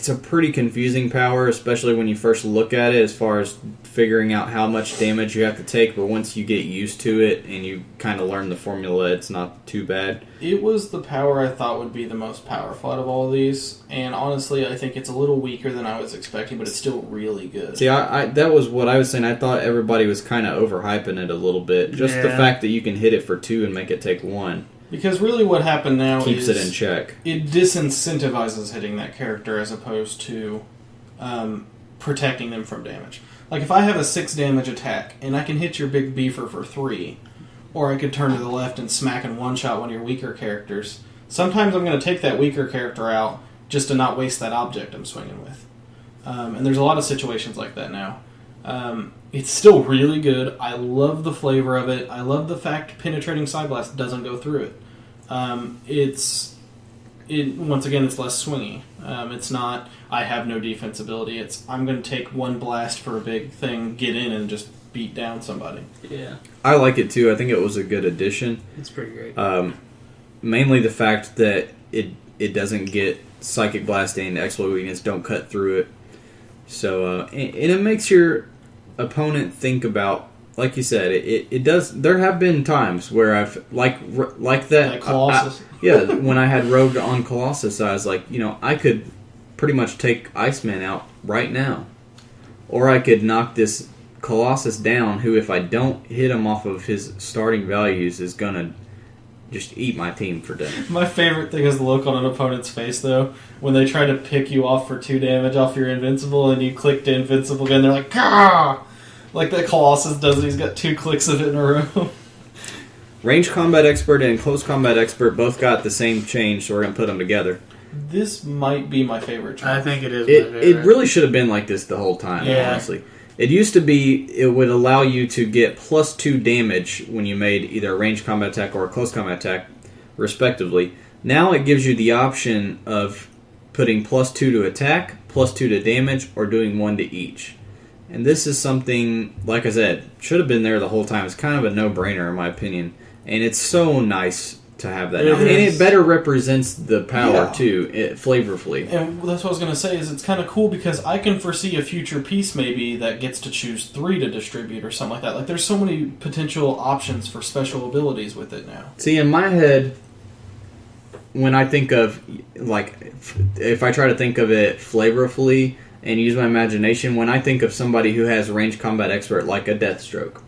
a pretty confusing power, especially when you first look at it, as far as figuring out how much damage you have to take, but once you get used to it and you kind of learn the formula, it's not too bad. It was the power I thought would be the most powerful out of all of these, and honestly, I think it's a little weaker than I was expecting, but it's still really good. See, I that was what I was saying. I thought everybody was kind of overhyping it a little bit. Just the fact that you can hit it for 2 and make it take 1. Because really what happened now keeps it in check. It disincentivizes hitting that character as opposed to protecting them from damage. Like if I have a 6 damage attack and I can hit your big beefer for 3, or I could turn to the left and smack and one-shot one of your weaker characters, sometimes I'm going to take that weaker character out just to not waste that object I'm swinging with. And there's a lot of situations like that now. It's still really good. I love the flavor of it. I love the fact Penetrating Side Blast doesn't go through it. Once again, it's less swingy. It's not, I have no defense ability. It's, I'm going to take one blast for a big thing, get in, and just beat down somebody. Yeah, I like it too. I think it was a good addition. it's pretty great. Mainly the fact that it doesn't get Psychic Blast and Exploit Weakness don't cut through it. So, and it makes your opponent think about, like you said, it does. There have been times where I've, like that. Like Colossus. When I had Rogue on Colossus, I was like, I could pretty much take Iceman out right now. Or I could knock this Colossus down, who, if I don't hit him off of his starting values, is going to just eat my team for dinner. My favorite thing is the look on an opponent's face, though, when they try to pick you off for 2 damage off your Invincible, and you click to Invincible again, they're like, "Gah!" Like that Colossus does it. He's got 2 clicks of it in a row. Range Combat Expert and Close Combat Expert both got the same change, so we're going to put them together. This might be my favorite choice. I think it is. It really should have been like this the whole time, honestly. It used to be, it would allow you to get +2 damage when you made either a ranged combat attack or a close combat attack, respectively. Now it gives you the option of putting +2 to attack, +2 to damage, or doing 1 to each. And this is something, like I said, should have been there the whole time. It's kind of a no-brainer in my opinion. And it's so nice to have that. And it better represents the power, too, flavorfully. And that's what I was going to say, is it's kind of cool because I can foresee a future piece maybe that gets to choose 3 to distribute or something like that. Like, there's so many potential options for special abilities with it now. See, in my head, when I think of, like, if I try to think of it flavorfully and use my imagination, when I think of somebody who has ranged combat expert like a Deathstroke,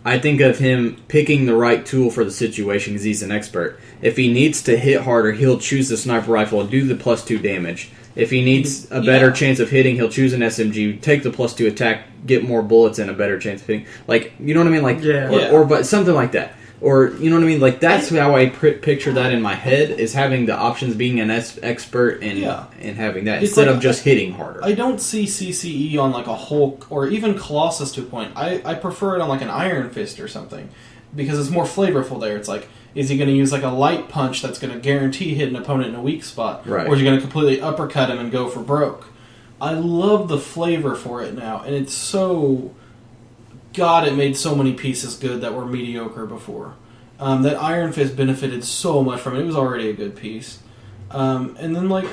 I think of him picking the right tool for the situation because he's an expert. If he needs to hit harder, he'll choose the sniper rifle and do the +2 damage. If he needs a better chance of hitting, he'll choose an SMG, take the +2 attack, get more bullets and a better chance of hitting. Like, you know what I mean? Like, or but something like that. Or, you know what I mean? Like, that's how I picture that in my head, is having the options being an expert and having that, instead of just hitting harder. I don't see CCE on, like, a Hulk, or even Colossus to a point. I prefer it on, like, an Iron Fist or something, because it's more flavorful there. It's like, is he going to use, like, a light punch that's going to guarantee hit an opponent in a weak spot? Right. Or is he going to completely uppercut him and go for broke? I love the flavor for it now, and it's so... God, it made so many pieces good that were mediocre before. That Iron Fist benefited so much from it. It was already a good piece. And then, like,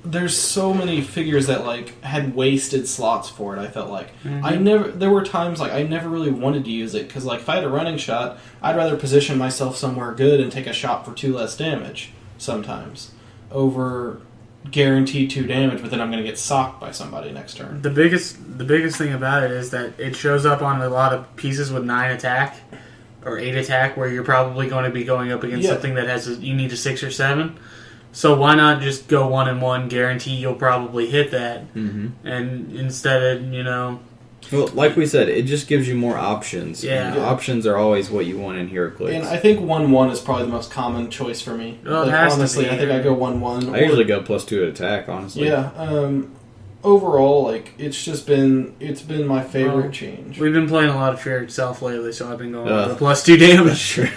there's so many figures that, like, had wasted slots for it, I felt like. There were times, like, I never really wanted to use it, because, like, if I had a running shot, I'd rather position myself somewhere good and take a shot for 2 less damage, sometimes, over guaranteed 2 damage, but then I'm going to get socked by somebody next turn. The biggest thing about it is that it shows up on a lot of pieces with 9 attack or 8 attack, where you're probably going to be going up against something that has you need a 6 or 7. So why not just go 1 and 1, guarantee you'll probably hit that, and instead of Well, like we said, it just gives you more options. Yeah. Options are always what you want in Heroclix. And I think 1-1 is probably the most common choice for me. Well, it has honestly, to be. I think I go 1-1. I usually go +2 to attack, honestly. Yeah. Overall, like, it's been my favorite change. We've been playing a lot of Fear Itself lately, so I've been going with the +2 damage. Sure.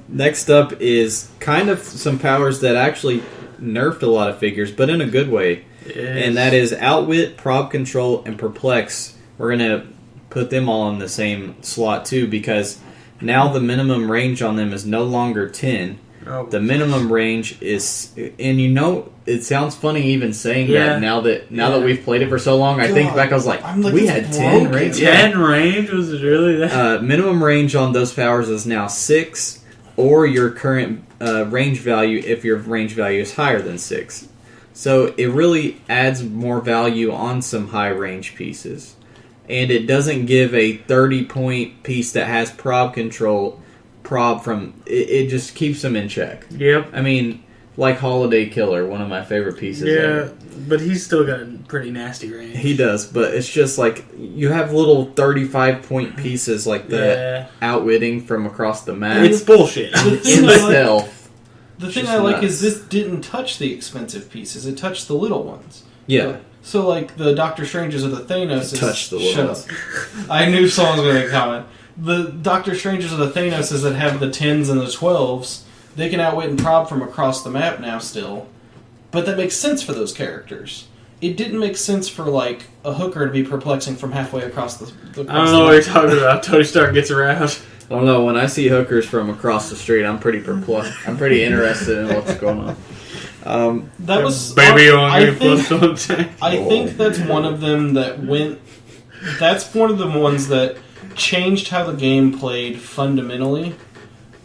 Next up is kind of some powers that actually nerfed a lot of figures, but in a good way. And that is Outwit, Prob Control, and Perplex. We're going to put them all in the same slot, too, because now the minimum range on them is no longer 10. The minimum range is... And it sounds funny even saying that now that we've played it for so long. I think back, I was like, we had 10 range? 10 range? Was it really that? Minimum range on those powers is now 6, or your current range value if your range value is higher than 6. So it really adds more value on some high range pieces. And it doesn't give a 30-point piece that has prob control, it just keeps them in check. Yep. I mean, like Holiday Killer, one of my favorite pieces ever. But he's still got a pretty nasty range. He does, but it's just like, you have little 35-point pieces like that outwitting from across the map. It's bullshit. In stealth. The thing I like is this didn't touch the expensive pieces. It touched the little ones. Yeah. So, like, the Doctor Stranges of the Thanos... Touch the little ones. Shut up. I knew someone was going to comment. The Doctor Stranges of the Thanoses that have the 10s and the 12s, they can outwit and prob from across the map now still. But that makes sense for those characters. it didn't make sense for like a hooker to be perplexing from halfway across the I don't know what you're talking about. Tony Stark gets around. I don't know. When I see hookers from across the street, I'm pretty perplexed. I'm pretty interested in what's going on. That was Baby on I me think, plus something. I think that's one of them that went. That's one of the ones that changed how the game played fundamentally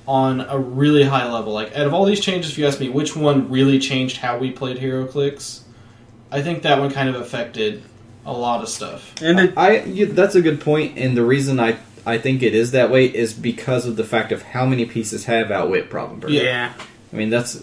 on a really high level. Like, out of all these changes, if you ask me which one really changed how we played Heroclix, I think that one kind of affected a lot of stuff. And That's a good point, and the reason I think it is that way is because of the fact of how many pieces have Outwit Problem Burger. yeah. I mean, that's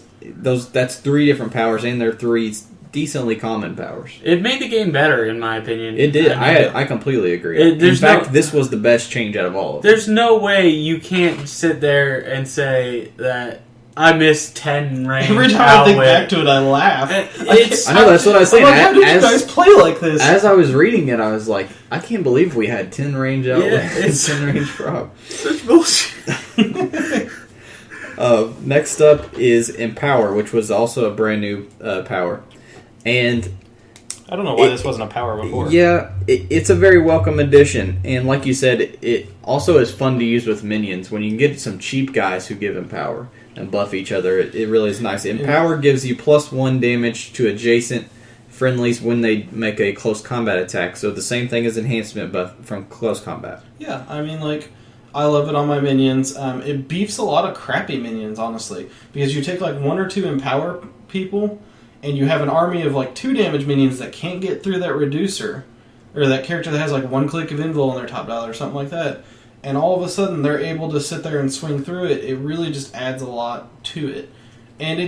3 different powers, and they're 3 decently common powers. It made the game better, in my opinion. It did. I mean, I completely agree. In fact, this was the best change out of all of them. there's no way you can't sit there and say that I missed 10 range. Every time I think back to it, I laugh. I know, that's what I was saying. I'm like, how did you guys play like this? As I was reading it, I was like, I can't believe we had 10 range Outwit and it's 10 range Prob. such bullshit. Next up is Empower, which was also a brand new power. And I don't know why this wasn't a power before. yeah, it's a very welcome addition. And like you said, it also is fun to use with minions. When you can get some cheap guys who give Empower and buff each other, it really is nice. Empower gives you +1 damage to adjacent friendlies when they make a close combat attack. So the same thing as enhancement, but from close combat. Yeah, I mean, like, I love it on my minions. It beefs a lot of crappy minions, honestly, because you take like 1 or 2 Empower people, and you have an army of like 2 damage minions that can't get through that reducer, or that character that has like 1 click of invul on their top dial or something like that, and all of a sudden they're able to sit there and swing through it. It really just adds a lot to it. And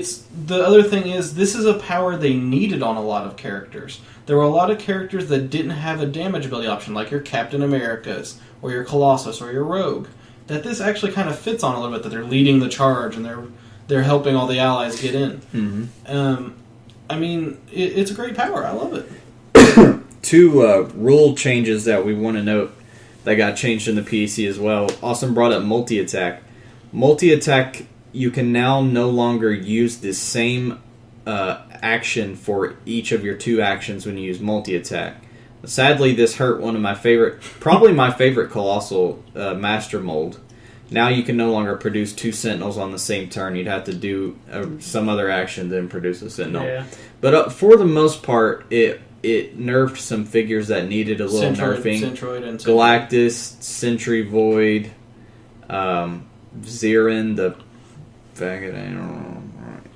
the other thing is, this is a power they needed on a lot of characters. There were a lot of characters that didn't have a damage ability option, like your Captain Americas, or your Colossus, or your Rogue, that this actually kind of fits on a little bit, that they're leading the charge and they're helping all the allies get in. Mm-hmm. I mean, it's a great power. I love it. 2 rule changes that we want to note that got changed in the PEC as well. Awesome brought up multi-attack. Multi-attack, you can now no longer use the same action for each of your 2 actions when you use multi-attack. Sadly, this hurt one of my favorite, probably my favorite Colossal Master Mold. Now you can no longer produce 2 Sentinels on the same turn. You'd have to do some other action then produce a Sentinel. Yeah. But for the most part, it nerfed some figures that needed a little nerfing. Centroid and Galactus, Sentry Void, Zirin, the faggot. I don't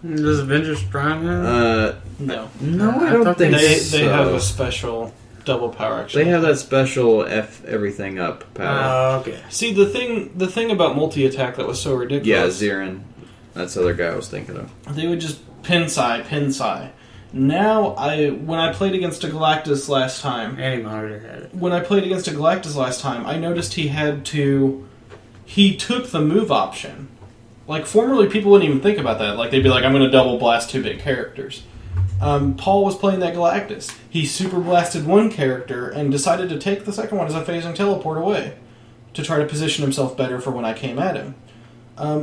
know. Does Avengers Prime have it? No. No, I don't think They so. have a special double power action. They have that special F everything up power. Okay. See, the thing about multi-attack that was so Yeah, ridiculous... Zirin. That's the other guy I was thinking of. They would just pin psi. Now, when I played against a Galactus last time... Any monitor had it. When I played against a Galactus last time, I noticed he took the move option. Like, formerly, people wouldn't even think about that. Like, they'd be like, I'm going to double blast 2 big characters. Paul was playing that Galactus. He super blasted 1 character and decided to take the second one as a phasing teleport away to try to position himself better for when I came at him.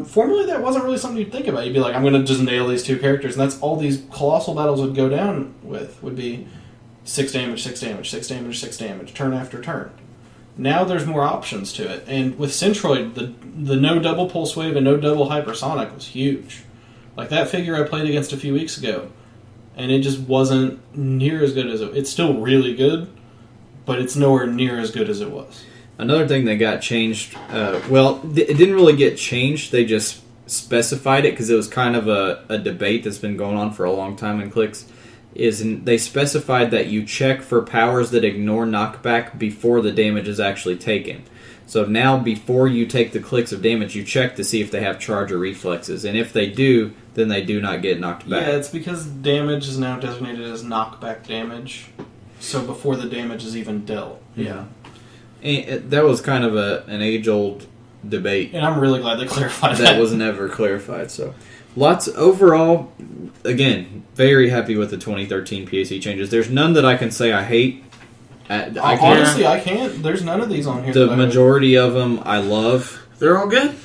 Formerly, that wasn't really something you'd think about. You'd be like, I'm going to just nail these 2 characters, and that's all these colossal battles would go down with, would be 6 damage, 6 damage, 6 damage, 6 damage, turn after turn. Now there's more options to it, and with Centroid, the no double pulse wave and no double hypersonic was huge. Like that figure I played against a few weeks ago, and it just wasn't near as good as it. It's still really good, but it's nowhere near as good as it was. Another thing that got changed, it didn't really get changed, they just specified it because it was kind of a debate that's been going on for a long time in Clicks, they specified that you check for powers that ignore knockback before the damage is actually taken. So now before you take the clicks of damage, you check to see if they have charge or reflexes, and if they do, then they do not get knocked back. Yeah, it's because damage is now designated as knockback damage, so before the damage is even dealt. Yeah. And that was kind of an age-old debate. And I'm really glad they clarified that. That was never clarified, so... Overall, again, very happy with the 2013 PAC changes. There's none that I can say I hate. Honestly, I can't. There's none of these on here. The majority of them I love. They're all good.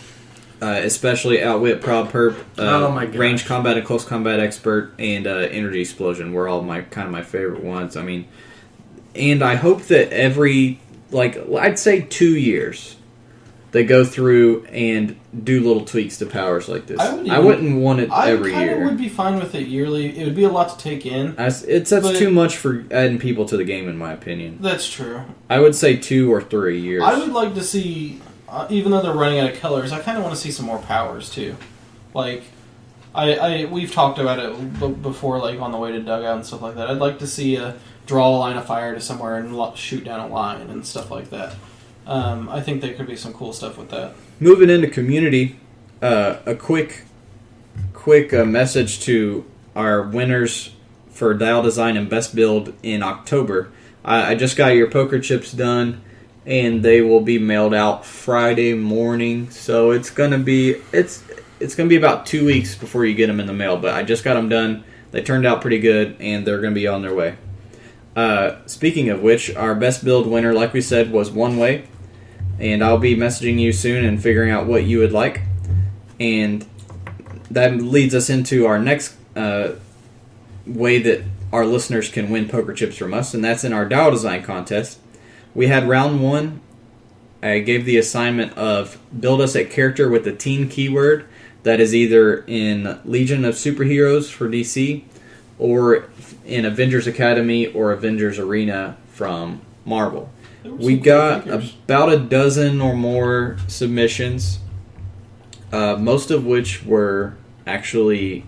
especially Outwit, Prob, Perp, Oh my gosh. Range Combat and Close Combat Expert, and Energy Explosion were all my favorite ones. I mean, and I hope that I'd say 2 years, they go through and do little tweaks to powers like this. I wouldn't want it every year. I would be fine with it yearly. It would be a lot to take in. That's too much for adding people to the game, in my opinion. That's true. I would say 2 or 3 years. I would like to see, even though they're running out of colors, I kind of want to see some more powers too. Like, we've talked about it before, like on the way to dugout and stuff like that. I'd like to see draw a line of fire to somewhere and shoot down a line and stuff like that. I think there could be some cool stuff with that. Moving into community, a quick message to our winners for Dial Design and Best Build in October. I just got your poker chips done, and they will be mailed out Friday morning. So it's gonna be about 2 weeks before you get them in the mail. But I just got them done. They turned out pretty good, and they're gonna be on their way. Speaking of which, our Best Build winner, like we said, was One Way. And I'll be messaging you soon and figuring out what you would like. And that leads us into our next way that our listeners can win poker chips from us, and that's in our Dial Design contest. We had round 1. I gave the assignment of build us a character with the teen keyword that is either in Legion of Superheroes for DC or in Avengers Academy or Avengers Arena from Marvel. We got about a dozen or more submissions, most of which were actually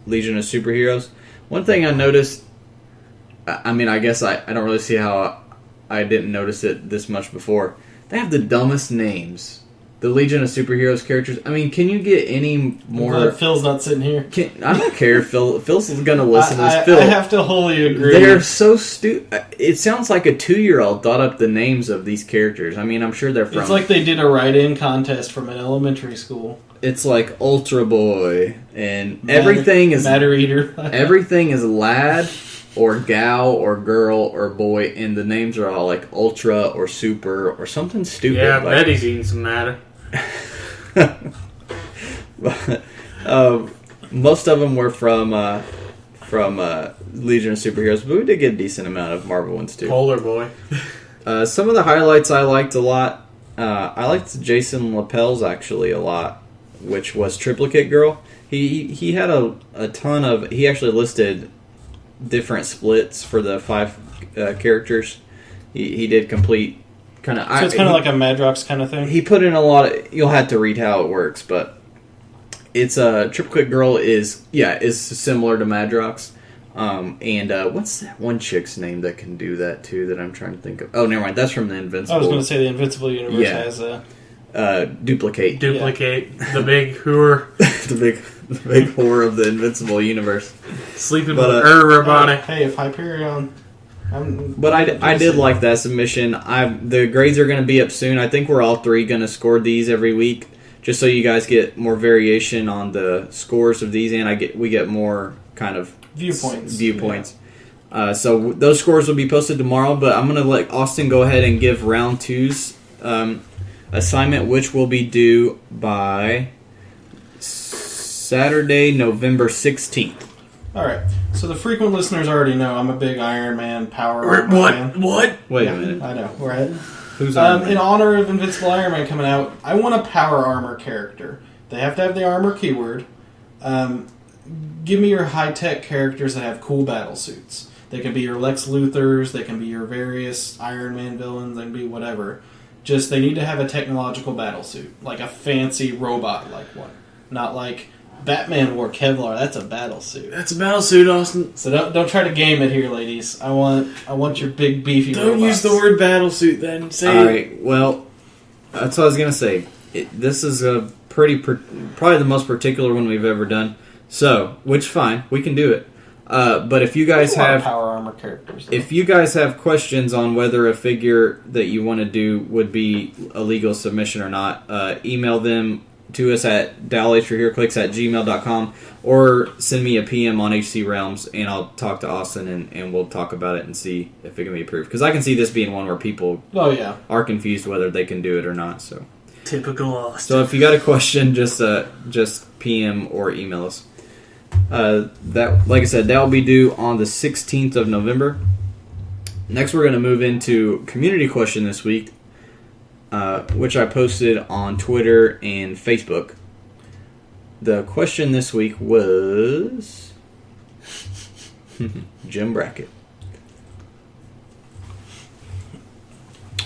Legion of Superheroes. One thing I noticed, I mean, I guess I don't really see how I didn't notice it this much before. They have the dumbest names. The Legion of Superheroes characters. I mean, can you get any more... Phil's not sitting here. I don't care. Phil's going to listen to this. Phil, I have to wholly agree. They're so stupid. It sounds like a 2-year-old thought up the names of these characters. I mean, I'm sure they're from... It's like they did a write-in contest from an elementary school. It's like Ultra Boy, and everything is... Matter Eater. Everything is lad, or gal, or girl, or boy, and the names are all like Ultra, or Super, or something stupid. Yeah, like, Betty's eating some matter. Most of them were from Legion of Superheroes, but we did get a decent amount of Marvel ones too. Polar Boy. Some of the highlights I liked a lot. I liked Jason Lapel's actually a lot, which was Triplicate Girl. He had a ton of... He actually listed different splits for the 5 characters. He did complete... So it's kind of like a Madrox kind of thing? He put in a lot of... You'll have to read how it works, but it's Triplicate Girl is similar to Madrox. And what's that one chick's name that can do that too that I'm trying to think of? Oh, never mind. That's from the Invincible. I was going to say the Invincible universe has a... Duplicate. The big whore. the big whore of the Invincible universe. Sleeping with everybody. Hey, if Hyperion... But I did like that submission. The grades are going to be up soon. I think we're all 3 going to score these every week, just so you guys get more variation on the scores of these, and we get more kind of viewpoints. Yeah. So those scores will be posted tomorrow. But I'm going to let Austin go ahead and give round 2's assignment, which will be due by Saturday, November 16th. All right. So the frequent listeners already know I'm a big Iron Man power fan. What? Wait a minute. I know. We're at... Who's Iron Man? In honor of Invincible Iron Man coming out, I want a power armor character. They have to have the armor keyword. Give me your high-tech characters that have cool battle suits. They can be your Lex Luthors. They can be your various Iron Man villains. They can be whatever. Just they need to have a technological battle suit. Like a fancy robot-like one. Not like... Batman wore Kevlar. That's a battle suit. That's a battle suit, Austin. So don't try to game it here, ladies. I want your big beefy. Don't use the word battle suit then. Say all right. Well, that's what I was gonna say. This is a probably the most particular one we've ever done. So, which fine, we can do it. But if you guys have power armor characters, if you guys have questions on whether a figure that you want to do would be a legal submission or not, email them to us at dalhforheroclix@gmail.com or send me a PM on HC Realms, and I'll talk to Austin and we'll talk about it and see if it can be approved. Because I can see this being one where people are confused whether they can do it or not. So, Typical Austin. So if you got a question, just PM or email us. That, like I said, that will be due on the 16th of November. Next, we're going to move into community question this week, which I posted on Twitter and Facebook. The question this week was Jim Brackett.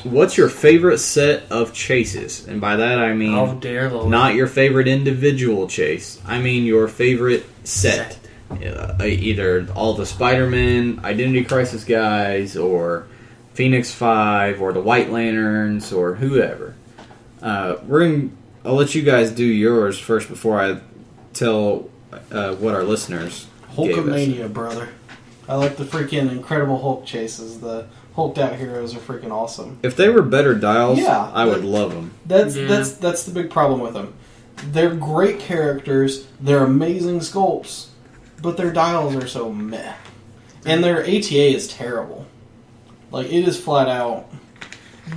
What's your favorite set of chases? And by that I mean Oh, dear Lord. not your favorite individual chase. I mean your favorite set. Either all the Spider-Man Identity Crisis guys, or Phoenix 5, or the White Lanterns, or whoever. I'll let you guys do yours first before I tell what our listeners gave us. Hulkamania, brother. I like the freaking Incredible Hulk chases. The Hulked out heroes are freaking awesome. If they were better dials, Yeah, I would love them. That's the big problem with them. They're great characters. They're amazing sculpts, but their dials are so meh, and their ATA is terrible. Like, it is flat out.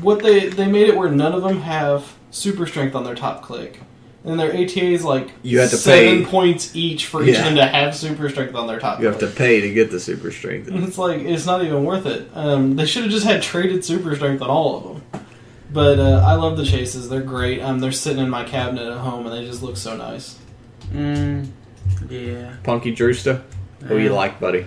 What they made it where none of them have super strength on their top click. And their ATA is like You have to 7 pay. points each for each Yeah. of them to have super strength on their top You have click. to pay to get the super strength. And it's like, it's not even worth it. They should have just had traded super strength on all of them. But I love the chases. They're great. They're sitting in my cabinet at home, and they just look so nice. Yeah. Punky Drewsta, who you like, buddy?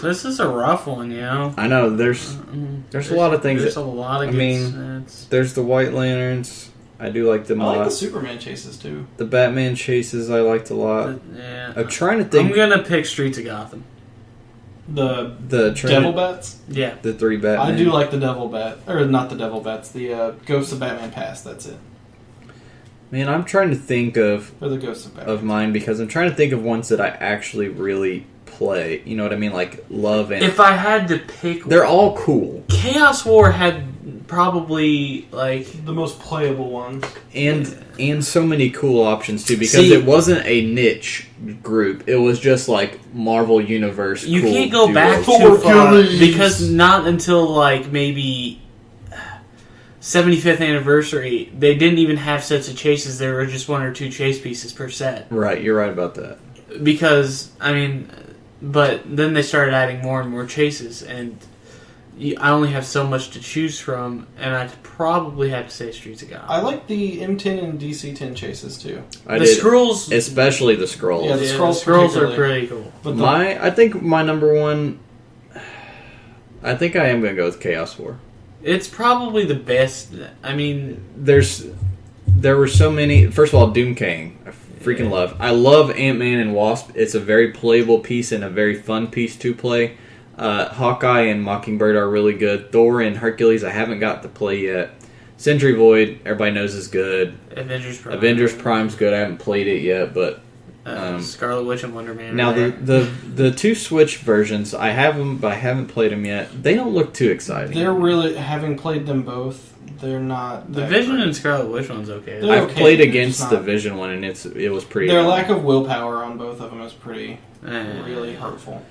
This is a rough one, you know. I know there's a lot of things. There's a lot of I good mean, sets. There's the White Lanterns. I do like them a I like lot. the Superman chases, too. The Batman chases I liked a lot. Yeah. I'm trying to think. I'm gonna pick Streets of Gotham. The The Devil Bats? Yeah. the 3 Batman. I do like the Devil Bat. Or not the Devil Bats. The Ghosts of Batman Past. That's it. Man, I'm trying to think of Or the Ghosts of Batman. mine because I'm trying to think of ones that I actually really play. You know what I mean? Like love and If I had to pick, they're all cool. Chaos War had probably like The most playable ones. And so many cool options too because See- it wasn't a niche group. It was just like Marvel Universe. you cool can't go duos. back Thor too far Achilles. because not until like maybe 75th anniversary they didn't even have sets of chases. There were just 1 or 2 chase pieces per set. Right, you're right about that. Because I mean, but then they started adding more and more chases, and I only have so much to choose from, and I'd probably have to say Streets of Gotham. I like the M10 and DC10 chases, too. I The did, Skrulls, especially the scrolls. Yeah, the Skrulls Skrulls are particularly. pretty cool. But I think my number one. I think I am going to go with Chaos War. It's probably the best. I mean, There were so many. First of all, Doom King, I freaking love. I love Ant-Man and Wasp. It's a very playable piece and a very fun piece to play. Hawkeye and Mockingbird are really good. Thor and Hercules I haven't got to play yet. Sentry Void, everybody knows is good. Avengers Prime's good. I haven't played it yet, but Scarlet Witch and Wonder Man. now are there. the 2 Switch versions, I have them, but I haven't played them yet. They don't look too exciting. they're really, having played them both, they're not... The that Vision great. and Scarlet Witch one's okay. They're I've okay, played they're against just the not- Vision one, and it was pretty. Their dumb. lack of willpower on both of them is pretty... Eh. really hurtful.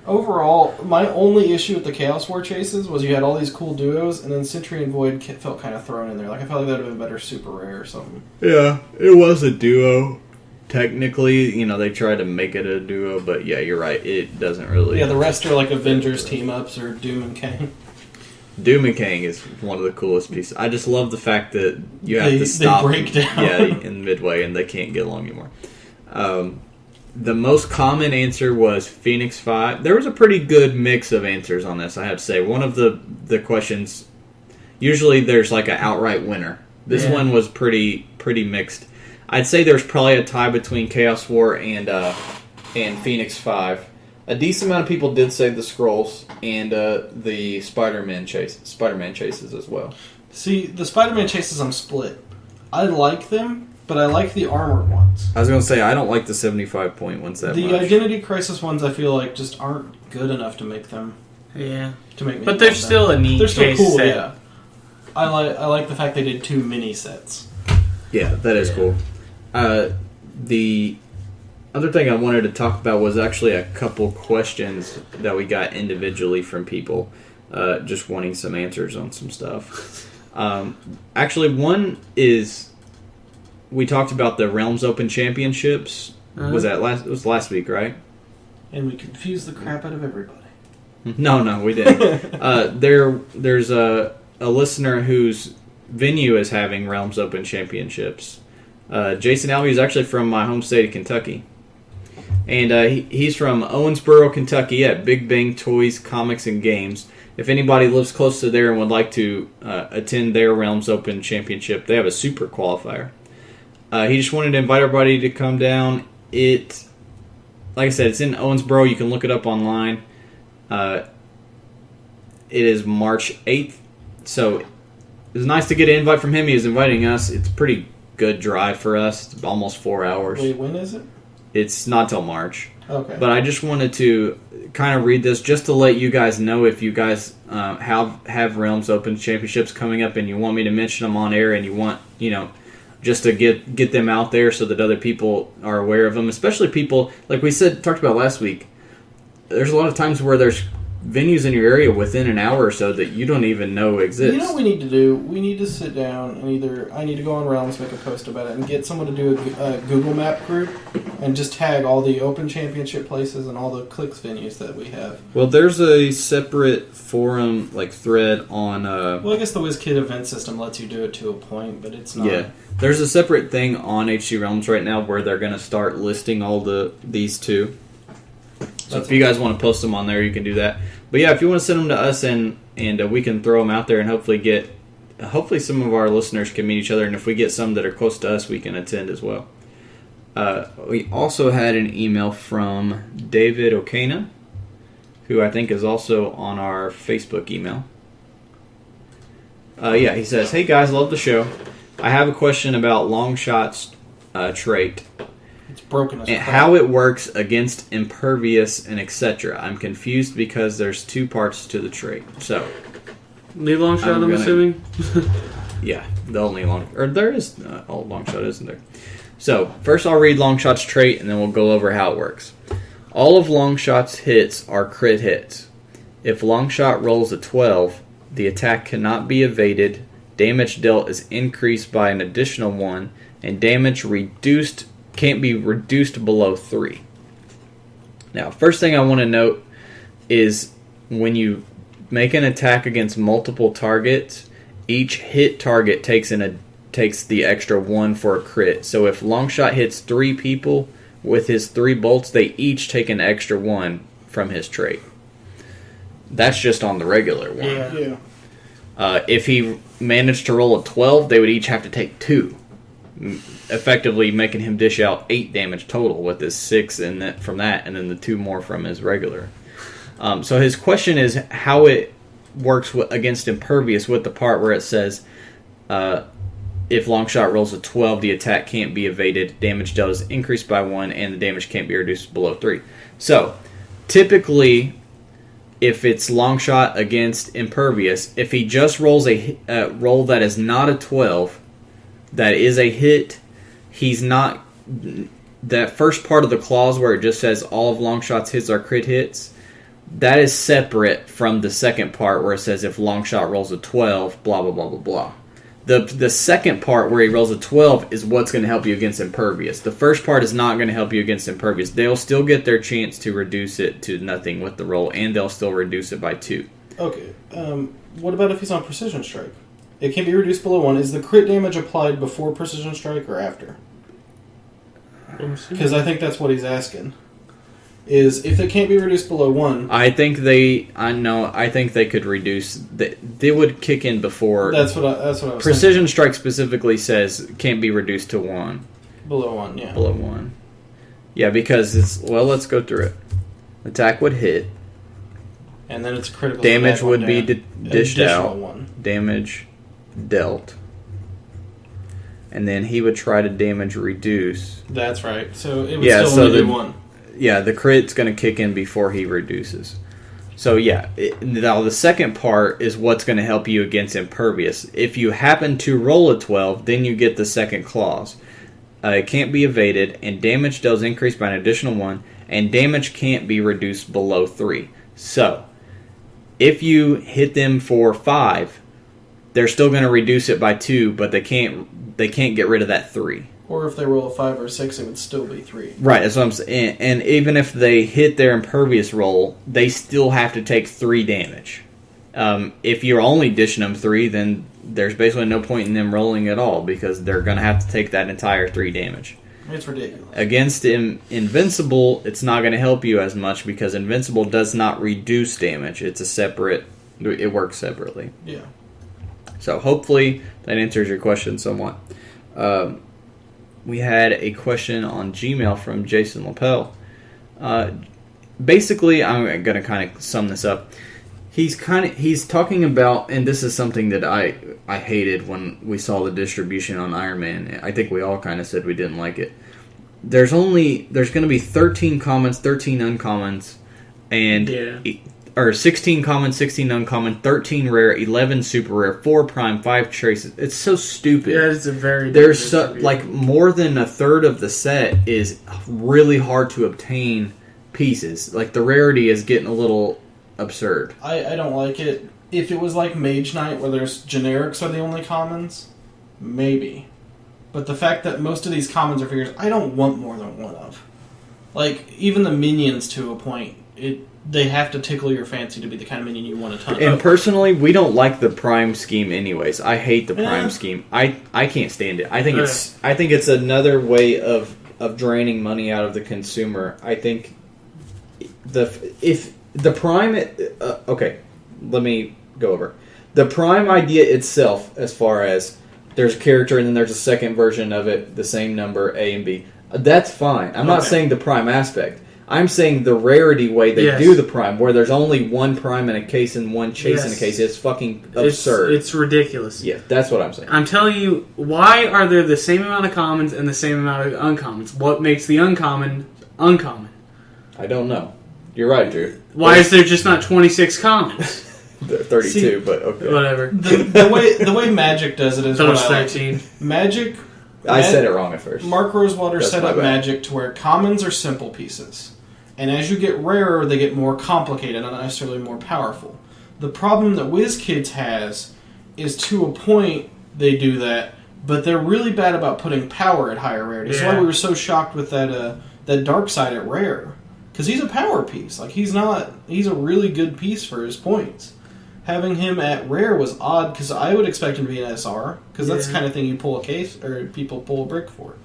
Overall, my only issue with the Chaos War chases was you had all these cool duos, and then Sentry and Void felt kind of thrown in there. Like, I felt like that would have been better super rare or something. Yeah, it was a duo. Technically, they tried to make it a duo, but yeah, you're right. It doesn't really. Yeah, the rest are like Avengers team-ups or Doom and Kang. Doom and Kang is one of the coolest pieces. I just love the fact that you have They to stop. break down. Yeah, in midway, and they can't get along anymore. The most common answer was Phoenix 5. There was a pretty good mix of answers on this, I have to say. One of the questions, usually there's like an outright winner. This one was pretty mixed. I'd say there's probably a tie between Chaos War and Phoenix 5. A decent amount of people did say the Skrulls and the Spider-Man chases as well. See, the Spider-Man chases, I'm split. I like them, but I like the armored ones. I was going to say, I don't like the 75-point ones that The much. Identity Crisis ones, I feel like, just aren't good enough to make them... Yeah. To make me But love they're them. still a neat They're still chase cool, set. yeah. I like the fact they did 2 mini sets. Yeah, that is cool. The other thing I wanted to talk about was actually a couple questions that we got individually from people just wanting some answers on some stuff. Actually, one is we talked about the Realms Open Championships. Was that last? It was last week, right? And we confused the crap out of everybody. No, we didn't. There's a listener whose venue is having Realms Open Championships. Jason Alvey is actually from my home state of Kentucky. And he's from Owensboro, Kentucky at Big Bang Toys, Comics, and Games. If anybody lives close to there and would like to attend their Realms Open Championship, they have a super qualifier. He just wanted to invite everybody to come down. Like I said, it's in Owensboro. You can look it up online. It is March 8th. So it was nice to get an invite from him. He was inviting us. It's a pretty good drive for us. It's almost 4 hours. Wait, when is it? It's not till March. Okay. But I just wanted to kind of read this just to let you guys know if you guys have Realms Open Championships coming up and you want me to mention them on air and you want, just to get them out there so that other people are aware of them, especially people, like we talked about last week, there's a lot of times where there's venues in your area within an hour or so that you don't even know exist. You know what we need to do? We need to sit down and I need to go on Realms, make a post about it, and get someone to do a Google Map group and just tag all the Open Championship places and all the Clicks venues that we have. Well, there's a separate forum thread on... well, I guess the WizKid event system lets you do it to a point, but it's not... Yeah. There's a separate thing on HC Realms right now where they're going to start listing all these two. So if you guys want to post them on there, you can do that. But yeah, if you want to send them to us and we can throw them out there and hopefully some of our listeners can meet each other, and if we get some that are close to us, we can attend as well. We also had an email from David Okena, who I think is also on our Facebook email. He says, "Hey guys, love the show. I have a question about Longshot's trait. It's broken as And crap. how it works against Impervious and etc. I'm confused because there's two parts to the trait." So, Leave long shot, I'm assuming? yeah, the only there is Longshot, isn't there? So, first I'll read Longshot's trait and then we'll go over how it works. All of Longshot's hits are crit hits. If Longshot rolls a 12, the attack cannot be evaded, damage dealt is increased by an additional 1, and damage can't be reduced below 3. Now, first thing I want to note is when you make an attack against multiple targets, each hit target takes the extra 1 for a crit. So if Longshot hits 3 people with his 3 bolts, they each take an extra 1 from his trait. That's just on the regular one. Yeah. If he managed to roll a 12, they would each have to take 2. Effectively making him dish out 8 damage total with his 6 from that, and then the 2 more from his regular. So his question is how it works against Impervious with the part where it says if Longshot rolls a 12, the attack can't be evaded, damage dealt is increased by 1, and the damage can't be reduced below 3. So typically, if it's Longshot against Impervious, if he just rolls a roll that is not a 12, that is a hit, he's not... That first part of the clause where it just says all of Longshot's hits are crit hits, that is separate from the second part where it says if Longshot rolls a 12, blah, blah, blah, blah, blah. The second part where he rolls a 12 is what's going to help you against Impervious. The first part is not going to help you against Impervious. They'll still get their chance to reduce it to nothing with the roll, and they'll still reduce it by 2. Okay. What about if he's on Precision Strike? It can be reduced below 1. Is the crit damage applied before Precision Strike or after? Because I think that's what he's asking. Is if it can't be reduced below 1... I think they could reduce... They would kick in before... That's what I was saying. Precision Strike specifically says can't be reduced to 1. Below 1, yeah. Below 1. Yeah, because it's... Well, let's go through it. Attack would hit. And then it's critical. Damage would be dished out. 1. Damage dealt. And then he would try to damage reduce. That's right. So it would still only do 1. Yeah, the crit's going to kick in before he reduces. So yeah, now the second part is what's going to help you against Impervious. If you happen to roll a 12, then you get the second clause. It can't be evaded, and damage does increase by an additional 1, and damage can't be reduced below 3. So, if you hit them for 5, they're still going to reduce it by 2, but they can't get rid of that 3. Or if they roll a 5 or 6, it would still be 3. Right, that's what I'm saying. And even if they hit their impervious roll, they still have to take 3 damage. If you're only dishing them 3, then there's basically no point in them rolling at all, because they're going to have to take that entire 3 damage. It's ridiculous. Against Invincible, it's not going to help you as much, because Invincible does not reduce damage. It's a separate... It works separately. Yeah. So hopefully that answers your question somewhat. We had a question on Gmail from Jason Lapel. Basically, I'm going to kind of sum this up. He's talking about, and this is something that I hated when we saw the distribution on Iron Man. I think we all kind of said we didn't like it. There's going to be 13 commons, 13 uncommons, and or 16 common, 16 uncommon, 13 rare, 11 super rare, 4 prime, 5 traces. It's so stupid. Yeah, it's a very... There's more than a third of the set is really hard to obtain pieces. Like, the rarity is getting a little absurd. I don't like it. If it was like Mage Knight, where there's generics are the only commons, maybe. But the fact that most of these commons are figures I don't want more than one of. Like, even the minions to a point, they have to tickle your fancy to be the kind of minion you want a ton of. And personally, we don't like the Prime scheme anyways. I hate the Prime scheme. I can't stand it. I think it's another way of draining money out of the consumer. I think if the Prime... okay, let me go over. The Prime idea itself, as far as there's a character and then there's a second version of it, the same number, A and B, that's fine. I'm not saying the Prime aspect. I'm saying the rarity way they do the Prime, where there's only one Prime in a case and one chase in a case. It's fucking absurd. It's ridiculous. Yeah, that's what I'm saying. I'm telling you, why are there the same amount of commons and the same amount of uncommons? What makes the uncommon uncommon? I don't know. You're right, Drew. Why is there just not 26 commons? 32, but okay. Whatever. The way Magic does it is That what was I like. 13. Magic... I said it wrong at first. Mark Rosewater That's set my up bad. Magic to where commons are simple pieces. And as you get rarer, they get more complicated, not necessarily more powerful. The problem that WizKids has is, to a point, they do that, but they're really bad about putting power at higher rarity. That's why we were so shocked with that Dark Side at rare. Because he's a power piece. Like, he's a really good piece for his points. Having him at rare was odd, because I would expect him to be an SR, because that's the kind of thing you pull a case, or people pull a brick for.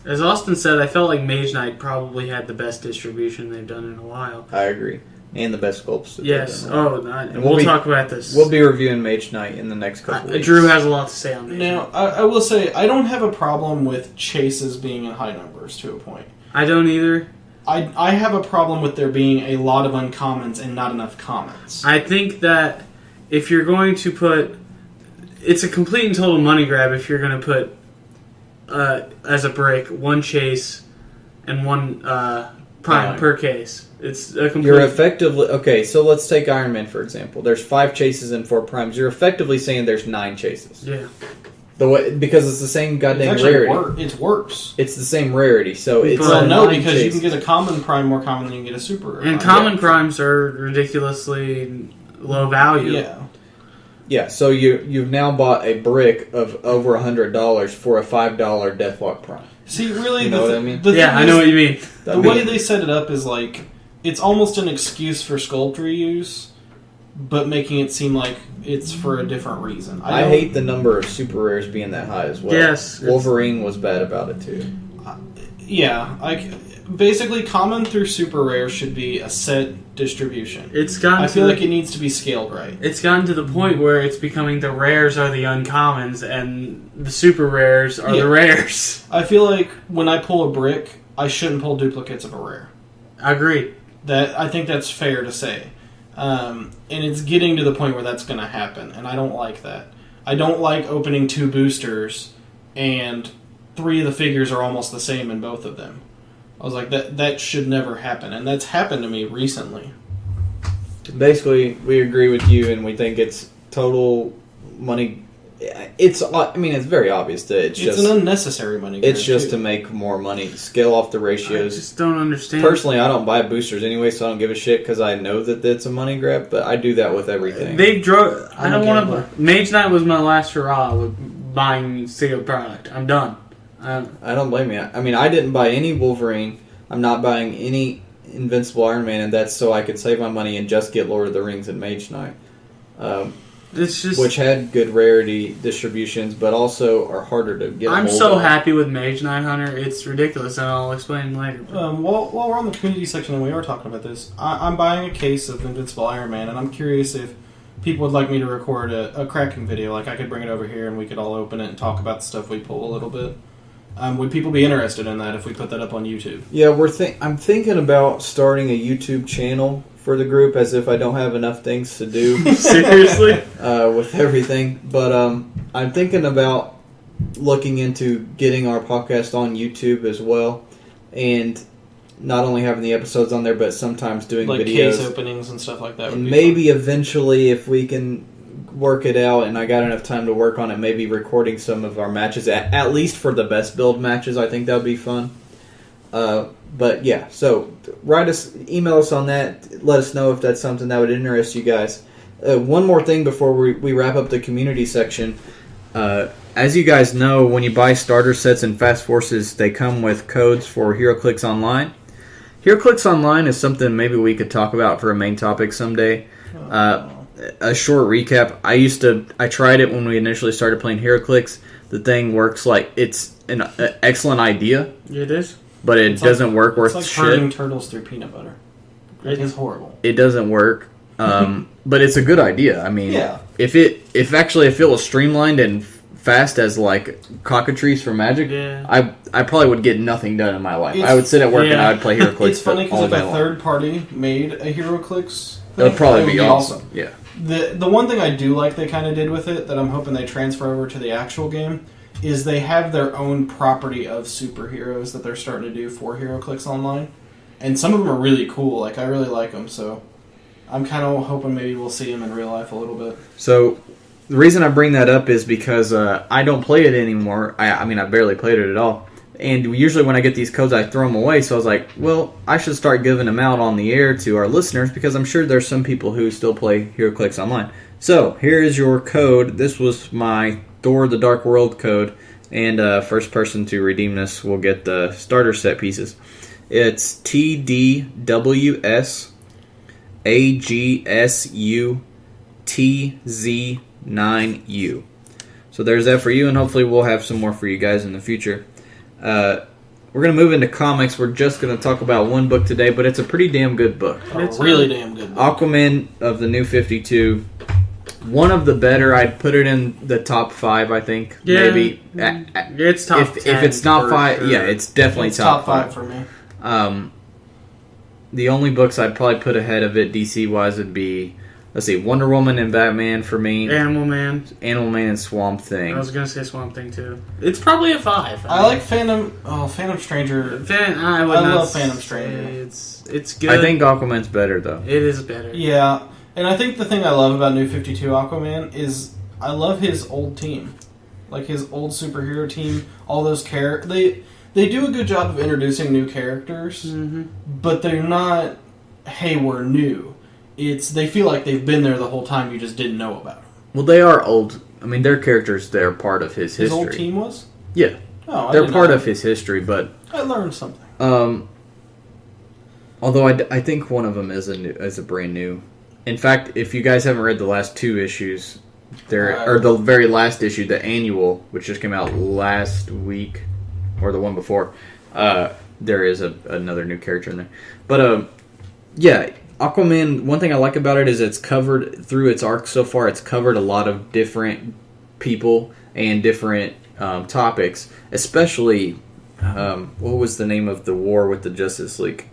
As Austin said, I felt like Mage Knight probably had the best distribution they've done in a while. I agree. And the best sculpts. Yes. And we'll talk about this. We'll be reviewing Mage Knight in the next couple weeks. Drew has a lot to say on Mage Now, Knight. I will say, I don't have a problem with chases being in high numbers, to a point. I don't either. I have a problem with there being a lot of uncommons and not enough commons. I think that if you're going to put... It's a complete and total money grab if you're going to put... as a break, one chase and one prime per case. It's a complete... You're effectively... Okay, so let's take Iron Man, for example. There's 5 chases and 4 primes. You're effectively saying there's 9 chases. Yeah. Because it's the same goddamn rarity. It's worse. It's the same rarity, so it's well, no, because chases. you can get a common prime more common than you can get a super rare. And common primes are ridiculously low value. Yeah. Yeah, so you've now bought a brick of over $100 for a $5 Deathlock Prime. See, really, you know what I mean? I know what you mean. The way they set it up is like, it's almost an excuse for sculpt reuse, but making it seem like it's for a different reason. I hate the number of super rares being that high as well. Yes. Wolverine was bad about it too. Yeah, basically common through super rare should be a set distribution. I feel like it needs to be scaled right. It's gotten to the point where it's becoming the rares are the uncommons and the super rares are the rares. I feel like when I pull a brick, I shouldn't pull duplicates of a rare. I agree. I think that's fair to say. And it's getting to the point where that's going to happen, and I don't like that. I don't like opening 2 boosters and 3 of the figures are almost the same in both of them. I was like, that should never happen, and that's happened to me recently. Basically, we agree with you, and we think it's total money. it's very obvious that it's It's just an unnecessary money grab. it's just too. to make more money, scale off the I ratios. just don't understand. Personally, I don't buy boosters anyway, so I don't give a shit because I know that it's a money grab. But I do that with everything. They've drove. I I'm don't a want gambler. to. Mage Knight was my last hurrah with buying sealed product. I'm done. I don't blame you. I mean, I didn't buy any Wolverine. I'm not buying any Invincible Iron Man, and that's so I could save my money and just get Lord of the Rings and Mage Knight. It's just. Which had good rarity distributions, but also are harder to get. I'm hold so of. happy with Mage Knight Hunter. It's ridiculous, and I'll explain later. While we're on the community section and we are talking about this, I'm buying a case of Invincible Iron Man, and I'm curious if people would like me to record a cracking video. Like, I could bring it over here and we could all open it and talk about the stuff we pull a little bit. Would people be interested in that if we put that up on YouTube? Yeah, I'm thinking about starting a YouTube channel for the group, as if I don't have enough things to do Seriously? with everything. But I'm thinking about looking into getting our podcast on YouTube as well, and not only having the episodes on there, but sometimes doing Like videos. case openings and stuff like that. Would And be maybe eventually, if we can work it out and I got enough time to work on it, maybe recording some of our matches, at least for the best build matches. I think that would be fun. But yeah, so email us on that. Let us know if that's something that would interest you guys. One more thing before we wrap up the community section. As you guys know, when you buy starter sets and Fast Forces, they come with codes for Heroclix Online. Heroclix Online is something maybe we could talk about for a main topic someday. A short recap. I tried it when we initially started playing Heroclix. The thing works like it's an excellent idea, It is. but it doesn't work worth It's like herding shit. turtles through peanut butter. It is horrible. It doesn't work, but it's a good idea. I mean, Yeah. if it was streamlined and fast as like cockatrice for Magic, Yeah. I probably would get nothing done in my life. It's- I would sit at work and yeah. I would play Heroclix. It's funny because all if day a long. third party made a HeroClix, It would probably it be awesome. Yeah. The one thing I do like they kind of did with it that I'm hoping they transfer over to the actual game is they have their own property of superheroes that they're starting to do for HeroClix Online, and some of them are really cool. Like, I really like them, so I'm kind of hoping maybe we'll see them in real life a little bit. So the reason I bring that up is because I don't play it anymore. I mean, I barely played it at all. And usually when I get these codes, I throw them away. So I was like, well, I should start giving them out on the air to our listeners because I'm sure there's some people who still play HeroClix Online. So here is your code. This was my Thor the Dark World code. And first person to redeem this will get the starter set pieces. It's TDWSAGSUTZ9U. So there's that for you, and hopefully we'll have some more for you guys in the future. We're going to move into comics. We're just going to talk about one book today, but it's a pretty damn good book. It's really damn good. Aquaman of the New 52. One of the better. I'd put it in the top 5, I think. Yeah. Maybe. It's top If 10 it's not for 5, sure. yeah, it's definitely It's top top 5. for me. The only books I'd probably put ahead of it, DC-wise, would be, let's see, Wonder Woman and Batman for me. Animal Man. Animal Man and Swamp Thing. I was gonna say Swamp Thing too. It's probably a 5. I like Phantom Stranger. I love Phantom Stranger. It's good. I think Aquaman's better, though. it is better. Yeah, and I think the thing I love about New 52 Aquaman is I love his old team. Like his old superhero team, all those characters. They do a good job of introducing new characters, but they're not, hey, we're new. They feel like they've been there the whole time, you just didn't know about them. Well, they are old. I mean, their characters, they're part of his history. His old team was? Yeah. Oh, They're part of his history, but... I learned something. Although I think one of them is a brand new. In fact, if you guys haven't read the last 2 issues, or the very last issue, the annual, which just came out last week, or the one before, there is another new character in there. But yeah, Aquaman. One thing I like about it is it's covered through its arc so far. It's covered a lot of different people and different topics, especially. What was the name of the war with the Justice League?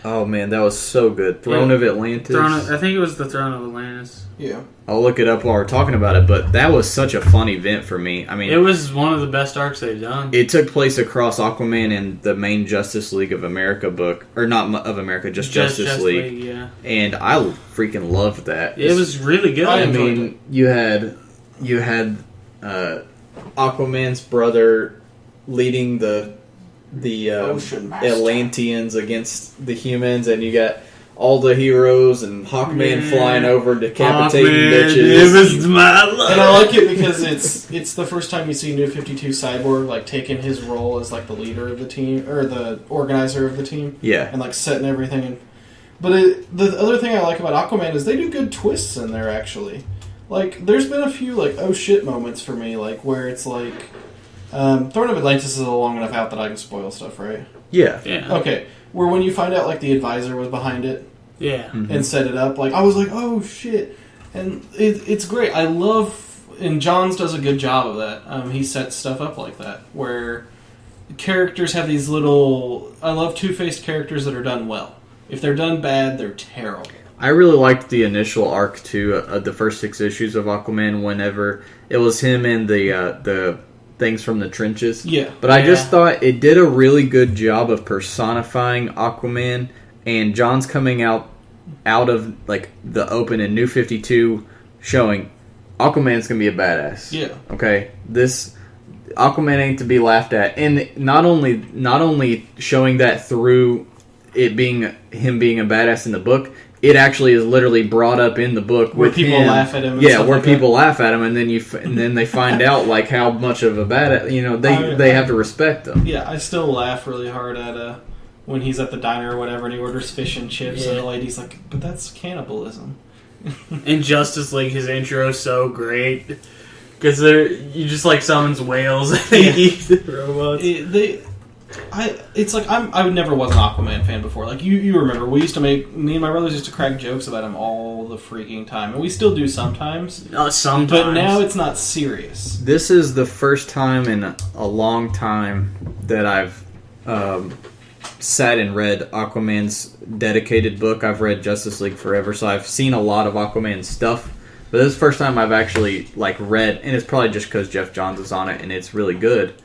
Oh man, that was so good. Throne of Atlantis. I think it was the Throne of Atlantis. Yeah. I'll look it up while we're talking about it, but that was such a fun event for me. I mean, It was one of the best arcs they've done. it took place across Aquaman and the main Justice League of America book, or not of America, just Justice League. Yeah. And I freaking loved that. It was really good. I I enjoyed mean, you had you had Aquaman's brother leading the Ocean Master. Atlanteans against the humans, and you got all the heroes and Hawkman flying over decapitating bitches. It was my love. And I like it because it's the first time you see New 52 Cyborg like taking his role as like the leader of the team or the organizer of the team. Yeah. And like setting everything in. But the other thing I like about Aquaman is they do good twists in there actually. Like there's been a few like oh shit moments for me like where it's like Throne of Atlantis is a long enough out that I can spoil stuff, right? Yeah. Yeah. Okay. Where when you find out like the advisor was behind it Yeah. and set it up, like I was like, oh shit, and it's great. I love, and Johns does a good job of that. He sets stuff up like that where characters have these little. I love two-faced characters that are done well. If they're done bad, they're terrible. I really liked the initial arc too, the first 6 issues of Aquaman. Whenever it was him and the things from the trenches. Yeah. But I just thought it did a really good job of personifying Aquaman, and John's coming out of like the open in New 52 showing Aquaman's gonna be a badass. Yeah. Okay. This Aquaman ain't to be laughed at. And not only showing that through it being him being a badass in the book, it actually is literally brought up in the book Where with people him. laugh at him and Yeah, stuff where like people laugh at him, and then they find out like how much of a badass. You know, they have to respect him. Yeah, I still laugh really hard at when he's at the diner or whatever and he orders fish and chips and the lady's like, but that's cannibalism. In Justice League, his intro is so great because you just like summons whales and they eat the robots. It's like I never was an Aquaman fan before. Like you remember, me and my brothers used to crack jokes about him all the freaking time, and we still do sometimes. Sometimes, but now it's not serious. This is the first time in a long time that I've sat and read Aquaman's dedicated book. I've read Justice League Forever, so I've seen a lot of Aquaman stuff. But this is the first time I've actually like read, and it's probably just because Jeff Johns is on it, and it's really good.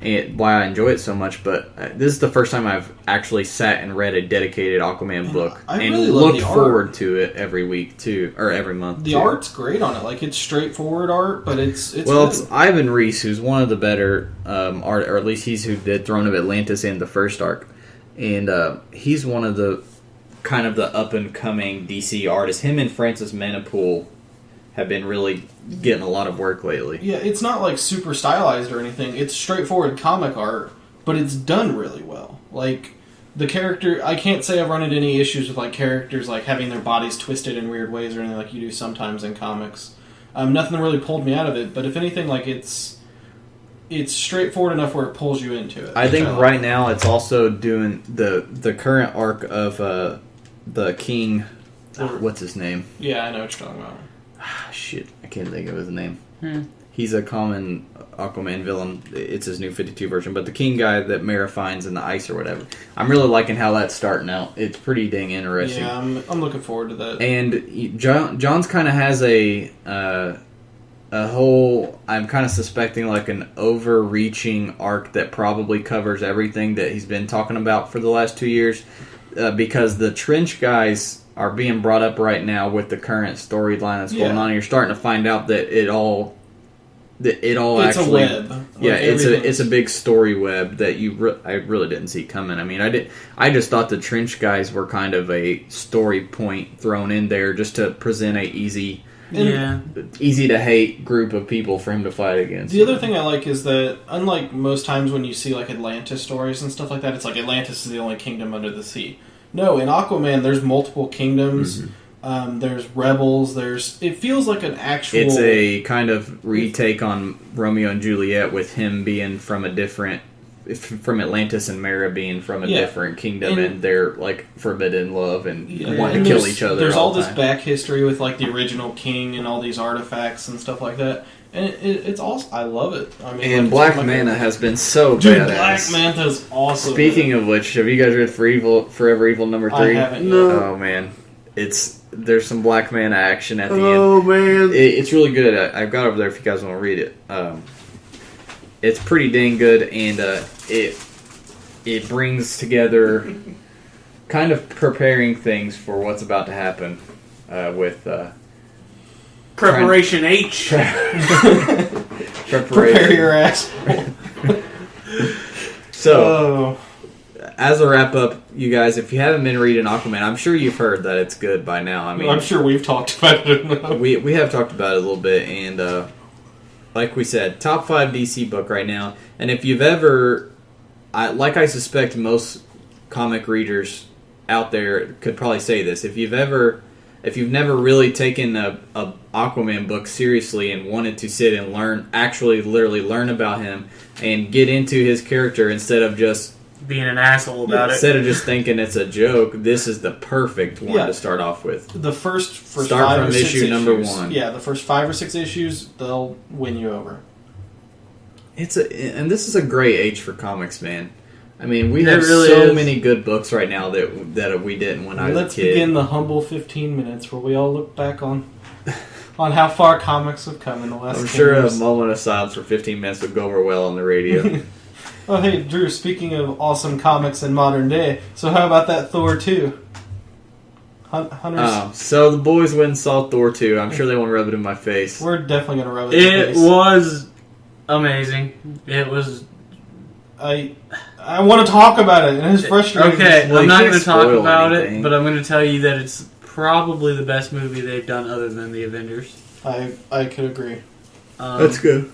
And why I enjoy it so much, but this is the first time I've actually sat and read a dedicated Aquaman book, I and really love look the forward art. to it every week too, or every month. The too. art's great on it. Like it's straightforward art, but it's well, good. it's Ivan Reis, who's one of the better art, or at least he's who did Throne of Atlantis in the first arc, and he's one of the kind of the up and coming DC artists. Him and Francis Manipool have been really getting a lot of work lately. Yeah, it's not like super stylized or anything. It's straightforward comic art, but it's done really well. Like the character, I can't say I've run into any issues with like characters like having their bodies twisted in weird ways or anything like you do sometimes in comics. Nothing really pulled me out of it, but if anything, like it's straightforward enough where it pulls you into it. I think right now it's also doing the current arc of the King. What's his name? Yeah, I know what you're talking about. Shit, I can't think of his name. He's a common Aquaman villain. It's his new 52 version, but the King guy that Mara finds in the ice or whatever. I'm really liking how that's starting out. It's pretty dang interesting. Yeah, I'm looking forward to that. And John's kind of has a whole, I'm kind of suspecting like an overreaching arc that probably covers everything that he's been talking about for the last 2 years, because the trench guys are being brought up right now with the current storyline that's going on. You're starting to find out that it all it's actually a web. Like it's a big story web that I really didn't see coming. I mean, I just thought the trench guys were kind of a story point thrown in there just to present a easy to hate group of people for him to fight against. The other thing I like is that, unlike most times when you see like Atlantis stories and stuff like that, it's like Atlantis is the only kingdom under the sea. No, in Aquaman, there's multiple kingdoms. Mm-hmm. There's rebels. It feels like an actual. It's a kind of retake on Romeo and Juliet, with him being from Atlantis and Mara being from a different kingdom, and they're like forbidden love and wanting to kill each other. There's all this time. back history with like the original king and all these artifacts and stuff like that. And it's awesome. I love it. I mean, and Black Manta has been so Dude, badass. Black Manta's awesome. Speaking of which, have you guys read Forever Evil number 3? I haven't yet. Oh man, there's some Black Manta action at the end. Oh man, it's really good. I've got it over there if you guys want to read it. It's pretty dang good, and it brings together kind of preparing things for what's about to happen with Preparation H. Preparation. Prepare your ass. So, as a wrap up, you guys, if you haven't been reading Aquaman, I'm sure you've heard that it's good by now. I mean, I'm sure we've talked about it enough. we have talked about it a little bit, and like we said, top 5 DC book right now. And if you've ever, I suspect most comic readers out there could probably say this, if you've never really taken a Aquaman book seriously and wanted to sit and literally learn about him and get into his character instead of just being an asshole about it. Instead of just thinking it's a joke, this is the perfect one to start off with. The first start 5 from or 6 issue issues, number 1. Yeah, the first 5 or 6 issues, they'll win you over. And this is a great age for comics, man. I mean, we It have really so is. many good books right now that we didn't when I was a Let's kid. begin the humble 15 minutes where we all look back on how far comics have come in the last I'm 10 sure years. a moment of silence for 15 minutes would go over well on the radio. Oh, hey, Drew, speaking of awesome comics in modern day, so how about that Thor 2? Hunters? So the boys went and saw Thor 2. I'm sure they won't rub it in my face. We're definitely going to rub it in the It face. was amazing. It was... I want to talk about it, and it's frustrating. Okay, Well, I'm you not can't going to talk spoil about anything. it, but I'm going to tell you that it's probably the best movie they've done other than The Avengers. I could agree. good.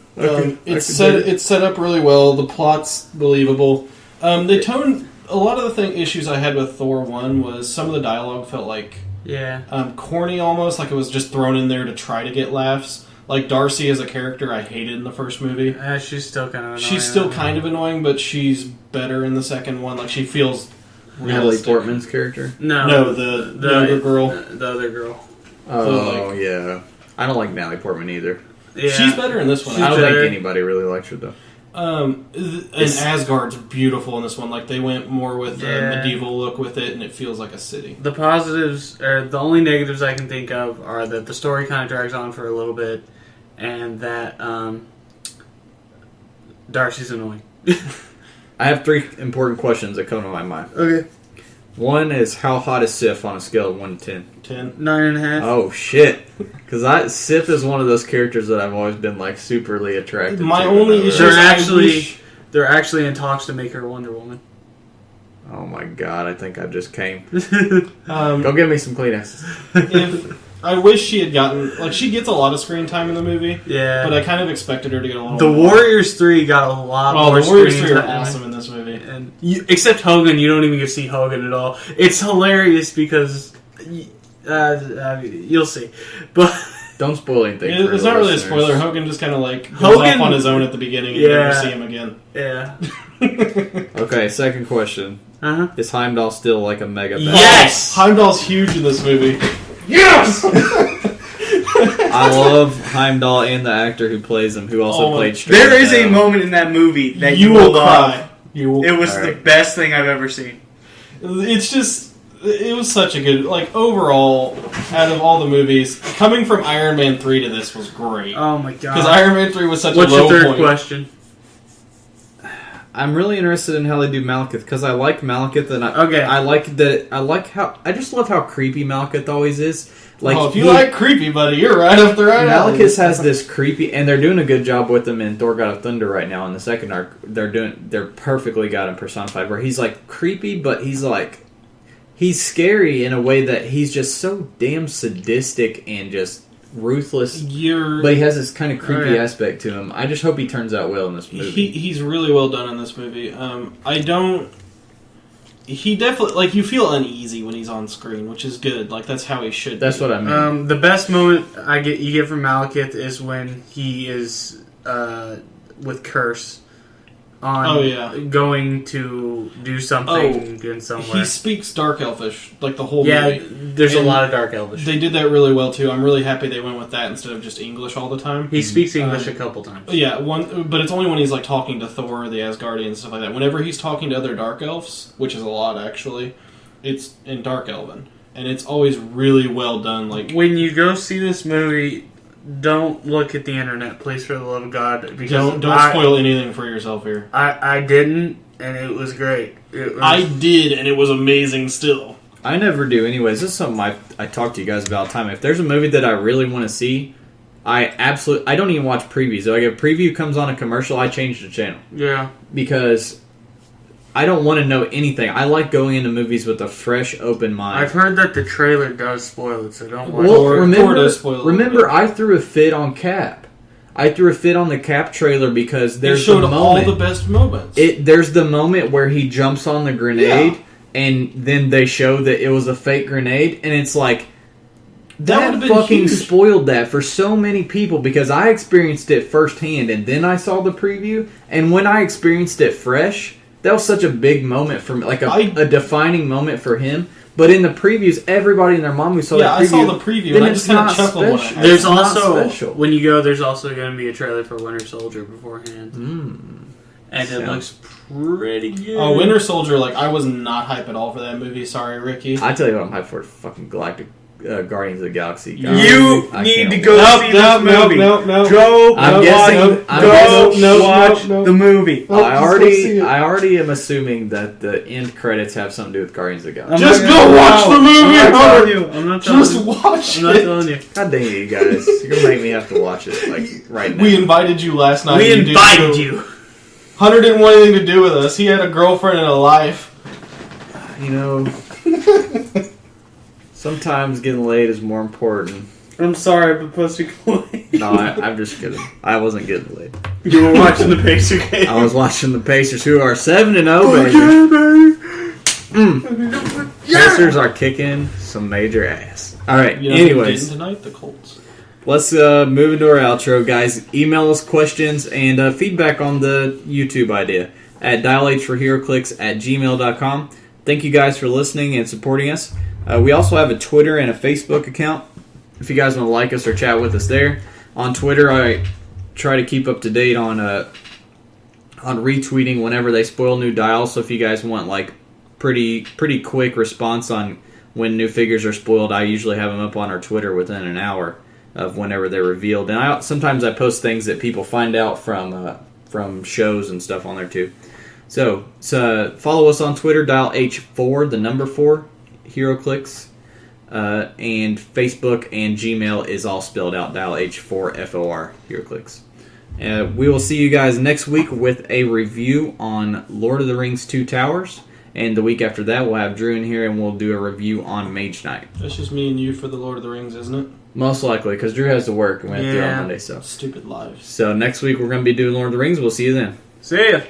It's set up really well. The plot's believable. They toned a lot of the issues I had with Thor 1 was some of the dialogue felt like corny almost, like it was just thrown in there to try to get laughs. Like Darcy as a character, I hated in the first movie. She's still kind of annoying. She's still kind of annoying, but she's better in the second one. Like she feels Natalie realistic. Portman's character? No, the younger girl. The other girl. Oh, yeah. I don't like Natalie Portman either. Yeah. She's better in this one. I don't better. think anybody really likes her, though. And Asgard's beautiful in this one. Like they went more with a medieval look with it, and it feels like a city. The positives, or the only negatives I can think of, are that the story kind of drags on for a little bit, and that Darcy's annoying. I have 3 important questions that come to my mind. Okay. One is, how hot is Sif on a scale of 1 to 10? 10. 9.5. Oh, shit. Because Sif is one of those characters that I've always been, like, superly attracted My to. only issue They're actually in talks to make her Wonder Woman. Oh, my God. I think I just came. Um, Go get me some Kleenexes. I wish she had gotten... Like, she gets a lot of screen time in the movie. Yeah. But I kind of expected her to get a little The more. Warriors 3 got a lot more The Warriors screen 3 are time. awesome in this movie. And except Hogan, you don't even get to see Hogan at all. It's hilarious because... you'll see. But... Don't spoil anything. for It's the not really a listeners. spoiler. Hogan just kind of, like, goes Hogan- off on his own at the beginning and you never see him again. Yeah. Okay, second question. Uh-huh. Is Heimdall still, like, a mega badass? Yes! Heimdall's huge in this movie. Yes! I love Heimdall and the actor who plays him, who also played Strange. There is a moment in that movie that You will love. cry. You will. It was All the right. best thing I've ever seen. It's just... It was such a good... Like, overall, out of all the movies, coming from Iron Man 3 to this was great. Oh my god. Because Iron Man 3 was such What's a low your third point. question? I'm really interested in how they do Malekith, because I like Malekith, and Okay. I just love how creepy Malekith always is. Like, if you like creepy, buddy, you're right up the right alley. Malekith has this creepy, and they're doing a good job with him in Thor: God of Thunder right now in the second arc. They're perfectly got him personified, where he's like creepy, but he's scary in a way that he's just so damn sadistic and just ruthless. But he has this kind of creepy aspect to him. I just hope he turns out well in this movie. He's really well done in this movie. He definitely, like, you feel uneasy when he's on screen, which is good. Like, that's how he should That's be. what I mean. The best moment you get from Malekith is when he is with Curse on going to do something in somewhere. He speaks Dark Elfish, like, the whole yeah, movie. there's a And lot of Dark Elvish. They did that really well, too. I'm really happy they went with that instead of just English all the time. He speaks English a couple times. Yeah, but it's only when he's, like, talking to Thor, the Asgardians, and stuff like that. Whenever he's talking to other Dark Elves, which is a lot, actually, it's in Dark Elven. And it's always really well done. Like, When you go see this movie, don't look at the internet, please, for the love of God. Because don't spoil anything for yourself here. I didn't, and it was great. I did, and it was amazing still. I never do anyways. This is something I talk to you guys about all the time. If there's a movie that I really want to see, I don't even watch previews. Like, if a preview comes on a commercial, I change the channel. Yeah. Because I don't want to know anything. I like going into movies with a fresh, open mind. I've heard that the trailer does spoil it, so don't watch Well, it. remember, I threw a fit on Cap. I threw a fit on the Cap trailer because there's It showed the moment, all the best moments. There's the moment where he jumps on the grenade, and then they show that it was a fake grenade, and it's like, that would've been fucking huge. spoiled that for so many people because I experienced it firsthand, and then I saw the preview, and when I experienced it fresh, that was such a big moment for me, like a defining moment for him. But in the previews, everybody and their mom who saw the preview... I saw the preview, then and I it's just kind not of chuckled when I special. had There's It's not also, special. when you go, there's also going to be a trailer for Winter Soldier beforehand. And it looks pretty good. Oh, Winter Soldier, like, I was not hype at all for that movie. Sorry, Ricky. I tell you what I'm hyped for, fucking Galactic Guardians of the Galaxy. You I need can't to wait. go see this movie. Go I'm guessing- watch the movie. I already am assuming that the end credits have something to do with Guardians of the Galaxy. Just go watch the movie, I'm not Hunter! telling you. I'm not telling Just you. watch I'm not it! telling you. God dang it, you guys. You're going to make me have to watch it, like, right now. We invited you last night. We You didn't invited go. you. Hunter didn't want anything to do with us. He had a girlfriend and a life. You know, sometimes getting laid is more important. I'm sorry, but Pussy Boy. No, I'm just kidding. I wasn't getting laid. You were watching the Pacer game. I was watching the Pacers, who are 7-0, baby. Pacers are kicking some major ass. All right. You know who Anyways, didn't tonight? The Colts. let's move into our outro, guys. Email us questions and feedback on the YouTube idea at dialhforheroclix@gmail.com. Thank you guys for listening and supporting us. We also have a Twitter and a Facebook account. If you guys want to like us or chat with us there. On Twitter, I try to keep up to date on retweeting whenever they spoil new dials. So if you guys want like pretty quick response on when new figures are spoiled, I usually have them up on our Twitter within an hour of whenever they're revealed. And sometimes I post things that people find out from shows and stuff on there too. So follow us on Twitter, dial H4, the number 4, Heroclix. And Facebook and Gmail is all spelled out, dial H4FOR, Heroclix. We will see you guys next week with a review on Lord of the Rings 2 Towers. And the week after that, we'll have Drew in here and we'll do a review on Mage Knight. That's just me and you for the Lord of the Rings, isn't it? Most likely, because Drew has to work and we have to do it on Monday. So Stupid lives. next week we're going to be doing Lord of the Rings. We'll see you then. See ya.